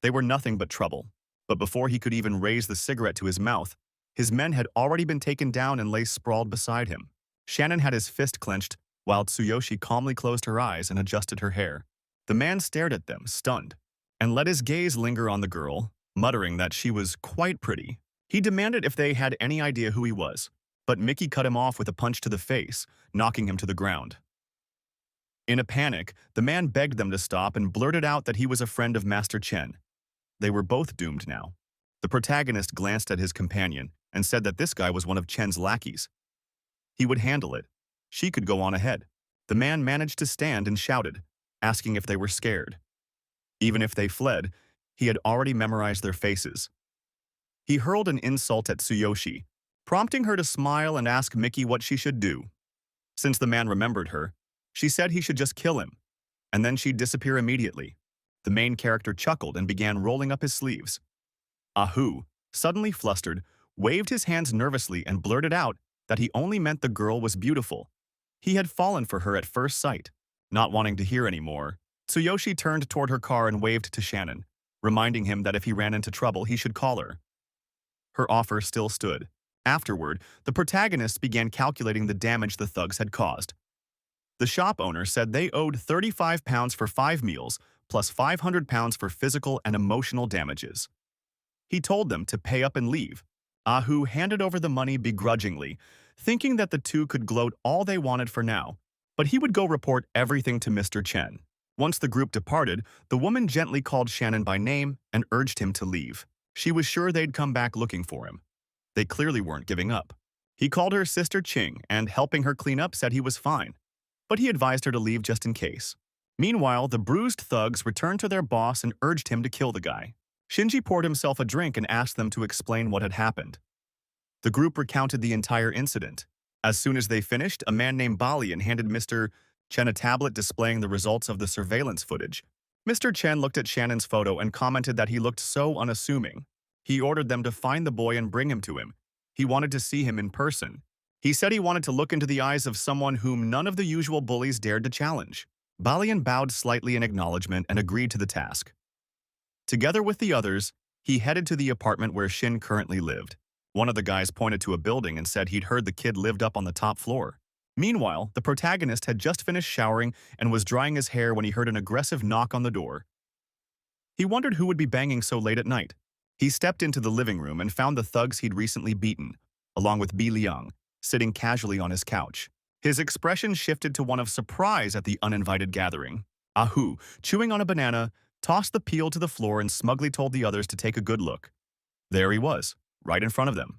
They were nothing but trouble, but before he could even raise the cigarette to his mouth, his men had already been taken down and lay sprawled beside him. Shannon had his fist clenched, while Tsuyoshi calmly closed her eyes and adjusted her hair. The man stared at them, stunned, and let his gaze linger on the girl, muttering that she was quite pretty. He demanded if they had any idea who he was, but Mickey cut him off with a punch to the face, knocking him to the ground. In a panic, the man begged them to stop and blurted out that he was a friend of Master Chen. They were both doomed now. The protagonist glanced at his companion and said that this guy was one of Chen's lackeys. He would handle it. She could go on ahead. The man managed to stand and shouted, asking if they were scared. Even if they fled, he had already memorized their faces. He hurled an insult at Tsuyoshi, prompting her to smile and ask Mickey what she should do. Since the man remembered her, she said he should just kill him, and then she'd disappear immediately. The main character chuckled and began rolling up his sleeves. Ahu, suddenly flustered, waved his hands nervously and blurted out that he only meant the girl was beautiful. He had fallen for her at first sight. Not wanting to hear anymore, Tsuyoshi turned toward her car and waved to Shannon, reminding him that if he ran into trouble, he should call her. Her offer still stood. Afterward, the protagonists began calculating the damage the thugs had caused. The shop owner said they owed £35 for 5 meals, plus £500 for physical and emotional damages. He told them to pay up and leave. Ahu handed over the money begrudgingly, thinking that the two could gloat all they wanted for now, but he would go report everything to Mr. Chen. Once the group departed, the woman gently called Shannon by name and urged him to leave. She was sure they'd come back looking for him. They clearly weren't giving up. He called her Sister Ching and, helping her clean up, said he was fine, but he advised her to leave just in case. Meanwhile, the bruised thugs returned to their boss and urged him to kill the guy. Shinji poured himself a drink and asked them to explain what had happened. The group recounted the entire incident. As soon as they finished, a man named Balian handed Mr. Chen a tablet displaying the results of the surveillance footage. Mr. Chen looked at Shannon's photo and commented that he looked so unassuming. He ordered them to find the boy and bring him to him. He wanted to see him in person. He said he wanted to look into the eyes of someone whom none of the usual bullies dared to challenge. Balian bowed slightly in acknowledgement and agreed to the task. Together with the others, he headed to the apartment where Shin currently lived. One of the guys pointed to a building and said he'd heard the kid lived up on the top floor. Meanwhile, the protagonist had just finished showering and was drying his hair when he heard an aggressive knock on the door. He wondered who would be banging so late at night. He stepped into the living room and found the thugs he'd recently beaten, along with Bi Liang, sitting casually on his couch. His expression shifted to one of surprise at the uninvited gathering. Ahu, chewing on a banana, tossed the peel to the floor and smugly told the others to take a good look. There he was, right in front of them.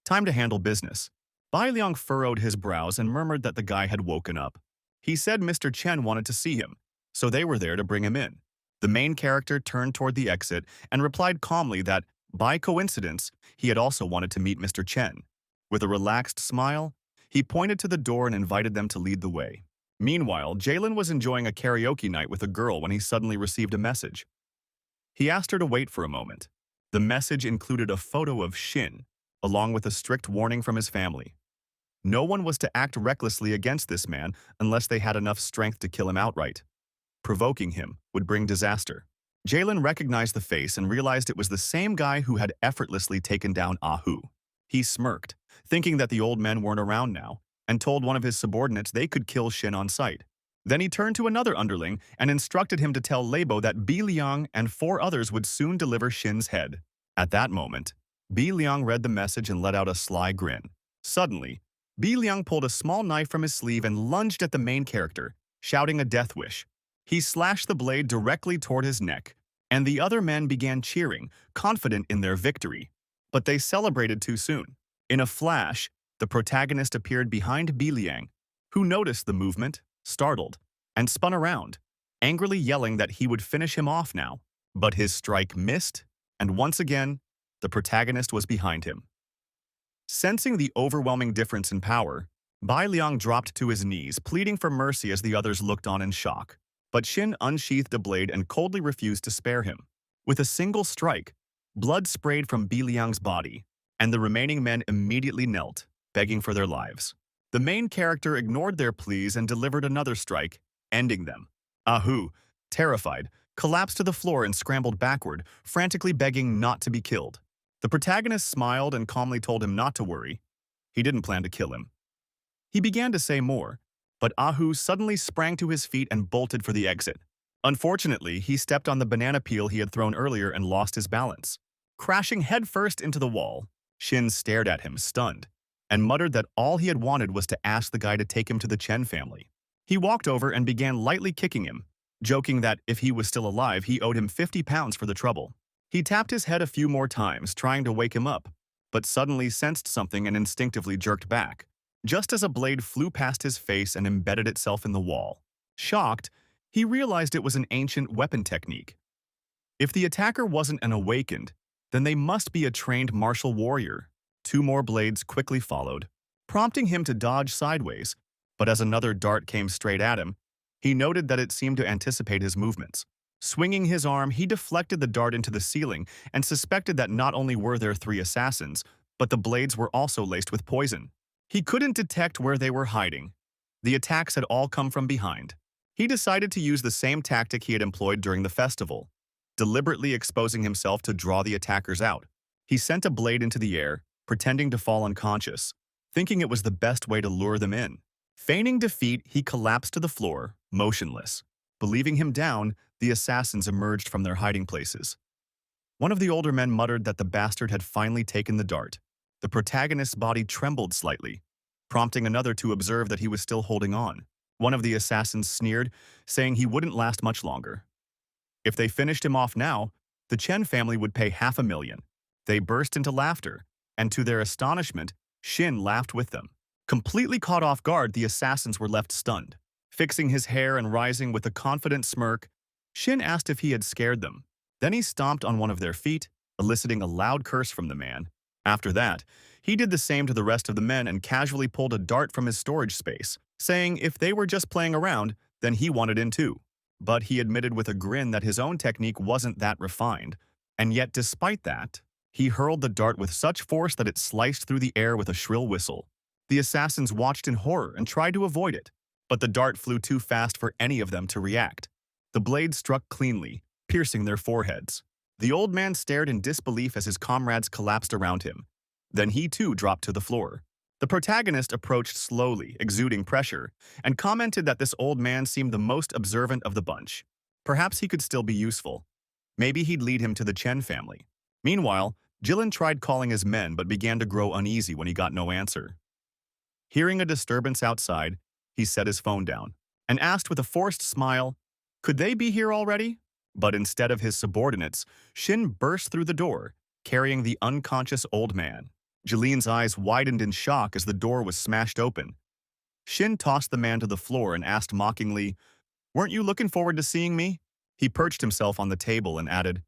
Time to handle business. Bai Liang furrowed his brows and murmured that the guy had woken up. He said Mr. Chen wanted to see him, so they were there to bring him in. The main character turned toward the exit and replied calmly that, by coincidence, he had also wanted to meet Mr. Chen. With a relaxed smile, he pointed to the door and invited them to lead the way. Meanwhile, Jalen was enjoying a karaoke night with a girl when he suddenly received a message. He asked her to wait for a moment. The message included a photo of Shin, along with a strict warning from his family. No one was to act recklessly against this man unless they had enough strength to kill him outright. Provoking him would bring disaster. Jalen recognized the face and realized it was the same guy who had effortlessly taken down Ahu. He smirked, thinking that the old men weren't around now, and told one of his subordinates they could kill Shin on sight. Then he turned to another underling and instructed him to tell Leibo that Bi Liang and 4 others would soon deliver Shin's head. At that moment, Bi Liang read the message and let out a sly grin. Suddenly, Bi Liang pulled a small knife from his sleeve and lunged at the main character, shouting a death wish. He slashed the blade directly toward his neck, and the other men began cheering, confident in their victory. But they celebrated too soon. In a flash, the protagonist appeared behind Bi Liang, who noticed the movement, startled, and spun around, angrily yelling that he would finish him off now. But his strike missed, and once again, the protagonist was behind him. Sensing the overwhelming difference in power, Bai Liang dropped to his knees, pleading for mercy as the others looked on in shock. But Shin unsheathed a blade and coldly refused to spare him. With a single strike, blood sprayed from Bi Liang's body, and the remaining men immediately knelt, begging for their lives. The main character ignored their pleas and delivered another strike, ending them. Ahu, terrified, collapsed to the floor and scrambled backward, frantically begging not to be killed. The protagonist smiled and calmly told him not to worry. He didn't plan to kill him. He began to say more, but Ahu suddenly sprang to his feet and bolted for the exit. Unfortunately, he stepped on the banana peel he had thrown earlier and lost his balance. Crashing headfirst into the wall, Shin stared at him, stunned, and muttered that all he had wanted was to ask the guy to take him to the Chen family. He walked over and began lightly kicking him, joking that if he was still alive, he owed him £50 for the trouble. He tapped his head a few more times, trying to wake him up, but suddenly sensed something and instinctively jerked back, just as a blade flew past his face and embedded itself in the wall. Shocked, he realized it was an ancient weapon technique. If the attacker wasn't an awakened, then they must be a trained martial warrior. 2 more blades quickly followed, prompting him to dodge sideways, but as another dart came straight at him, he noted that it seemed to anticipate his movements. Swinging his arm, he deflected the dart into the ceiling and suspected that not only were there 3 assassins, but the blades were also laced with poison. He couldn't detect where they were hiding. The attacks had all come from behind. He decided to use the same tactic he had employed during the festival, deliberately exposing himself to draw the attackers out. He sent a blade into the air, pretending to fall unconscious, thinking it was the best way to lure them in. Feigning defeat, he collapsed to the floor, motionless. Believing him down, the assassins emerged from their hiding places. One of the older men muttered that the bastard had finally taken the dart. The protagonist's body trembled slightly, prompting another to observe that he was still holding on. One of the assassins sneered, saying he wouldn't last much longer. If they finished him off now, the Chen family would pay $500,000. They burst into laughter, and to their astonishment, Shin laughed with them. Completely caught off guard, the assassins were left stunned. Fixing his hair and rising with a confident smirk, Shin asked if he had scared them. Then he stomped on one of their feet, eliciting a loud curse from the man. After that, he did the same to the rest of the men and casually pulled a dart from his storage space, saying if they were just playing around, then he wanted in too. But he admitted with a grin that his own technique wasn't that refined, and yet despite that, he hurled the dart with such force that it sliced through the air with a shrill whistle. The assassins watched in horror and tried to avoid it, but the dart flew too fast for any of them to react. The blade struck cleanly, piercing their foreheads. The old man stared in disbelief as his comrades collapsed around him. Then he too dropped to the floor. The protagonist approached slowly, exuding pressure, and commented that this old man seemed the most observant of the bunch. Perhaps he could still be useful. Maybe he'd lead him to the Chen family. Meanwhile, Jilin tried calling his men but began to grow uneasy when he got no answer. Hearing a disturbance outside, he set his phone down and asked with a forced smile, "Could they be here already?" But instead of his subordinates, Shin burst through the door, carrying the unconscious old man. Jilin's eyes widened in shock as the door was smashed open. Shin tossed the man to the floor and asked mockingly, "Weren't you looking forward to seeing me?" He perched himself on the table and added,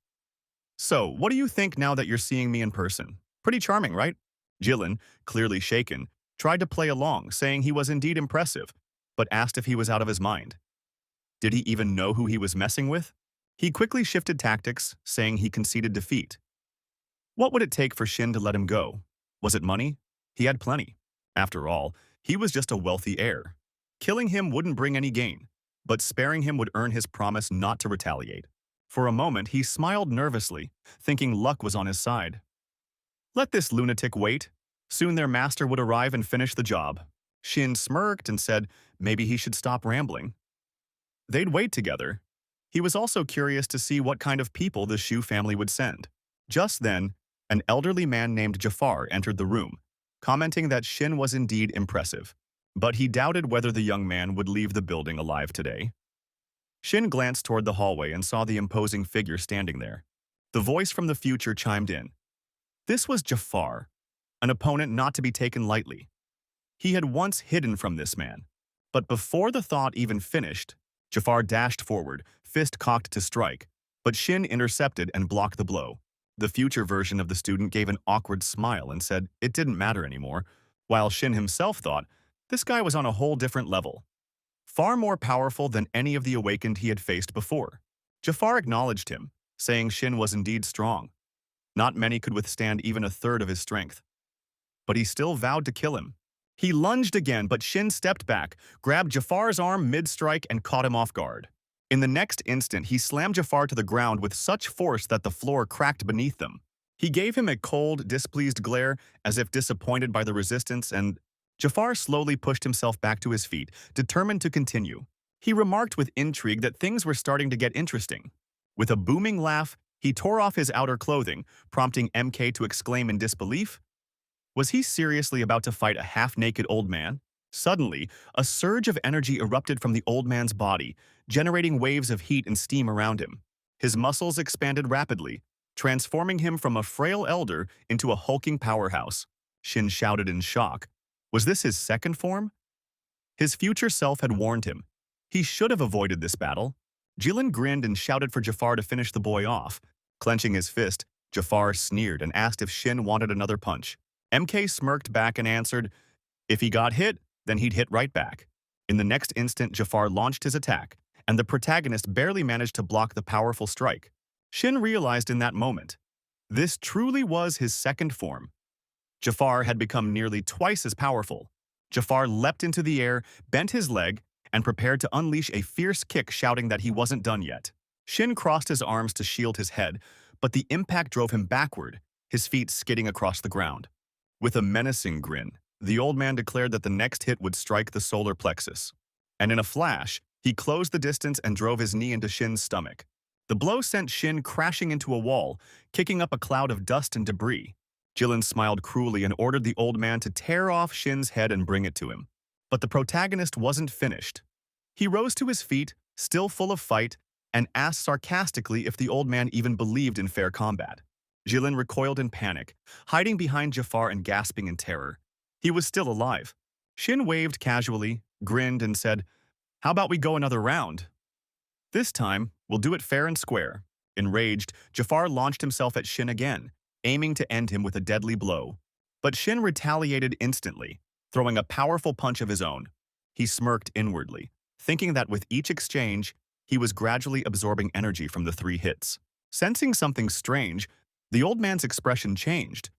"So, what do you think now that you're seeing me in person? Pretty charming, right?" Jilin, clearly shaken, tried to play along, saying he was indeed impressive, but asked if he was out of his mind. Did he even know who he was messing with? He quickly shifted tactics, saying he conceded defeat. What would it take for Shin to let him go? Was it money? He had plenty. After all, he was just a wealthy heir. Killing him wouldn't bring any gain, but sparing him would earn his promise not to retaliate. For a moment, he smiled nervously, thinking luck was on his side. Let this lunatic wait. Soon their master would arrive and finish the job. Shin smirked and said maybe he should stop rambling. They'd wait together. He was also curious to see what kind of people the Shu family would send. Just then, an elderly man named Jafar entered the room, commenting that Shin was indeed impressive. But he doubted whether the young man would leave the building alive today. Shin glanced toward the hallway and saw the imposing figure standing there. The voice from the future chimed in. This was Jafar, an opponent not to be taken lightly. He had once hidden from this man. But before the thought even finished, Jafar dashed forward, fist cocked to strike, but Shin intercepted and blocked the blow. The future version of the student gave an awkward smile and said it didn't matter anymore, while Shin himself thought this guy was on a whole different level. Far more powerful than any of the awakened he had faced before. Jafar acknowledged him, saying Shin was indeed strong. Not many could withstand even a third of his strength. But he still vowed to kill him. He lunged again, but Shin stepped back, grabbed Jafar's arm mid-strike and caught him off guard. In the next instant, he slammed Jafar to the ground with such force that the floor cracked beneath them. He gave him a cold, displeased glare, as if disappointed by the resistance, and Jafar slowly pushed himself back to his feet, determined to continue. He remarked with intrigue that things were starting to get interesting. With a booming laugh, he tore off his outer clothing, prompting MK to exclaim in disbelief. Was he seriously about to fight a half-naked old man? Suddenly, a surge of energy erupted from the old man's body, generating waves of heat and steam around him. His muscles expanded rapidly, transforming him from a frail elder into a hulking powerhouse. Shin shouted in shock. Was this his second form? His future self had warned him. He should have avoided this battle. Jilin grinned and shouted for Jafar to finish the boy off. Clenching his fist, Jafar sneered and asked if Shin wanted another punch. MK smirked back and answered, if he got hit, then he'd hit right back. In the next instant, Jafar launched his attack, and the protagonist barely managed to block the powerful strike. Shin realized in that moment, this truly was his second form. Jafar had become nearly twice as powerful. Jafar leapt into the air, bent his leg, and prepared to unleash a fierce kick, shouting that he wasn't done yet. Shin crossed his arms to shield his head, but the impact drove him backward, his feet skidding across the ground. With a menacing grin, the old man declared that the next hit would strike the solar plexus. And in a flash, he closed the distance and drove his knee into Shin's stomach. The blow sent Shin crashing into a wall, kicking up a cloud of dust and debris. Jilin smiled cruelly and ordered the old man to tear off Shin's head and bring it to him. But the protagonist wasn't finished. He rose to his feet, still full of fight, and asked sarcastically if the old man even believed in fair combat. Jilin recoiled in panic, hiding behind Jafar and gasping in terror. He was still alive. Shin waved casually, grinned, and said, "How about we go another round? This time, we'll do it fair and square." Enraged, Jafar launched himself at Shin again, aiming to end him with a deadly blow. But Shin retaliated instantly, throwing a powerful punch of his own. He smirked inwardly, thinking that with each exchange, he was gradually absorbing energy from the 3 hits. Sensing something strange, the old man's expression changed.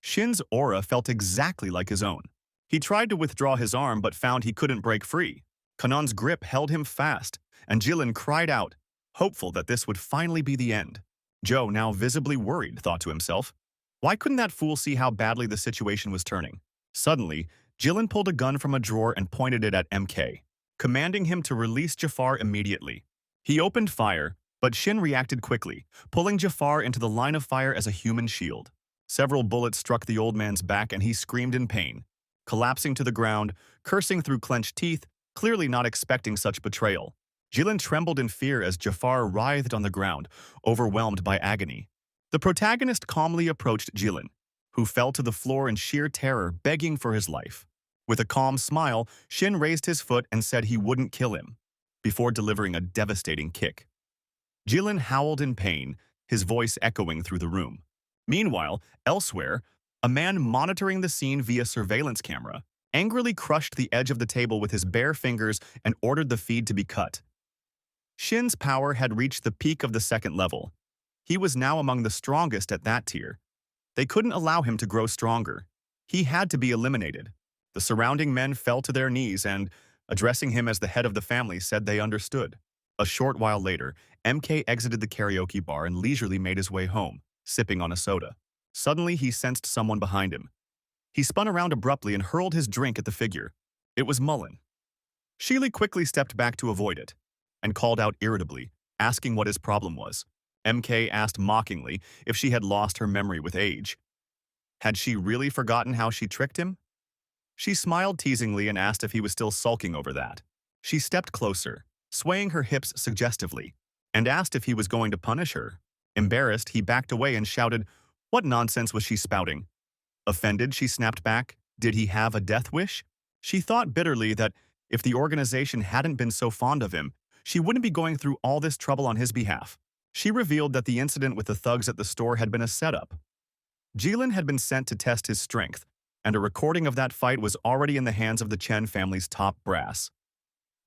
Shin's aura felt exactly like his own. He tried to withdraw his arm but found he couldn't break free. Kanon's grip held him fast, and Jilin cried out, hopeful that this would finally be the end. Joe, now visibly worried, thought to himself, why couldn't that fool see how badly the situation was turning? Suddenly, Jilin pulled a gun from a drawer and pointed it at MK, commanding him to release Jafar immediately. He opened fire, but Shin reacted quickly, pulling Jafar into the line of fire as a human shield. Several bullets struck the old man's back and he screamed in pain, collapsing to the ground, cursing through clenched teeth, clearly not expecting such betrayal. Jilin trembled in fear as Jafar writhed on the ground, overwhelmed by agony. The protagonist calmly approached Jilin, who fell to the floor in sheer terror, begging for his life. With a calm smile, Shin raised his foot and said he wouldn't kill him, before delivering a devastating kick. Jilin howled in pain, his voice echoing through the room. Meanwhile, elsewhere, a man monitoring the scene via surveillance camera angrily crushed the edge of the table with his bare fingers and ordered the feed to be cut. Shin's power had reached the peak of the 2nd level. He was now among the strongest at that tier. They couldn't allow him to grow stronger. He had to be eliminated. The surrounding men fell to their knees and, addressing him as the head of the family, said they understood. A short while later, MK exited the karaoke bar and leisurely made his way home, sipping on a soda. Suddenly, he sensed someone behind him. He spun around abruptly and hurled his drink at the figure. It was Mullen. Sheely quickly stepped back to avoid it, and called out irritably, asking what his problem was. MK asked mockingly if she had lost her memory with age. Had she really forgotten how she tricked him? She smiled teasingly and asked if he was still sulking over that. She stepped closer, swaying her hips suggestively, and asked if he was going to punish her. Embarrassed, he backed away and shouted, "What nonsense was she spouting?" Offended, she snapped back, "Did he have a death wish?" She thought bitterly that if the organization hadn't been so fond of him, she wouldn't be going through all this trouble on his behalf. She revealed that the incident with the thugs at the store had been a setup. Jilin had been sent to test his strength, and a recording of that fight was already in the hands of the Chen family's top brass.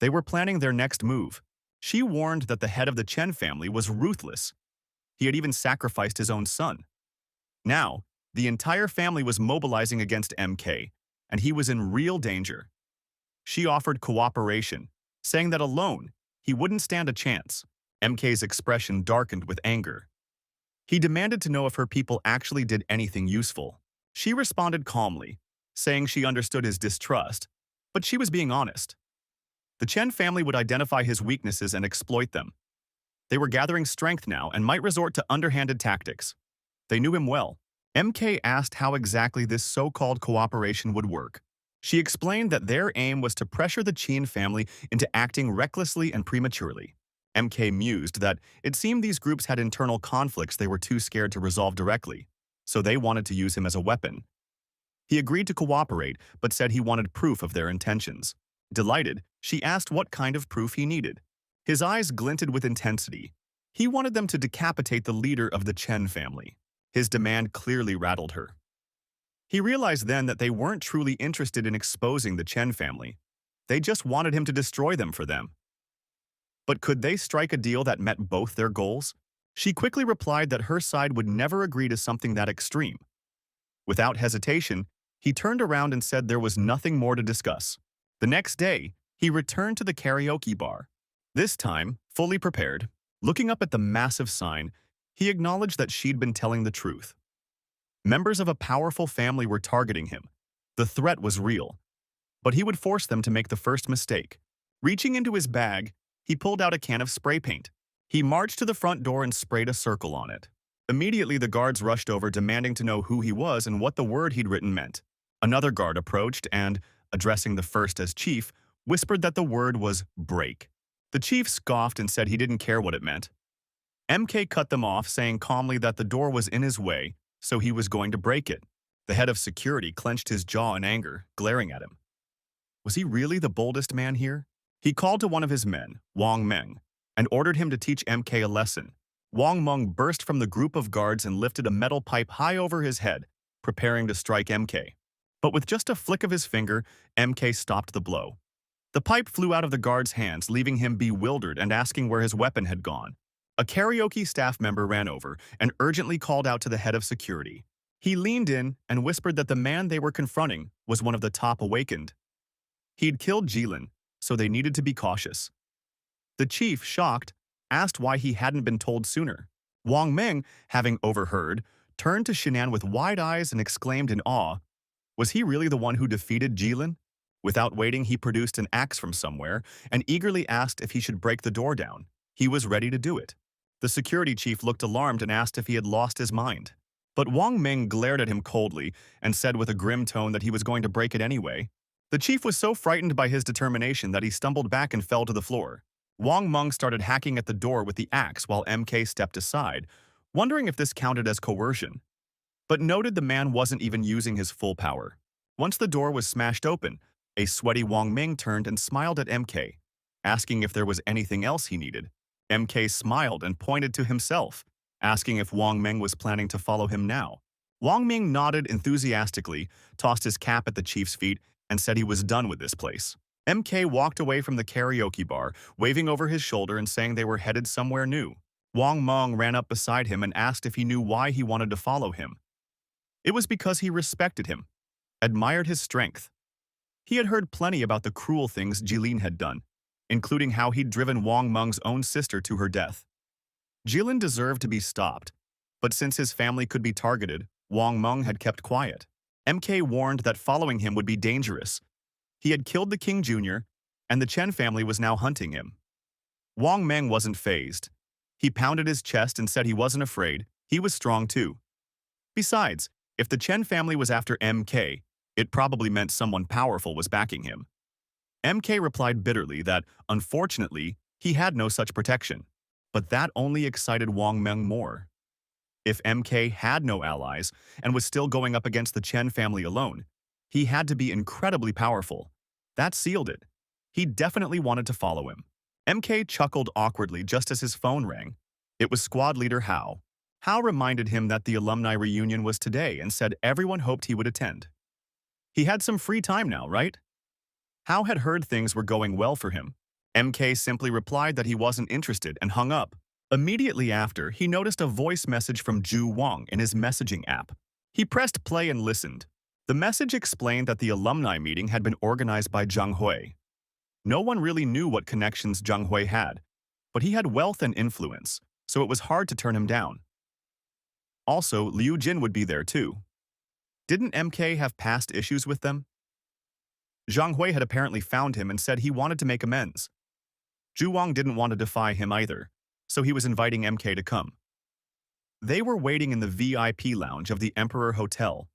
They were planning their next move. She warned that the head of the Chen family was ruthless. He had even sacrificed his own son. Now, the entire family was mobilizing against MK, and he was in real danger. She offered cooperation, saying that alone, he wouldn't stand a chance. MK's expression darkened with anger. He demanded to know if her people actually did anything useful. She responded calmly, saying she understood his distrust, but she was being honest. The Chen family would identify his weaknesses and exploit them. They were gathering strength now and might resort to underhanded tactics. They knew him well. MK asked how exactly this so-called cooperation would work. She explained that their aim was to pressure the Qin family into acting recklessly and prematurely. MK mused that it seemed these groups had internal conflicts they were too scared to resolve directly, so they wanted to use him as a weapon. He agreed to cooperate, but said he wanted proof of their intentions. Delighted, she asked what kind of proof he needed. His eyes glinted with intensity. He wanted them to decapitate the leader of the Chen family. His demand clearly rattled her. He realized then that they weren't truly interested in exposing the Chen family. They just wanted him to destroy them for them. But could they strike a deal that met both their goals? She quickly replied that her side would never agree to something that extreme. Without hesitation, he turned around and said there was nothing more to discuss. The next day, he returned to the karaoke bar. This time, fully prepared, looking up at the massive sign, he acknowledged that she'd been telling the truth. Members of a powerful family were targeting him. The threat was real, but he would force them to make the first mistake. Reaching into his bag, he pulled out a can of spray paint. He marched to the front door and sprayed a circle on it. Immediately, the guards rushed over, demanding to know who he was and what the word he'd written meant. Another guard approached and, addressing the first as chief, whispered that the word was break. The chief scoffed and said he didn't care what it meant. MK cut them off, saying calmly that the door was in his way, so he was going to break it. The head of security clenched his jaw in anger, glaring at him. Was he really the boldest man here? He called to one of his men, Wang Meng, and ordered him to teach MK a lesson. Wang Meng burst from the group of guards and lifted a metal pipe high over his head, preparing to strike MK. But with just a flick of his finger, MK stopped the blow. The pipe flew out of the guard's hands, leaving him bewildered and asking where his weapon had gone. A karaoke staff member ran over and urgently called out to the head of security. He leaned in and whispered that the man they were confronting was one of the top awakened. He'd killed Jilin, so they needed to be cautious. The chief, shocked, asked why he hadn't been told sooner. Wang Meng, having overheard, turned to Shinan with wide eyes and exclaimed in awe, was he really the one who defeated Jilin? Without waiting, he produced an axe from somewhere and eagerly asked if he should break the door down. He was ready to do it. The security chief looked alarmed and asked if he had lost his mind. But Wang Meng glared at him coldly and said with a grim tone that he was going to break it anyway. The chief was so frightened by his determination that he stumbled back and fell to the floor. Wang Meng started hacking at the door with the axe while MK stepped aside, wondering if this counted as coercion, but noted the man wasn't even using his full power. Once the door was smashed open, a sweaty Wang Ming turned and smiled at MK, asking if there was anything else he needed. MK smiled and pointed to himself, asking if Wang Ming was planning to follow him now. Wang Ming nodded enthusiastically, tossed his cap at the chief's feet, and said he was done with this place. MK walked away from the karaoke bar, waving over his shoulder and saying they were headed somewhere new. Wang Meng ran up beside him and asked if he knew why he wanted to follow him. It was because he respected him, admired his strength. He had heard plenty about the cruel things Jilin had done, including how he'd driven Wang Meng's own sister to her death. Jilin deserved to be stopped, but since his family could be targeted, Wang Meng had kept quiet. MK warned that following him would be dangerous. He had killed the King Jr., and the Chen family was now hunting him. Wang Meng wasn't fazed. He pounded his chest and said he wasn't afraid. He was strong too. Besides, if the Chen family was after MK, it probably meant someone powerful was backing him. MK replied bitterly that, unfortunately, he had no such protection. But that only excited Wang Meng more. If MK had no allies and was still going up against the Chen family alone, he had to be incredibly powerful. That sealed it. He definitely wanted to follow him. MK chuckled awkwardly just as his phone rang. It was squad leader Hao. Hao reminded him that the alumni reunion was today and said everyone hoped he would attend. He had some free time now, right? Hao had heard things were going well for him. MK simply replied that he wasn't interested and hung up. Immediately after, he noticed a voice message from Zhu Wang in his messaging app. He pressed play and listened. The message explained that the alumni meeting had been organized by Zhang Hui. No one really knew what connections Zhang Hui had, but he had wealth and influence, so it was hard to turn him down. Also, Liu Jin would be there too. Didn't MK have past issues with them? Zhang Hui had apparently found him and said he wanted to make amends. Zhu Wang didn't want to defy him either, so he was inviting MK to come. They were waiting in the VIP lounge of the Emperor Hotel.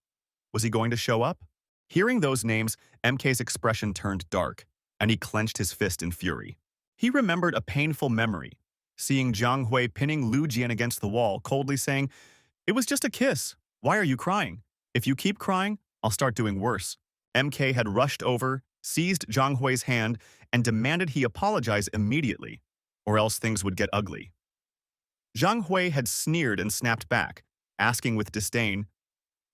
Was he going to show up? Hearing those names, MK's expression turned dark, and he clenched his fist in fury. He remembered a painful memory, seeing Zhang Hui pinning Lu Jian against the wall, coldly saying, "It was just a kiss. Why are you crying? If you keep crying, I'll start doing worse." MK had rushed over, seized Zhang Hui's hand, and demanded he apologize immediately, or else things would get ugly. Zhang Hui had sneered and snapped back, asking with disdain,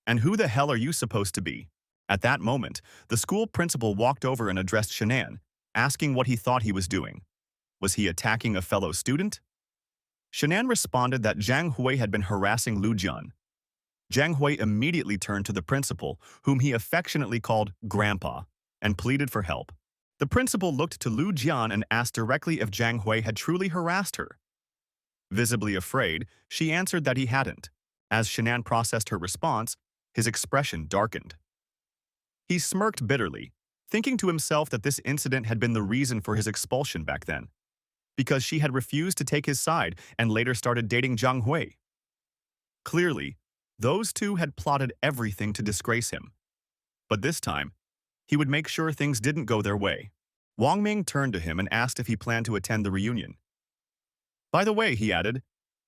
"And who the hell are you supposed to be?" At that moment, the school principal walked over and addressed Shinan, asking what he thought he was doing. Was he attacking a fellow student? Shinan responded that Zhang Hui had been harassing Lu Jian. Jiang Hui immediately turned to the principal, whom he affectionately called Grandpa, and pleaded for help. The principal looked to Lu Jian and asked directly if Jiang Hui had truly harassed her. Visibly afraid, she answered that he hadn't. As Shannan processed her response, his expression darkened. He smirked bitterly, thinking to himself that this incident had been the reason for his expulsion back then, because she had refused to take his side and later started dating Jiang Hui. Clearly, those two had plotted everything to disgrace him. But this time, he would make sure things didn't go their way. Wang Ming turned to him and asked if he planned to attend the reunion. By the way, he added,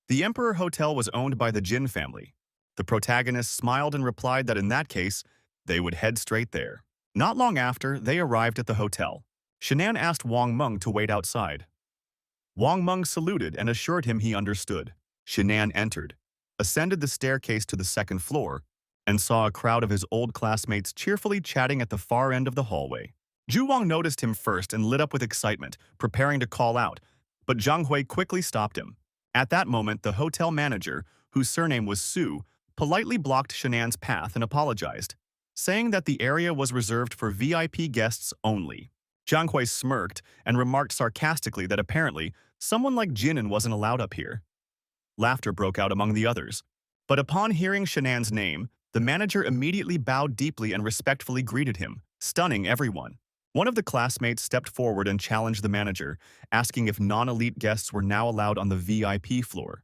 the Emperor Hotel was owned by the Jin family. The protagonist smiled and replied that in that case, they would head straight there. Not long after, they arrived at the hotel. Shannan asked Wang Meng to wait outside. Wang Meng saluted and assured him he understood. Shannan entered, ascended the staircase to the second floor, and saw a crowd of his old classmates cheerfully chatting at the far end of the hallway. Zhu Wang noticed him first and lit up with excitement, preparing to call out, but Jiang Hui quickly stopped him. At that moment, the hotel manager, whose surname was Su, politely blocked Shannan's path and apologized, saying that the area was reserved for VIP guests only. Jiang Hui smirked and remarked sarcastically that apparently someone like Jinan wasn't allowed up here. Laughter broke out among the others, but upon hearing Shannan's name, the manager immediately bowed deeply and respectfully greeted him, stunning everyone. One of the classmates stepped forward and challenged the manager, asking if non-elite guests were now allowed on the VIP floor.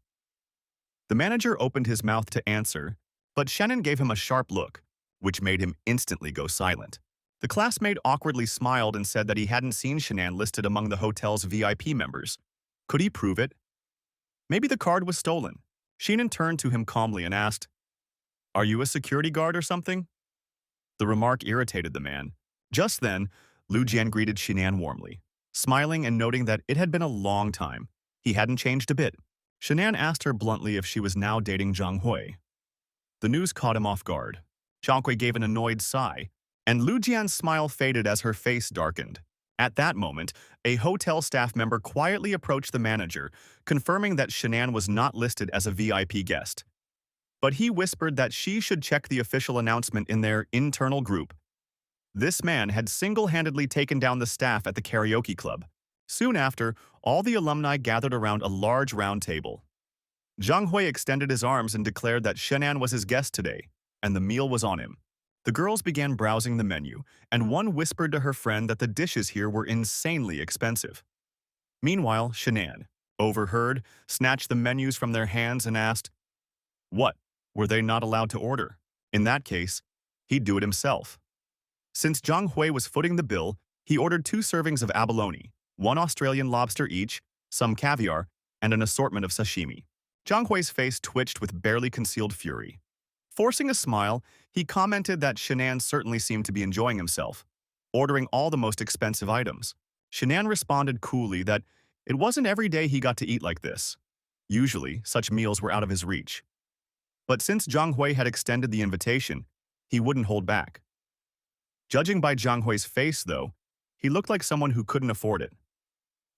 The manager opened his mouth to answer, but Shannon gave him a sharp look, which made him instantly go silent. The classmate awkwardly smiled and said that he hadn't seen Shannan listed among the hotel's VIP members. Could he prove it? Maybe the card was stolen. Shannon turned to him calmly and asked, "Are you a security guard or something?" The remark irritated the man. Just then, Lu Jian greeted Shannan warmly, smiling and noting that it had been a long time. He hadn't changed a bit. Shannan asked her bluntly if she was now dating Jiang Hui. The news caught him off guard. Jiang Hui gave an annoyed sigh, and Lu Jian's smile faded as her face darkened. At that moment, a hotel staff member quietly approached the manager, confirming that Shannan was not listed as a VIP guest. But he whispered that she should check the official announcement in their internal group. This man had single-handedly taken down the staff at the karaoke club. Soon after, all the alumni gathered around a large round table. Jiang Hui extended his arms and declared that Shannan was his guest today, and the meal was on him. The girls began browsing the menu, and one whispered to her friend that the dishes here were insanely expensive. Meanwhile, Shannan, overheard, snatched the menus from their hands and asked, "What? Were they not allowed to order? In that case, he'd do it himself." Since Jiang Hui was footing the bill, he ordered 2 servings of abalone, 1 Australian lobster each, some caviar, and an assortment of sashimi. Jiang Hui's face twitched with barely concealed fury. Forcing a smile, he commented that Shannan certainly seemed to be enjoying himself, ordering all the most expensive items. Shannan responded coolly that it wasn't every day he got to eat like this. Usually, such meals were out of his reach. But since Jiang Hui had extended the invitation, he wouldn't hold back. Judging by Jiang Hui's face, though, he looked like someone who couldn't afford it.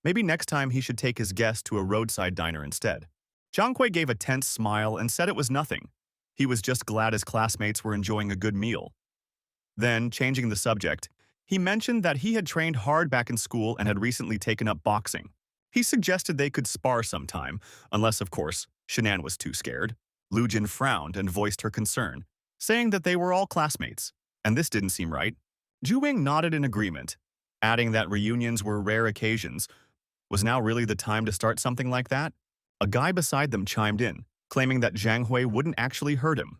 Maybe next time he should take his guest to a roadside diner instead. Jiang Hui gave a tense smile and said it was nothing. He was just glad his classmates were enjoying a good meal. Then, changing the subject, he mentioned that he had trained hard back in school and had recently taken up boxing. He suggested they could spar sometime, unless, of course, Shannan was too scared. Lu Jin frowned and voiced her concern, saying that they were all classmates, and this didn't seem right. Zhu Wing nodded in agreement, adding that reunions were rare occasions. Was now really the time to start something like that? A guy beside them chimed in, claiming that Jiang Hui wouldn't actually hurt him.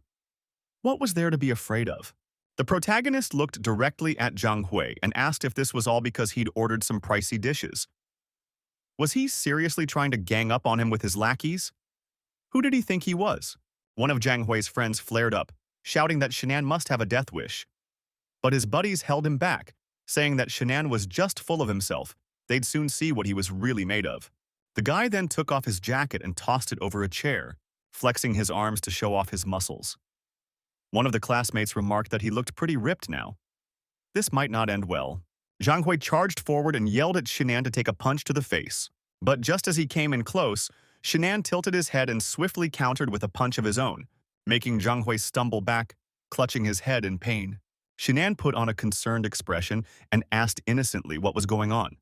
What was there to be afraid of? The protagonist looked directly at Jiang Hui and asked if this was all because he'd ordered some pricey dishes. Was he seriously trying to gang up on him with his lackeys? Who did he think he was? One of Jiang Hui's friends flared up, shouting that Shannan must have a death wish. But his buddies held him back, saying that Shannan was just full of himself. They'd soon see what he was really made of. The guy then took off his jacket and tossed it over a chair, flexing his arms to show off his muscles. One of the classmates remarked that he looked pretty ripped now. This might not end well. Jiang Hui charged forward and yelled at Shannan to take a punch to the face. But just as he came in close, Shannan tilted his head and swiftly countered with a punch of his own, making Zhang Hui stumble back, clutching his head in pain. Shinan put on a concerned expression and asked innocently what was going on.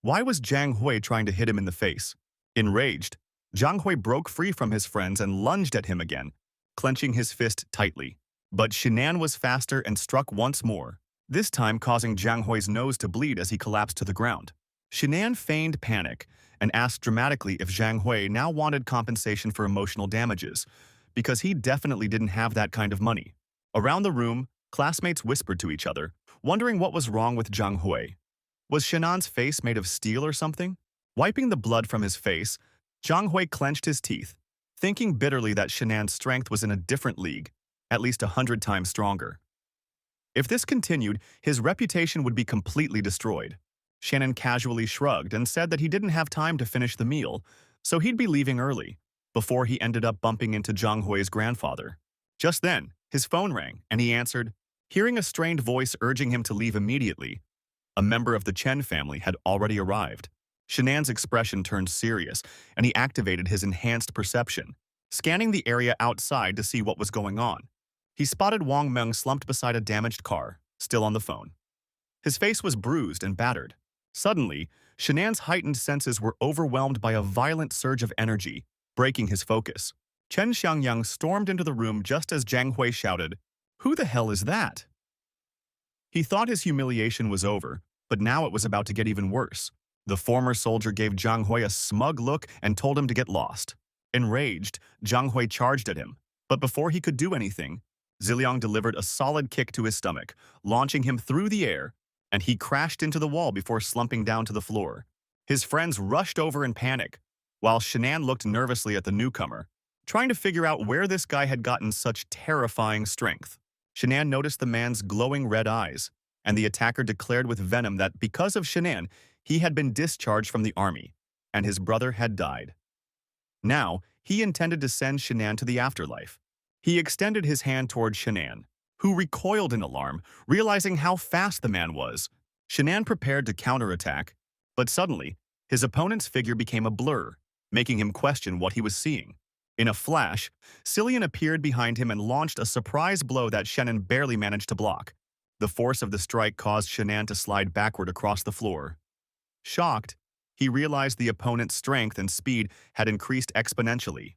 Why was Zhang Hui trying to hit him in the face? Enraged, Zhang Hui broke free from his friends and lunged at him again, clenching his fist tightly. But Shinan was faster and struck once more, this time causing Zhang Hui's nose to bleed as he collapsed to the ground. Shinan feigned panic and asked dramatically if Zhang Hui now wanted compensation for emotional damages, because he definitely didn't have that kind of money. Around the room, classmates whispered to each other, wondering what was wrong with Zhang Hui. Was Shinan's face made of steel or something? Wiping the blood from his face, Zhang Hui clenched his teeth, thinking bitterly that Shinan's strength was in a different league, at least 100 times stronger. If this continued, his reputation would be completely destroyed. Shannon casually shrugged and said that he didn't have time to finish the meal, so he'd be leaving early, before he ended up bumping into Zhang Hui's grandfather. Just then, his phone rang, and he answered, hearing a strained voice urging him to leave immediately. A member of the Chen family had already arrived. Shinan's expression turned serious, and he activated his enhanced perception, scanning the area outside to see what was going on. He spotted Wang Meng slumped beside a damaged car, still on the phone. His face was bruised and battered. Suddenly, Shinan's heightened senses were overwhelmed by a violent surge of energy, breaking his focus. Chen Xiangyang stormed into the room just as Zhang Hui shouted, "Who the hell is that?" He thought his humiliation was over, but now it was about to get even worse. The former soldier gave Zhang Hui a smug look and told him to get lost. Enraged, Zhang Hui charged at him, but before he could do anything, Ziliang delivered a solid kick to his stomach, launching him through the air, and he crashed into the wall before slumping down to the floor. His friends rushed over in panic, while Shinan looked nervously at the newcomer, trying to figure out where this guy had gotten such terrifying strength. Shinan noticed the man's glowing red eyes, and the attacker declared with venom that because of Shinan, he had been discharged from the army, and his brother had died. Now, he intended to send Shinan to the afterlife. He extended his hand toward Shinan, who recoiled in alarm, realizing how fast the man was. Shinan prepared to counterattack, but suddenly, his opponent's figure became a blur, making him question what he was seeing. In a flash, Cillian appeared behind him and launched a surprise blow that Shannon barely managed to block. The force of the strike caused Shinan to slide backward across the floor. Shocked, he realized the opponent's strength and speed had increased exponentially.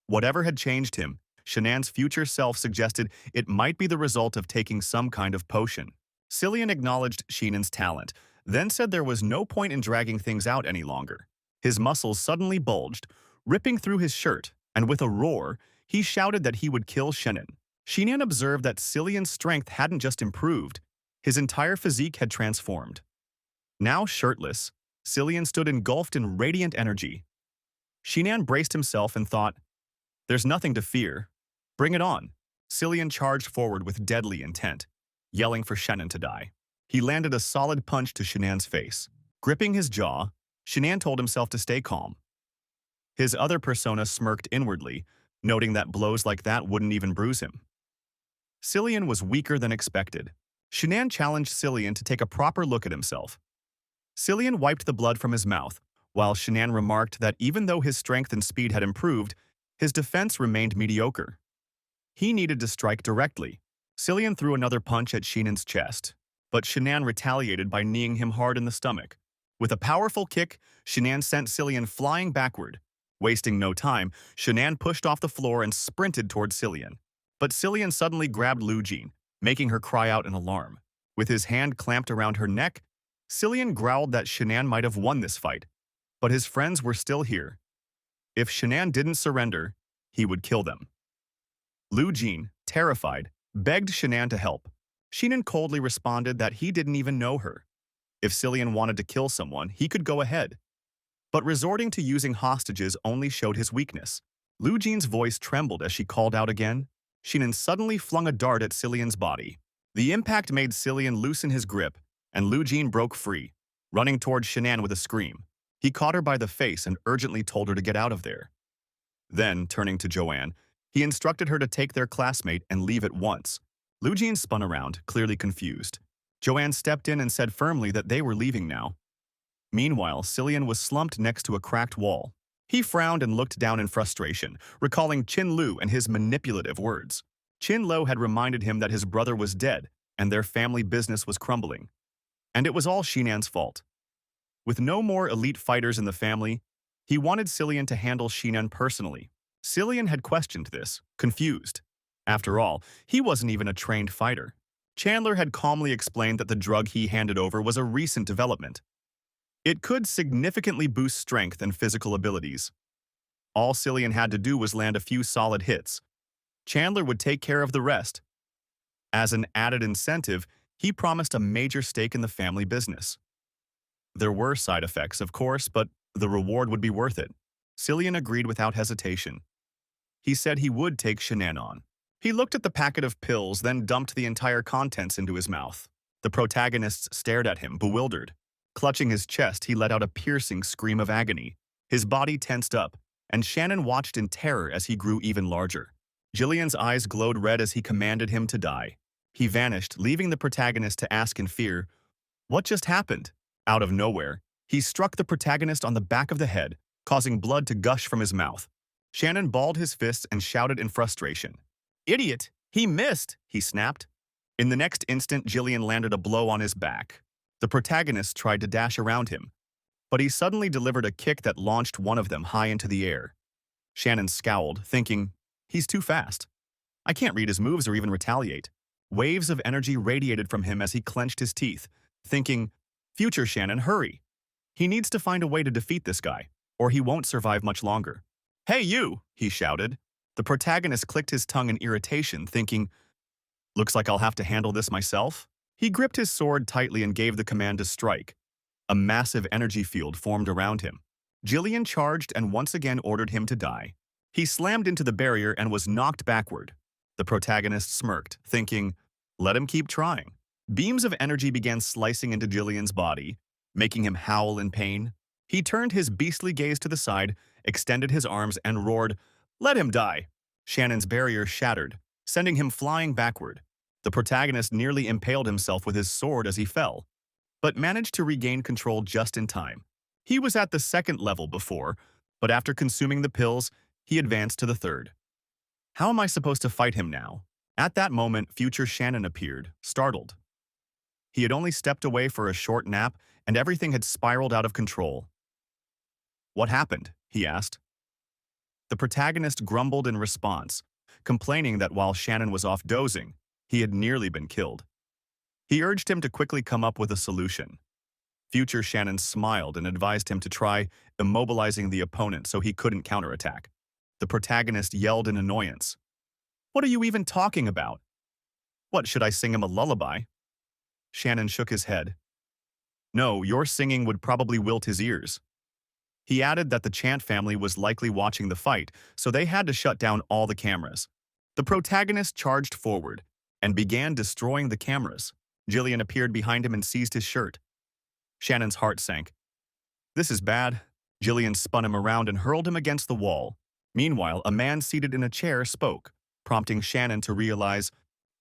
Whatever had changed him, Shinan's future self suggested it might be the result of taking some kind of potion. Cillian acknowledged Shinan's talent, then said there was no point in dragging things out any longer. His muscles suddenly bulged, ripping through his shirt, and with a roar, he shouted that he would kill Shannon. Shinan observed that Cillian's strength hadn't just improved, his entire physique had transformed. Now shirtless, Cillian stood engulfed in radiant energy. Shinan braced himself and thought, "There's nothing to fear. Bring it on." Cillian charged forward with deadly intent, yelling for Shannon to die. He landed a solid punch to Shinan's face. Gripping his jaw, Shinan told himself to stay calm. His other persona smirked inwardly, noting that blows like that wouldn't even bruise him. Cillian was weaker than expected. Shinan challenged Cillian to take a proper look at himself. Cillian wiped the blood from his mouth, while Shinan remarked that even though his strength and speed had improved, his defense remained mediocre. He needed to strike directly. Cillian threw another punch at Shinan's chest, but Shinan retaliated by kneeing him hard in the stomach. With a powerful kick, Shinan sent Cillian flying backward. Wasting no time, Shinan pushed off the floor and sprinted toward Cillian. But Cillian suddenly grabbed Lu Jin, making her cry out in alarm. With his hand clamped around her neck, Cillian growled that Shinan might have won this fight, but his friends were still here. If Shinan didn't surrender, he would kill them. Lu Jin, terrified, begged Shinan to help. Shinan coldly responded that he didn't even know her. If Cillian wanted to kill someone, he could go ahead. But resorting to using hostages only showed his weakness. Lu Jin's voice trembled as she called out again. Shinan suddenly flung a dart at Cillian's body. The impact made Cillian loosen his grip, and Lu Jin broke free, running toward Shinan with a scream. He caught her by the face and urgently told her to get out of there. Then, turning to Joanne, he instructed her to take their classmate and leave at once. Lu Jin spun around, clearly confused. Joanne stepped in and said firmly that they were leaving now. Meanwhile, Cillian was slumped next to a cracked wall. He frowned and looked down in frustration, recalling Qin Lu and his manipulative words. Qin Lo had reminded him that his brother was dead and their family business was crumbling. And it was all Shinan's fault. With no more elite fighters in the family, he wanted Cillian to handle Shinan personally. Cillian had questioned this, confused. After all, he wasn't even a trained fighter. Chandler had calmly explained that the drug he handed over was a recent development. It could significantly boost strength and physical abilities. All Cillian had to do was land a few solid hits. Chandler would take care of the rest. As an added incentive, he promised a major stake in the family business. There were side effects, of course, but the reward would be worth it. Cillian agreed without hesitation. He said he would take Shinan on. He looked at the packet of pills, then dumped the entire contents into his mouth. The protagonists stared at him, bewildered. Clutching his chest, he let out a piercing scream of agony. His body tensed up, and Shannon watched in terror as he grew even larger. Jillian's eyes glowed red as he commanded him to die. He vanished, leaving the protagonist to ask in fear, "What just happened?" Out of nowhere, he struck the protagonist on the back of the head, causing blood to gush from his mouth. Shannon balled his fists and shouted in frustration. "Idiot! He missed!" he snapped. In the next instant, Jillian landed a blow on his back. The protagonist tried to dash around him, but he suddenly delivered a kick that launched one of them high into the air. Shannon scowled, thinking, "He's too fast. I can't read his moves or even retaliate." Waves of energy radiated from him as he clenched his teeth, thinking, "Future Shannon, hurry. He needs to find a way to defeat this guy, or he won't survive much longer." "Hey, you!" he shouted. The protagonist clicked his tongue in irritation, thinking, "Looks like I'll have to handle this myself." He gripped his sword tightly and gave the command to strike. A massive energy field formed around him. Jillian charged and once again ordered him to die. He slammed into the barrier and was knocked backward. The protagonist smirked, thinking, "Let him keep trying." Beams of energy began slicing into Jillian's body, making him howl in pain. He turned his beastly gaze to the side, extended his arms, and roared, "Let him die!" Shannon's barrier shattered, sending him flying backward. The protagonist nearly impaled himself with his sword as he fell, but managed to regain control just in time. He was at the second level before, but after consuming the pills, he advanced to the third. How am I supposed to fight him now? At that moment, future Shannon appeared, startled. He had only stepped away for a short nap, and everything had spiraled out of control. "What happened?" he asked. The protagonist grumbled in response, complaining that while Shannon was off dozing, he had nearly been killed. He urged him to quickly come up with a solution. Future Shannon smiled and advised him to try immobilizing the opponent so he couldn't counterattack. The protagonist yelled in annoyance. "What are you even talking about? What, should I sing him a lullaby?" Shannon shook his head. "No, your singing would probably wilt his ears." He added that the Chant family was likely watching the fight, so they had to shut down all the cameras. The protagonist charged forward and began destroying the cameras. Jillian appeared behind him and seized his shirt. Shannon's heart sank. "This is bad." Jillian spun him around and hurled him against the wall. Meanwhile, a man seated in a chair spoke, prompting Shannon to realize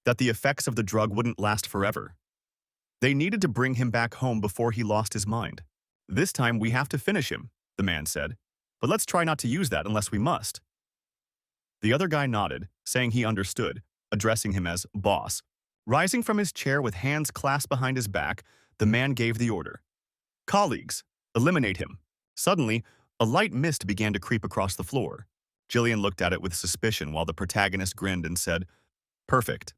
that the effects of the drug wouldn't last forever. They needed to bring him back home before he lost his mind. "This time we have to finish him," the man said. "But let's try not to use that unless we must." The other guy nodded, saying he understood, addressing him as boss. Rising from his chair with hands clasped behind his back, the man gave the order. "Colleagues, eliminate him." Suddenly, a light mist began to creep across the floor. Jillian looked at it with suspicion while the protagonist grinned and said, "Perfect.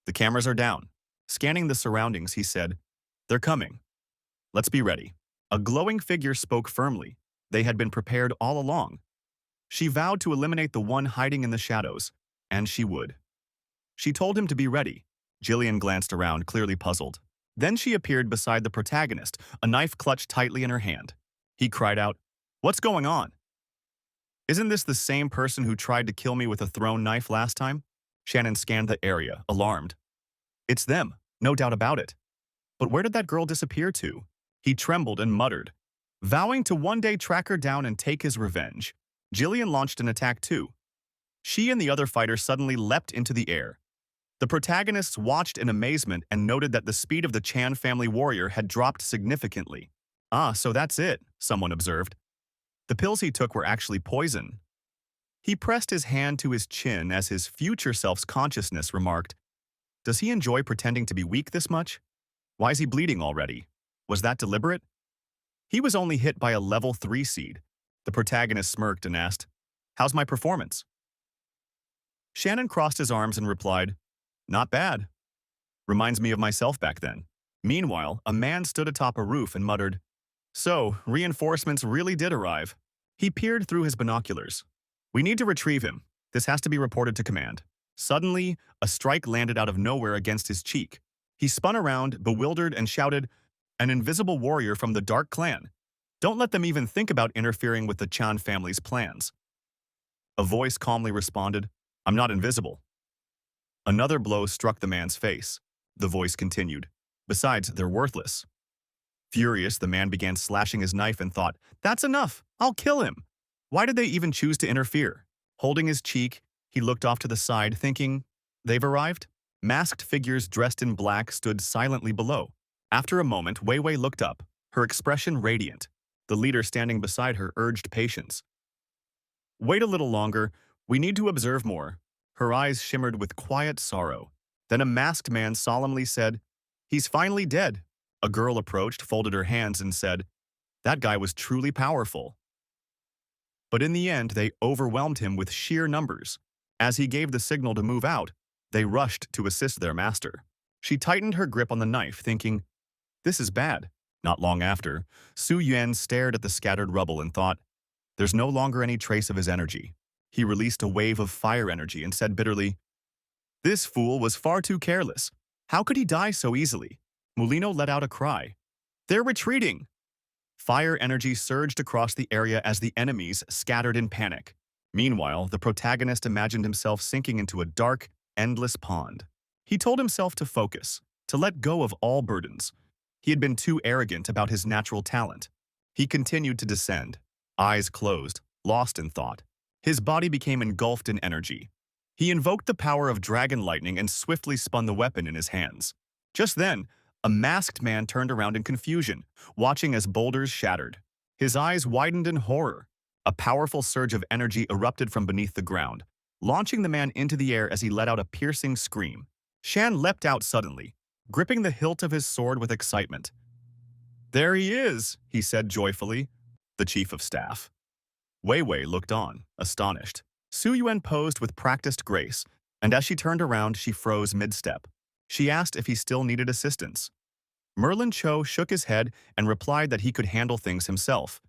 The cameras are down." Scanning the surroundings, he said, "They're coming. Let's be ready." A glowing figure spoke firmly. They had been prepared all along. She vowed to eliminate the one hiding in the shadows, and she would. She told him to be ready. Jillian glanced around, clearly puzzled. Then she appeared beside the protagonist, a knife clutched tightly in her hand. He cried out, "What's going on? Isn't this the same person who tried to kill me with a thrown knife last time?" Shannon scanned the area, alarmed. "It's them, no doubt about it. But where did that girl disappear to?" He trembled and muttered. Vowing to one day track her down and take his revenge, Jillian launched an attack too. She and the other fighter suddenly leapt into the air. The protagonists watched in amazement and noted that the speed of the Chan family warrior had dropped significantly. "Ah, so that's it," someone observed. The pills he took were actually poison. He pressed his hand to his chin as his future self's consciousness remarked, "Does he enjoy pretending to be weak this much? Why is he bleeding already? Was that deliberate?" He was only hit by a level 3 seed. The protagonist smirked and asked, "How's my performance?" Shannon crossed his arms and replied, "Not bad. Reminds me of myself back then." Meanwhile, a man stood atop a roof and muttered, "So, reinforcements really did arrive." He peered through his binoculars. "We need to retrieve him. This has to be reported to command." Suddenly, a strike landed out of nowhere against his cheek. He spun around, bewildered, and shouted, "An invisible warrior from the Dark Clan. Don't let them even think about interfering with the Chan family's plans." A voice calmly responded, "I'm not invisible." Another blow struck the man's face. The voice continued, "Besides, they're worthless." Furious, the man began slashing his knife and thought, "That's enough. I'll kill him." Why did they even choose to interfere? Holding his cheek, he looked off to the side, thinking, "They've arrived?" Masked figures dressed in black stood silently below. After a moment, Wei Wei looked up, her expression radiant. The leader standing beside her urged patience. "Wait a little longer. We need to observe more." Her eyes shimmered with quiet sorrow. Then a masked man solemnly said, "He's finally dead." A girl approached, folded her hands, and said, "That guy was truly powerful." But in the end, they overwhelmed him with sheer numbers. As he gave the signal to move out, they rushed to assist their master. She tightened her grip on the knife, thinking, "This is bad." Not long after, Su Yuan stared at the scattered rubble and thought, "There's no longer any trace of his energy." He released a wave of fire energy and said bitterly, "This fool was far too careless. How could he die so easily?" Mulino let out a cry. "They're retreating!" Fire energy surged across the area as the enemies scattered in panic. Meanwhile, the protagonist imagined himself sinking into a dark, endless pond. He told himself to focus, to let go of all burdens. He had been too arrogant about his natural talent. He continued to descend, eyes closed, lost in thought. His body became engulfed in energy. He invoked the power of dragon lightning and swiftly spun the weapon in his hands. Just then, a masked man turned around in confusion, watching as boulders shattered. His eyes widened in horror. A powerful surge of energy erupted from beneath the ground, launching the man into the air as he let out a piercing scream. Shan leapt out suddenly, gripping the hilt of his sword with excitement. "There he is," he said joyfully, the chief of staff. Wei Wei looked on, astonished. Su Yuan posed with practiced grace, and as she turned around, she froze mid-step. She asked if he still needed assistance. Merlin Cho shook his head and replied that he could handle things himself.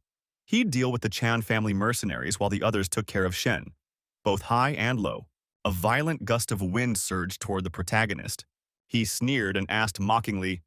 He'd deal with the Chan family mercenaries while the others took care of Shen. Both high and low, a violent gust of wind surged toward the protagonist. He sneered and asked mockingly,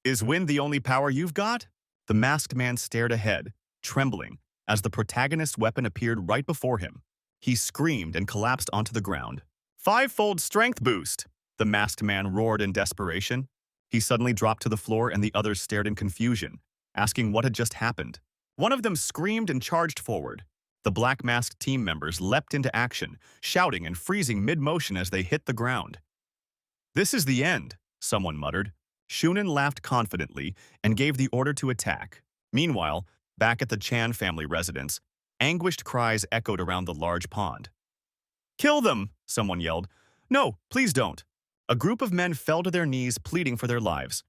"Is wind the only power you've got?" The masked man stared ahead, trembling, as the protagonist's weapon appeared right before him. He screamed and collapsed onto the ground. "Five-fold strength boost!" The masked man roared in desperation. He suddenly dropped to the floor and the others stared in confusion, asking what had just happened. One of them screamed and charged forward. The black-masked team members leapt into action, shouting and freezing mid-motion as they hit the ground. "This is the end," someone muttered. Shunan laughed confidently and gave the order to attack. Meanwhile, back at the Chan family residence, anguished cries echoed around the large pond. "Kill them!" someone yelled. "No, please don't." A group of men fell to their knees, pleading for their lives.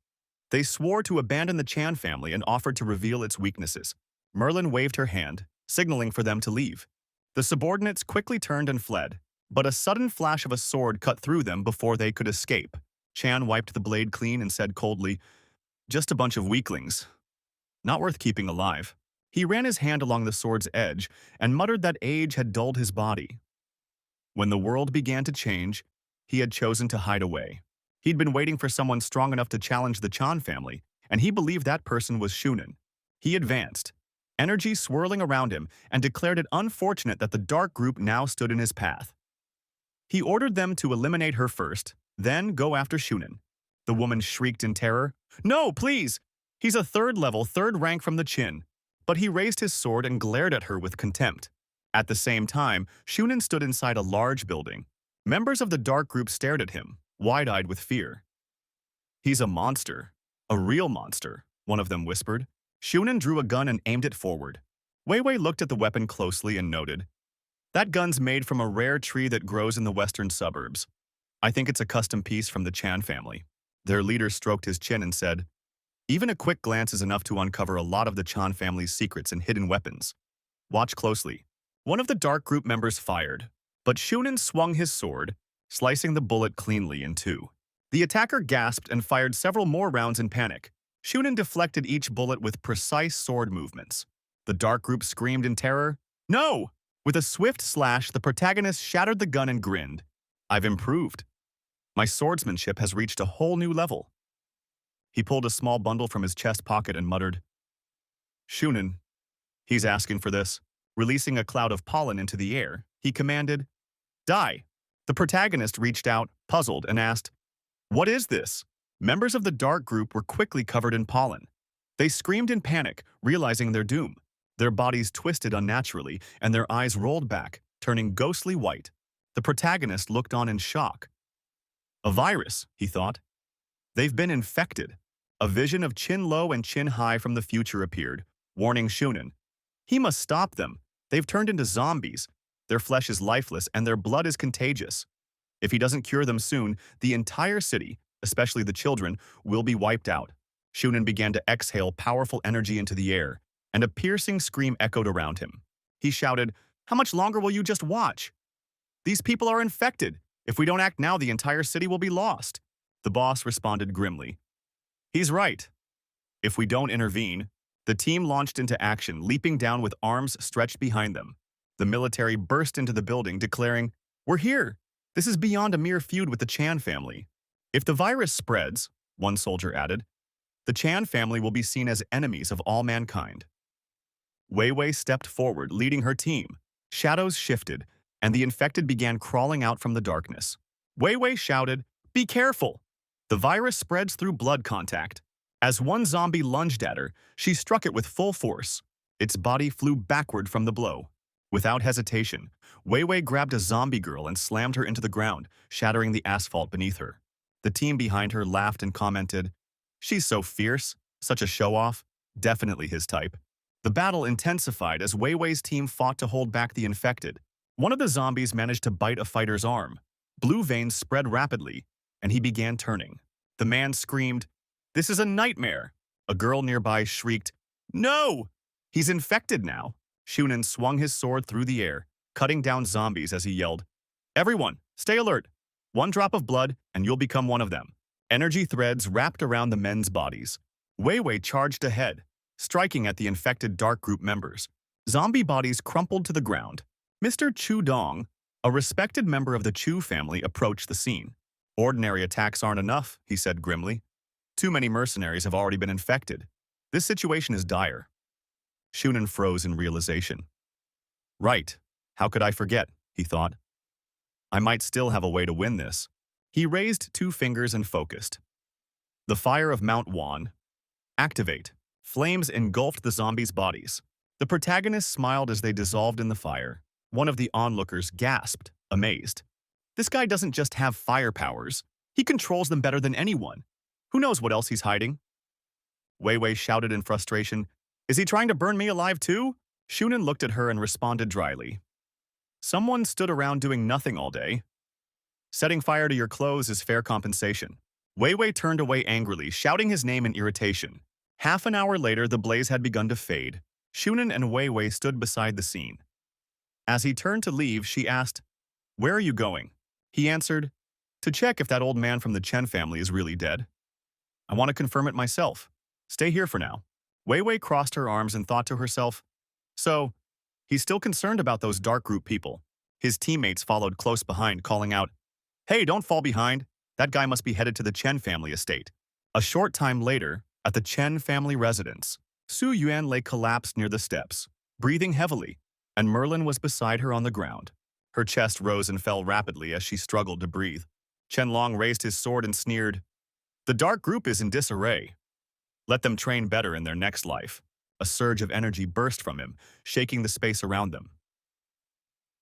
They swore to abandon the Chan family and offered to reveal its weaknesses. Merlin waved her hand, signaling for them to leave. The subordinates quickly turned and fled, but a sudden flash of a sword cut through them before they could escape. Chan wiped the blade clean and said coldly, "Just a bunch of weaklings. Not worth keeping alive." He ran his hand along the sword's edge and muttered that age had dulled his body. When the world began to change, he had chosen to hide away. He'd been waiting for someone strong enough to challenge the Chan family, and he believed that person was Shunan. He advanced, energy swirling around him, and declared it unfortunate that the dark group now stood in his path. He ordered them to eliminate her first, then go after Shunan. The woman shrieked in terror, "No, please! He's a third-level, third rank from the Qin." But he raised his sword and glared at her with contempt. At the same time, Shunan stood inside a large building. Members of the dark group stared at him, wide-eyed with fear. "He's a monster. A real monster," one of them whispered. Shunan drew a gun and aimed it forward. Wei Wei looked at the weapon closely and noted, "That gun's made from a rare tree that grows in the western suburbs. I think it's a custom piece from the Chan family." Their leader stroked his chin and said, "Even a quick glance is enough to uncover a lot of the Chan family's secrets and hidden weapons. Watch closely." One of the dark group members fired, but Shunin swung his sword, slicing the bullet cleanly in two. The attacker gasped and fired several more rounds in panic. Shunin deflected each bullet with precise sword movements. The dark group screamed in terror, "No!" With a swift slash, the protagonist shattered the gun and grinned. "I've improved. My swordsmanship has reached a whole new level." He pulled a small bundle from his chest pocket and muttered, "Shunin, he's asking for this." Releasing a cloud of pollen into the air, he commanded, "Die." The protagonist reached out, puzzled, and asked, "What is this?" Members of the dark group were quickly covered in pollen. They screamed in panic, realizing their doom. Their bodies twisted unnaturally, and their eyes rolled back, turning ghostly white. The protagonist looked on in shock. "A virus," he thought. "They've been infected." A vision of Chin Low and Chin High from the future appeared, warning Shunin. He must stop them. They've turned into zombies. Their flesh is lifeless, and their blood is contagious. If he doesn't cure them soon, the entire city, especially the children, will be wiped out. Shunin began to exhale powerful energy into the air, and a piercing scream echoed around him. He shouted, "How much longer will you just watch? These people are infected. If we don't act now, the entire city will be lost." The boss responded grimly, "He's right. If we don't intervene." The team launched into action, leaping down with arms stretched behind them. The military burst into the building, declaring, "We're here. This is beyond a mere feud with the Chan family. If the virus spreads," one soldier added, "the Chan family will be seen as enemies of all mankind." Wei Wei stepped forward, leading her team. Shadows shifted, and the infected began crawling out from the darkness. Wei Wei shouted, "Be careful! The virus spreads through blood contact." As one zombie lunged at her, she struck it with full force. Its body flew backward from the blow. Without hesitation, Wei Wei grabbed a zombie girl and slammed her into the ground, shattering the asphalt beneath her. The team behind her laughed and commented, "She's so fierce, such a show-off, definitely his type." The battle intensified as Wei Wei's team fought to hold back the infected. One of the zombies managed to bite a fighter's arm. Blue veins spread rapidly, and he began turning. The man screamed, "This is a nightmare." A girl nearby shrieked, "No! He's infected now." Shunin swung his sword through the air, cutting down zombies as he yelled, "Everyone, stay alert. One drop of blood, and you'll become one of them." Energy threads wrapped around the men's bodies. Wei Wei charged ahead, striking at the infected dark group members. Zombie bodies crumpled to the ground. Mr. Chu Dong, a respected member of the Chu family, approached the scene. "Ordinary attacks aren't enough," he said grimly. "Too many mercenaries have already been infected. This situation is dire." Shunin froze in realization. "Right. How could I forget?" he thought. "I might still have a way to win this." He raised two fingers and focused. The fire of Mount Wan. Activate. Flames engulfed the zombies' bodies. The protagonists smiled as they dissolved in the fire. One of the onlookers gasped, amazed. "This guy doesn't just have fire powers. He controls them better than anyone. Who knows what else he's hiding?" Wei Wei shouted in frustration, "Is he trying to burn me alive too?" Shunin looked at her and responded dryly, "Someone stood around doing nothing all day. Setting fire to your clothes is fair compensation." Wei Wei turned away angrily, shouting his name in irritation. Half an hour later, the blaze had begun to fade. Shunin and Wei Wei stood beside the scene. As he turned to leave, she asked, "Where are you going?" He answered, "To check if that old man from the Chen family is really dead. I want to confirm it myself. Stay here for now." Wei Wei crossed her arms and thought to herself, "So, he's still concerned about those dark group people." His teammates followed close behind, calling out, "Hey, don't fall behind. That guy must be headed to the Chen family estate." A short time later, at the Chen family residence, Su Yuan lay collapsed near the steps, breathing heavily, and Merlin was beside her on the ground. Her chest rose and fell rapidly as she struggled to breathe. Chen Long raised his sword and sneered, "The dark group is in disarray. Let them train better in their next life." A surge of energy burst from him, shaking the space around them.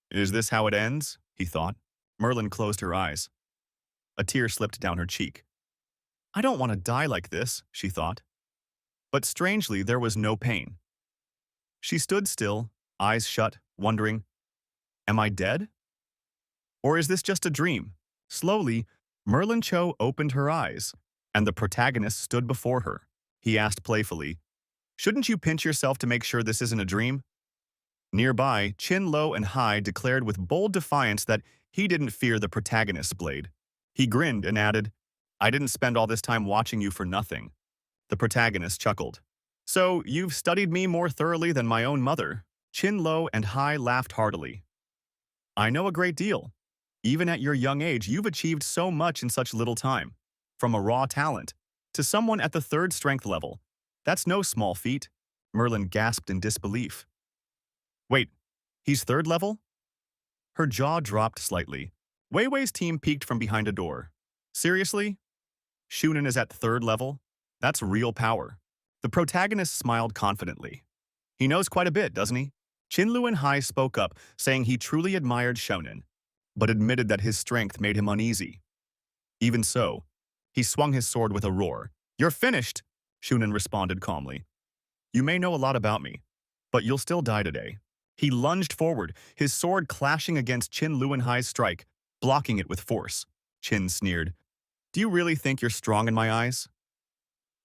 "Is this how it ends?" he thought. Merlin closed her eyes. A tear slipped down her cheek. "I don't want to die like this," she thought. But strangely, there was no pain. She stood still, eyes shut, wondering, am I dead? Or is this just a dream? Slowly, Merlin Cho opened her eyes, and the protagonist stood before her. He asked playfully, shouldn't you pinch yourself to make sure this isn't a dream? Nearby, Chin Lo and Hai declared with bold defiance that he didn't fear the protagonist's blade. He grinned and added, I didn't spend all this time watching you for nothing. The protagonist chuckled. So, you've studied me more thoroughly than my own mother. Chin Lo and Hai laughed heartily. I know a great deal. Even at your young age, you've achieved so much in such little time. From a raw talent to someone at the third strength level. That's no small feat. Merlin gasped in disbelief. Wait, he's third level? Her jaw dropped slightly. Wei Wei's team peeked from behind a door. Seriously? Shunan is at third level? That's real power. The protagonist smiled confidently. He knows quite a bit, doesn't he? Chinlu and Hai spoke up, saying he truly admired Shonen, but admitted that his strength made him uneasy. Even so, he swung his sword with a roar. You're finished, Shunan responded calmly. You may know a lot about me, but you'll still die today. He lunged forward, his sword clashing against Chin Luanhai's strike, blocking it with force. Chin sneered. Do you really think you're strong in my eyes?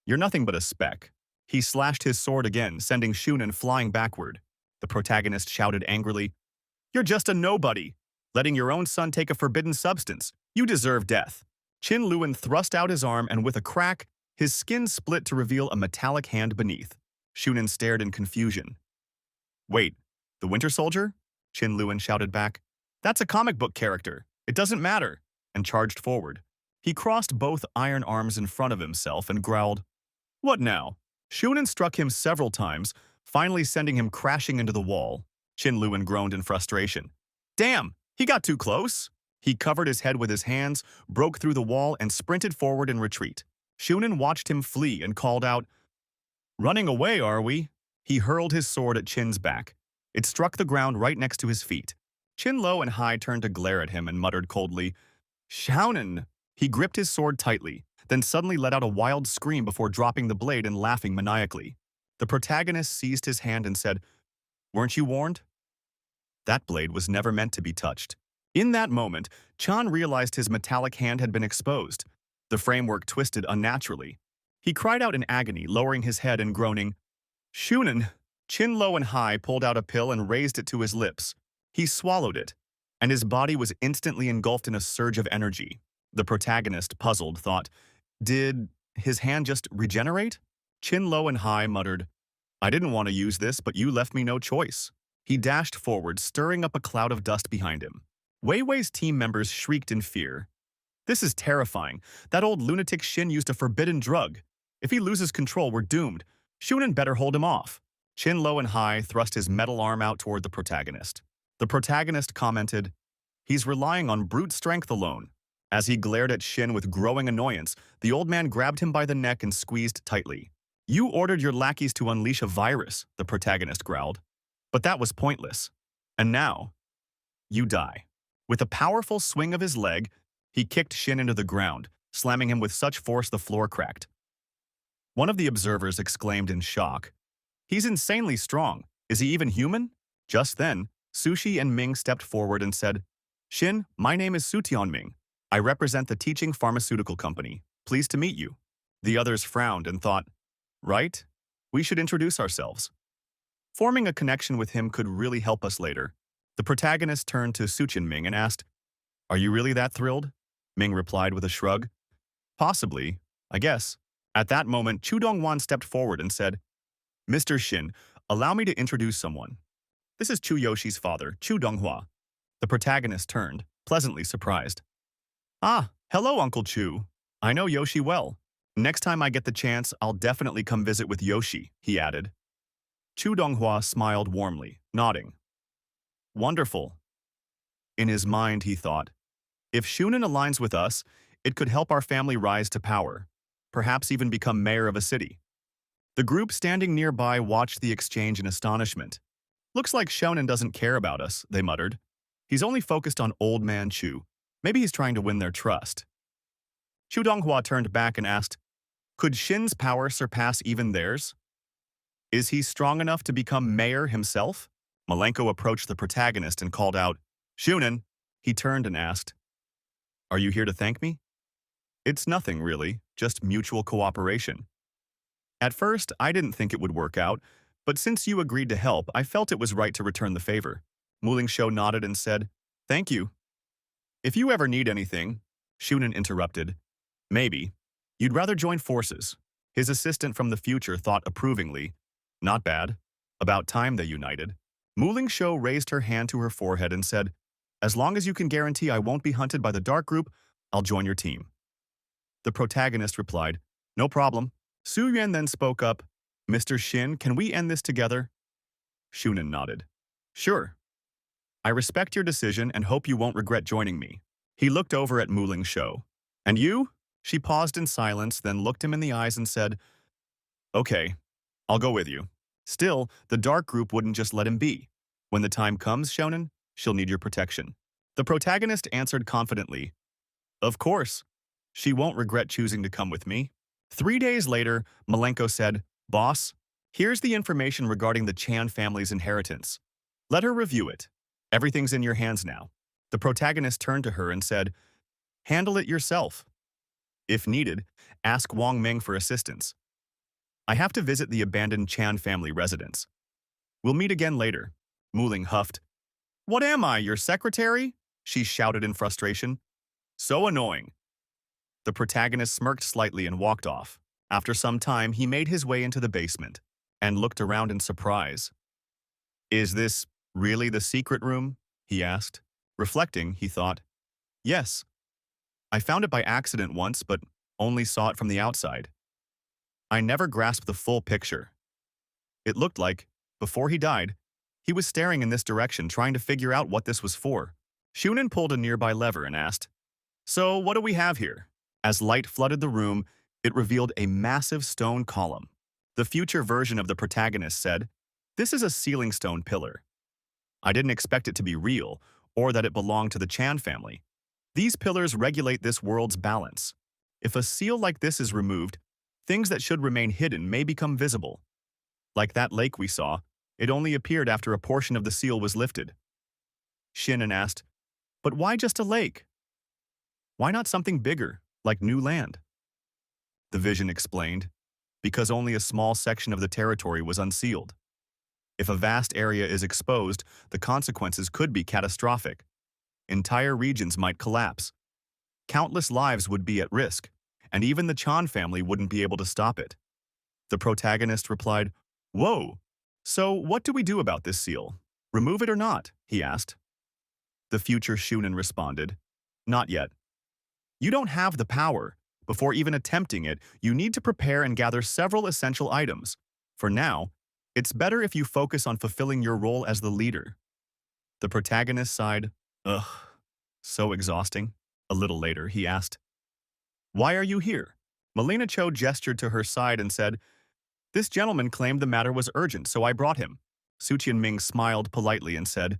You're nothing but a speck. He slashed his sword again, sending Shunan flying backward. The protagonist shouted angrily, You're just a nobody, letting your own son take a forbidden substance. You deserve death. Chin Luan thrust out his arm and with a crack, his skin split to reveal a metallic hand beneath. Shunan stared in confusion. Wait, the Winter Soldier? Chin Luan shouted back. That's a comic book character. It doesn't matter, and charged forward. He crossed both iron arms in front of himself and growled, What now? Shunan struck him several times, finally sending him crashing into the wall. Chin Luan groaned in frustration. Damn, he got too close. He covered his head with his hands, broke through the wall, and sprinted forward in retreat. Shunan watched him flee and called out, Running away, are we? He hurled his sword at Chin's back. It struck the ground right next to his feet. Chin Lo and Hai turned to glare at him and muttered coldly, Shounen! He gripped his sword tightly, then suddenly let out a wild scream before dropping the blade and laughing maniacally. The protagonist seized his hand and said, Weren't you warned? That blade was never meant to be touched. In that moment, Chan realized his metallic hand had been exposed. The framework twisted unnaturally. He cried out in agony, lowering his head and groaning, Shunan! Chin Lo and Hai pulled out a pill and raised it to his lips. He swallowed it, and his body was instantly engulfed in a surge of energy. The protagonist, puzzled, thought, Did his hand just regenerate? Chin Lo and Hai muttered, I didn't want to use this, but you left me no choice. He dashed forward, stirring up a cloud of dust behind him. Wei Wei's team members shrieked in fear. This is terrifying. That old lunatic Shin used a forbidden drug. If he loses control, we're doomed. Shunan better hold him off. Chin Lo and Hai thrust his metal arm out toward the protagonist. The protagonist commented, He's relying on brute strength alone. As he glared at Shin with growing annoyance, the old man grabbed him by the neck and squeezed tightly. You ordered your lackeys to unleash a virus, the protagonist growled. But that was pointless. And now, you die. With a powerful swing of his leg, he kicked Shin into the ground, slamming him with such force the floor cracked. One of the observers exclaimed in shock, He's insanely strong. Is he even human? Just then, Sushi and Ming stepped forward and said, Shin, my name is Sutian Ming. I represent the teaching pharmaceutical company. Pleased to meet you. The others frowned and thought, Right? We should introduce ourselves. Forming a connection with him could really help us later. The protagonist turned to Suchin Ming and asked, Are you really that thrilled? Ming replied with a shrug. Possibly, I guess. At that moment, Chu Dongwan stepped forward and said, Mr. Shin, allow me to introduce someone. This is Chu Yoshi's father, Chu Donghua. The protagonist turned, pleasantly surprised. Ah, hello, Uncle Chu. I know Yoshi well. Next time I get the chance, I'll definitely come visit with Yoshi, he added. Chu Donghua smiled warmly, nodding. Wonderful. In his mind, he thought, if Shunan aligns with us, it could help our family rise to power, perhaps even become mayor of a city. The group standing nearby watched the exchange in astonishment. Looks like Shonen doesn't care about us, they muttered. He's only focused on old man Chu. Maybe he's trying to win their trust. Chu Donghua turned back and asked, Could Shin's power surpass even theirs? Is he strong enough to become mayor himself? Malenko approached the protagonist and called out, Shunin. He turned and asked, Are you here to thank me? It's nothing, really, just mutual cooperation. At first, I didn't think it would work out, but since you agreed to help, I felt it was right to return the favor. Mulingsho nodded and said, Thank you. If you ever need anything, Shunin interrupted, maybe. You'd rather join forces. His assistant from the future thought approvingly, Not bad. About time they united. Mulingsho raised her hand to her forehead and said, As long as you can guarantee I won't be hunted by the dark group, I'll join your team. The protagonist replied, No problem. Su Yuan then spoke up, Mr. Shin, can we end this together? Shunin nodded. Sure. I respect your decision and hope you won't regret joining me. He looked over at Mulingsho. And you? She paused in silence, then looked him in the eyes and said, Okay, I'll go with you. Still, the dark group wouldn't just let him be. When the time comes, Shonen, she'll need your protection. The protagonist answered confidently, Of course. She won't regret choosing to come with me. 3 days later, Malenko said, Boss, here's the information regarding the Chan family's inheritance. Let her review it. Everything's in your hands now. The protagonist turned to her and said, Handle it yourself. If needed, ask Wang Ming for assistance. I have to visit the abandoned Chan family residence. We'll meet again later. Muling huffed. What am I, your secretary? She shouted in frustration. So annoying. The protagonist smirked slightly and walked off. After some time, he made his way into the basement and looked around in surprise. Is this really the secret room? He asked. Reflecting, he thought, Yes. I found it by accident once, but only saw it from the outside. I never grasped the full picture. It looked like, before he died, he was staring in this direction trying to figure out what this was for. Shunin pulled a nearby lever and asked, So what do we have here? As light flooded the room, it revealed a massive stone column. The future version of the protagonist said, This is a ceiling stone pillar. I didn't expect it to be real, or that it belonged to the Chan family. These pillars regulate this world's balance. If a seal like this is removed, things that should remain hidden may become visible. Like that lake we saw, it only appeared after a portion of the seal was lifted. Shinin asked, But why just a lake? Why not something bigger, like new land? The vision explained, because only a small section of the territory was unsealed. If a vast area is exposed, the consequences could be catastrophic. Entire regions might collapse. Countless lives would be at risk, and even the Chan family wouldn't be able to stop it. The protagonist replied, Whoa, so what do we do about this seal? Remove it or not? He asked. The future Shunin responded, Not yet. You don't have the power. Before even attempting it, you need to prepare and gather several essential items. For now, it's better if you focus on fulfilling your role as the leader. The protagonist sighed, Ugh, so exhausting. A little later, he asked, Why are you here? Melina Cho gestured to her side and said, This gentleman claimed the matter was urgent, so I brought him. Su Qianming smiled politely and said,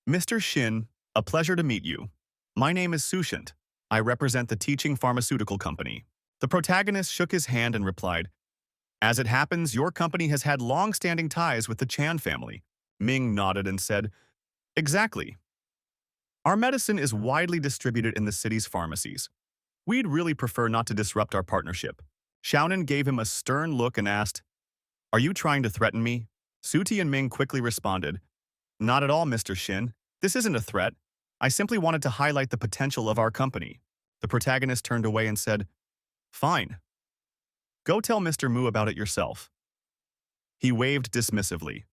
Mr. Shin, a pleasure to meet you. My name is Sushant. I represent the teaching pharmaceutical company. The protagonist shook his hand and replied, As it happens, your company has had long-standing ties with the Chan family. Ming nodded and said, Exactly. Our medicine is widely distributed in the city's pharmacies. We'd really prefer not to disrupt our partnership. Xiaonan gave him a stern look and asked, Are you trying to threaten me? Su Tianming quickly responded, Not at all, Mr. Shin. This isn't a threat. I simply wanted to highlight the potential of our company. The protagonist turned away and said, Fine. Go tell Mr. Mu about it yourself. He waved dismissively.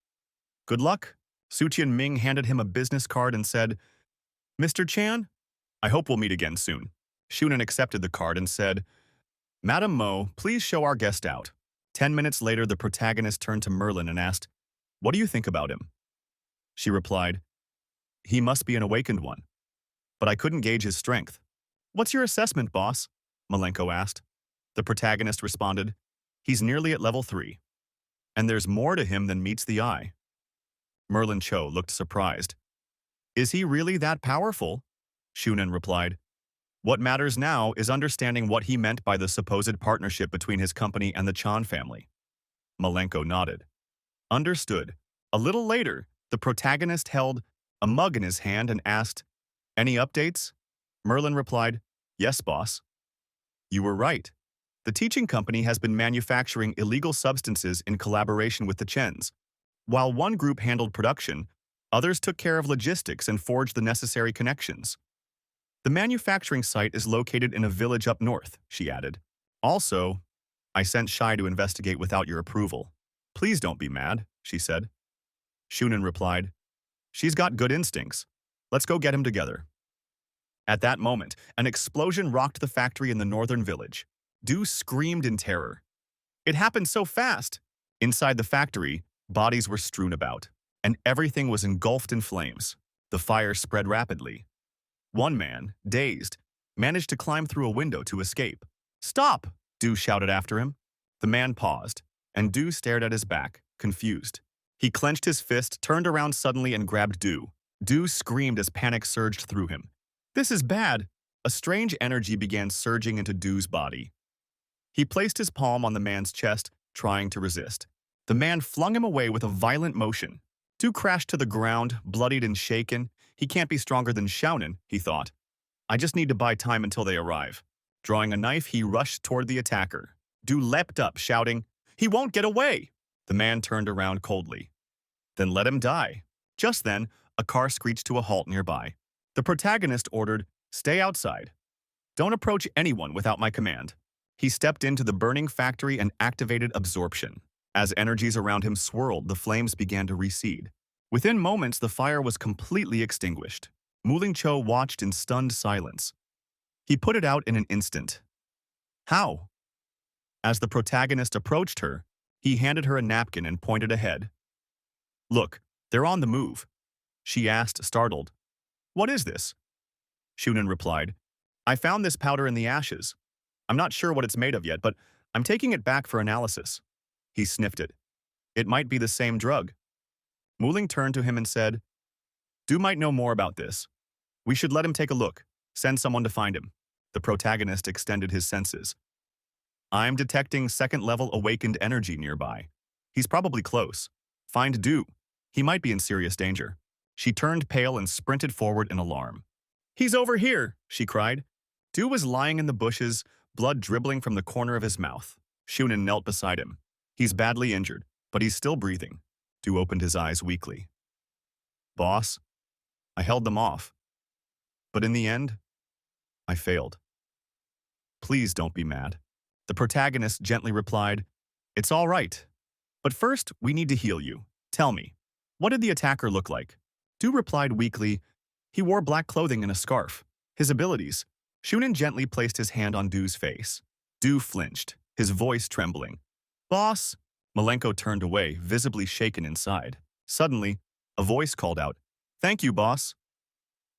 Good luck. Su Tianming handed him a business card and said, Mr. Chan, I hope we'll meet again soon. Shunan accepted the card and said, Madam Mo, please show our guest out. 10 minutes later, the protagonist turned to Merlin and asked, What do you think about him? She replied, He must be an awakened one. But I couldn't gauge his strength. What's your assessment, boss? Malenko asked. The protagonist responded, He's nearly at level 3. And there's more to him than meets the eye. Merlin Cho looked surprised. Is he really that powerful? Shunan replied, What matters now is understanding what he meant by the supposed partnership between his company and the Chan family. Malenko nodded. Understood. A little later, the protagonist held a mug in his hand and asked, "Any updates?" Merlin replied, "Yes, boss. You were right. The teaching company has been manufacturing illegal substances in collaboration with the Chens. While one group handled production, others took care of logistics and forged the necessary connections. The manufacturing site is located in a village up north," she added. "Also, I sent Shai to investigate without your approval. Please don't be mad," she said. Shunan replied, "She's got good instincts. Let's go get him together." At that moment, an explosion rocked the factory in the northern village. Du screamed in terror. It happened so fast. Inside the factory, bodies were strewn about, and everything was engulfed in flames. The fire spread rapidly. One man, dazed, managed to climb through a window to escape. "Stop!" Du shouted after him. The man paused, and Du stared at his back, confused. He clenched his fist, turned around suddenly, and grabbed Du. Du screamed as panic surged through him. "This is bad!" A strange energy began surging into Du's body. He placed his palm on the man's chest, trying to resist. The man flung him away with a violent motion. Du crashed to the ground, bloodied and shaken. He can't be stronger than Xiaonan, he thought. I just need to buy time until they arrive. Drawing a knife, he rushed toward the attacker. Du leapt up, shouting, "He won't get away!" The man turned around coldly. "Then let him die." Just then, a car screeched to a halt nearby. The protagonist ordered, "Stay outside. Don't approach anyone without my command." He stepped into the burning factory and activated absorption. As energies around him swirled, the flames began to recede. Within moments, the fire was completely extinguished. Muling Cho watched in stunned silence. He put it out in an instant. "How?" As the protagonist approached her, he handed her a napkin and pointed ahead. "Look, they're on the move." She asked, startled. "What is this?" Shunan replied, "I found this powder in the ashes. I'm not sure what it's made of yet, but I'm taking it back for analysis." He sniffed it. "It might be the same drug." Muling turned to him and said, "Du might know more about this. We should let him take a look. Send someone to find him." The protagonist extended his senses. "I'm detecting second-level awakened energy nearby. He's probably close. Find Du. He might be in serious danger." She turned pale and sprinted forward in alarm. "He's over here!" she cried. Du was lying in the bushes, blood dribbling from the corner of his mouth. Shunan knelt beside him. "He's badly injured, but he's still breathing." Du opened his eyes weakly. "Boss, I held them off. But in the end, I failed. Please don't be mad." The protagonist gently replied, "It's all right. But first, we need to heal you. Tell me, what did the attacker look like?" Du replied weakly, "He wore black clothing and a scarf. His abilities." Shunan gently placed his hand on Du's face. Du flinched, his voice trembling. "Boss!" Malenko turned away, visibly shaken inside. Suddenly, a voice called out, "Thank you, boss."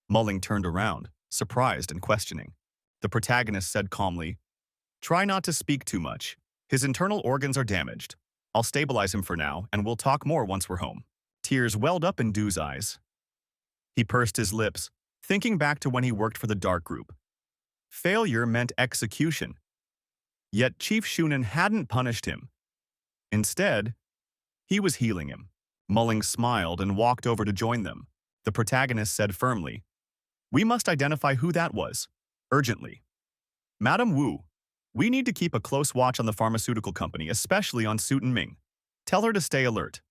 Muling turned around, surprised and questioning. The protagonist said calmly, "Try not to speak too much. His internal organs are damaged. I'll stabilize him for now, and we'll talk more once we're home." Tears welled up in Du's eyes. He pursed his lips, thinking back to when he worked for the Dark Group. Failure meant execution. Yet Chief Shunan hadn't punished him. Instead, he was healing him. Muling smiled and walked over to join them. The protagonist said firmly, "We must identify who that was, urgently. Madam Wu, we need to keep a close watch on the pharmaceutical company, especially on Su Ming. Tell her to stay alert."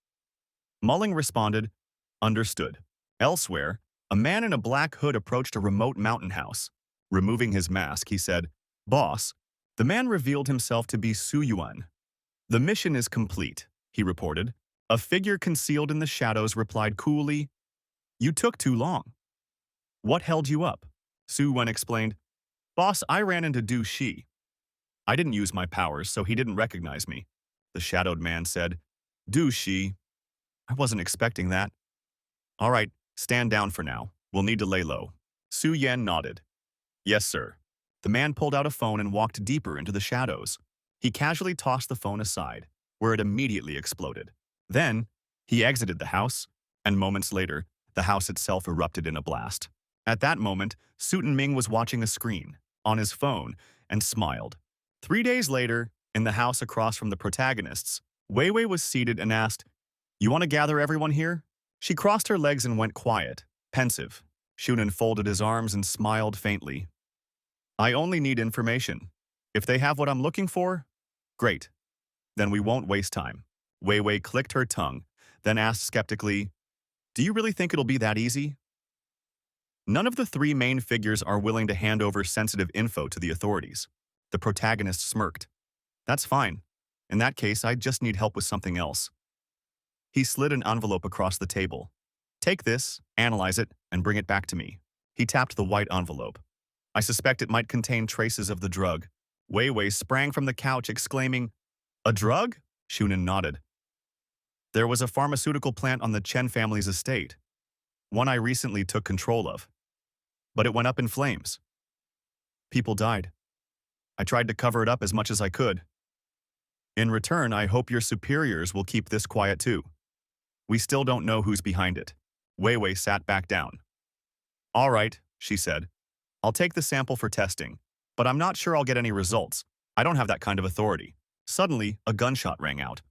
Muling responded, "Understood." Elsewhere, a man in a black hood approached a remote mountain house. Removing his mask, he said, "Boss." The man revealed himself to be Su Yuan. "The mission is complete," he reported. A figure concealed in the shadows replied coolly, "You took too long." "What held you up?" Su Yuan explained, "Boss, I ran into Du Shi. I didn't use my powers, so he didn't recognize me." The shadowed man said, "Du Shi? I wasn't expecting that." "All right, stand down for now. We'll need to lay low." Su Yan nodded. "Yes, sir." The man pulled out a phone and walked deeper into the shadows. He casually tossed the phone aside, where it immediately exploded. Then, he exited the house, and moments later, the house itself erupted in a blast. At that moment, Su Ming was watching a screen, on his phone, and smiled. 3 days later, in the house across from the protagonists, Wei Wei was seated and asked, You want to gather everyone here? She crossed her legs and went quiet, pensive. Shunan folded his arms and smiled faintly. I only need information. If they have what I'm looking for, great. Then we won't waste time. Wei Wei clicked her tongue, then asked skeptically, do you really think it'll be that easy? None of the three main figures are willing to hand over sensitive info to the authorities. The protagonist smirked. That's fine. In that case, I just need help with something else. He slid an envelope across the table. Take this, analyze it, and bring it back to me. He tapped the white envelope. I suspect it might contain traces of the drug. Wei Wei sprang from the couch, exclaiming, a drug? Shunan nodded. There was a pharmaceutical plant on the Chen family's estate, one I recently took control of. But it went up in flames. People died. I tried to cover it up as much as I could. In return, I hope your superiors will keep this quiet too. We still don't know who's behind it. Wei Wei sat back down. All right, she said. I'll take the sample for testing, but I'm not sure I'll get any results. I don't have that kind of authority. Suddenly, a gunshot rang out.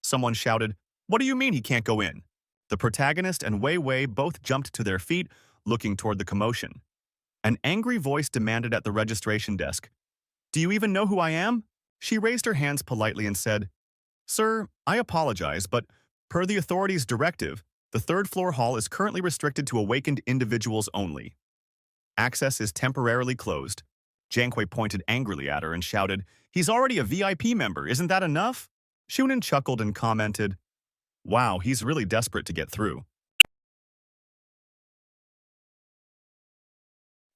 Someone shouted, what do you mean he can't go in? The protagonist and Wei Wei both jumped to their feet, looking toward the commotion. An angry voice demanded at the registration desk, do you even know who I am? She raised her hands politely and said, Sir, I apologize, but per the authorities' directive, the third-floor hall is currently restricted to awakened individuals only. Access is temporarily closed. Jiankui pointed angrily at her and shouted, he's already a VIP member, isn't that enough? Shunan chuckled and commented, wow, he's really desperate to get through.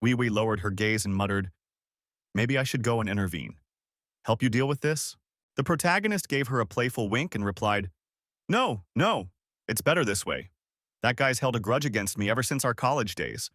Wei Wei lowered her gaze and muttered, maybe I should go and intervene. Help you deal with this? The protagonist gave her a playful wink and replied, no, it's better this way. That guy's held a grudge against me ever since our college days.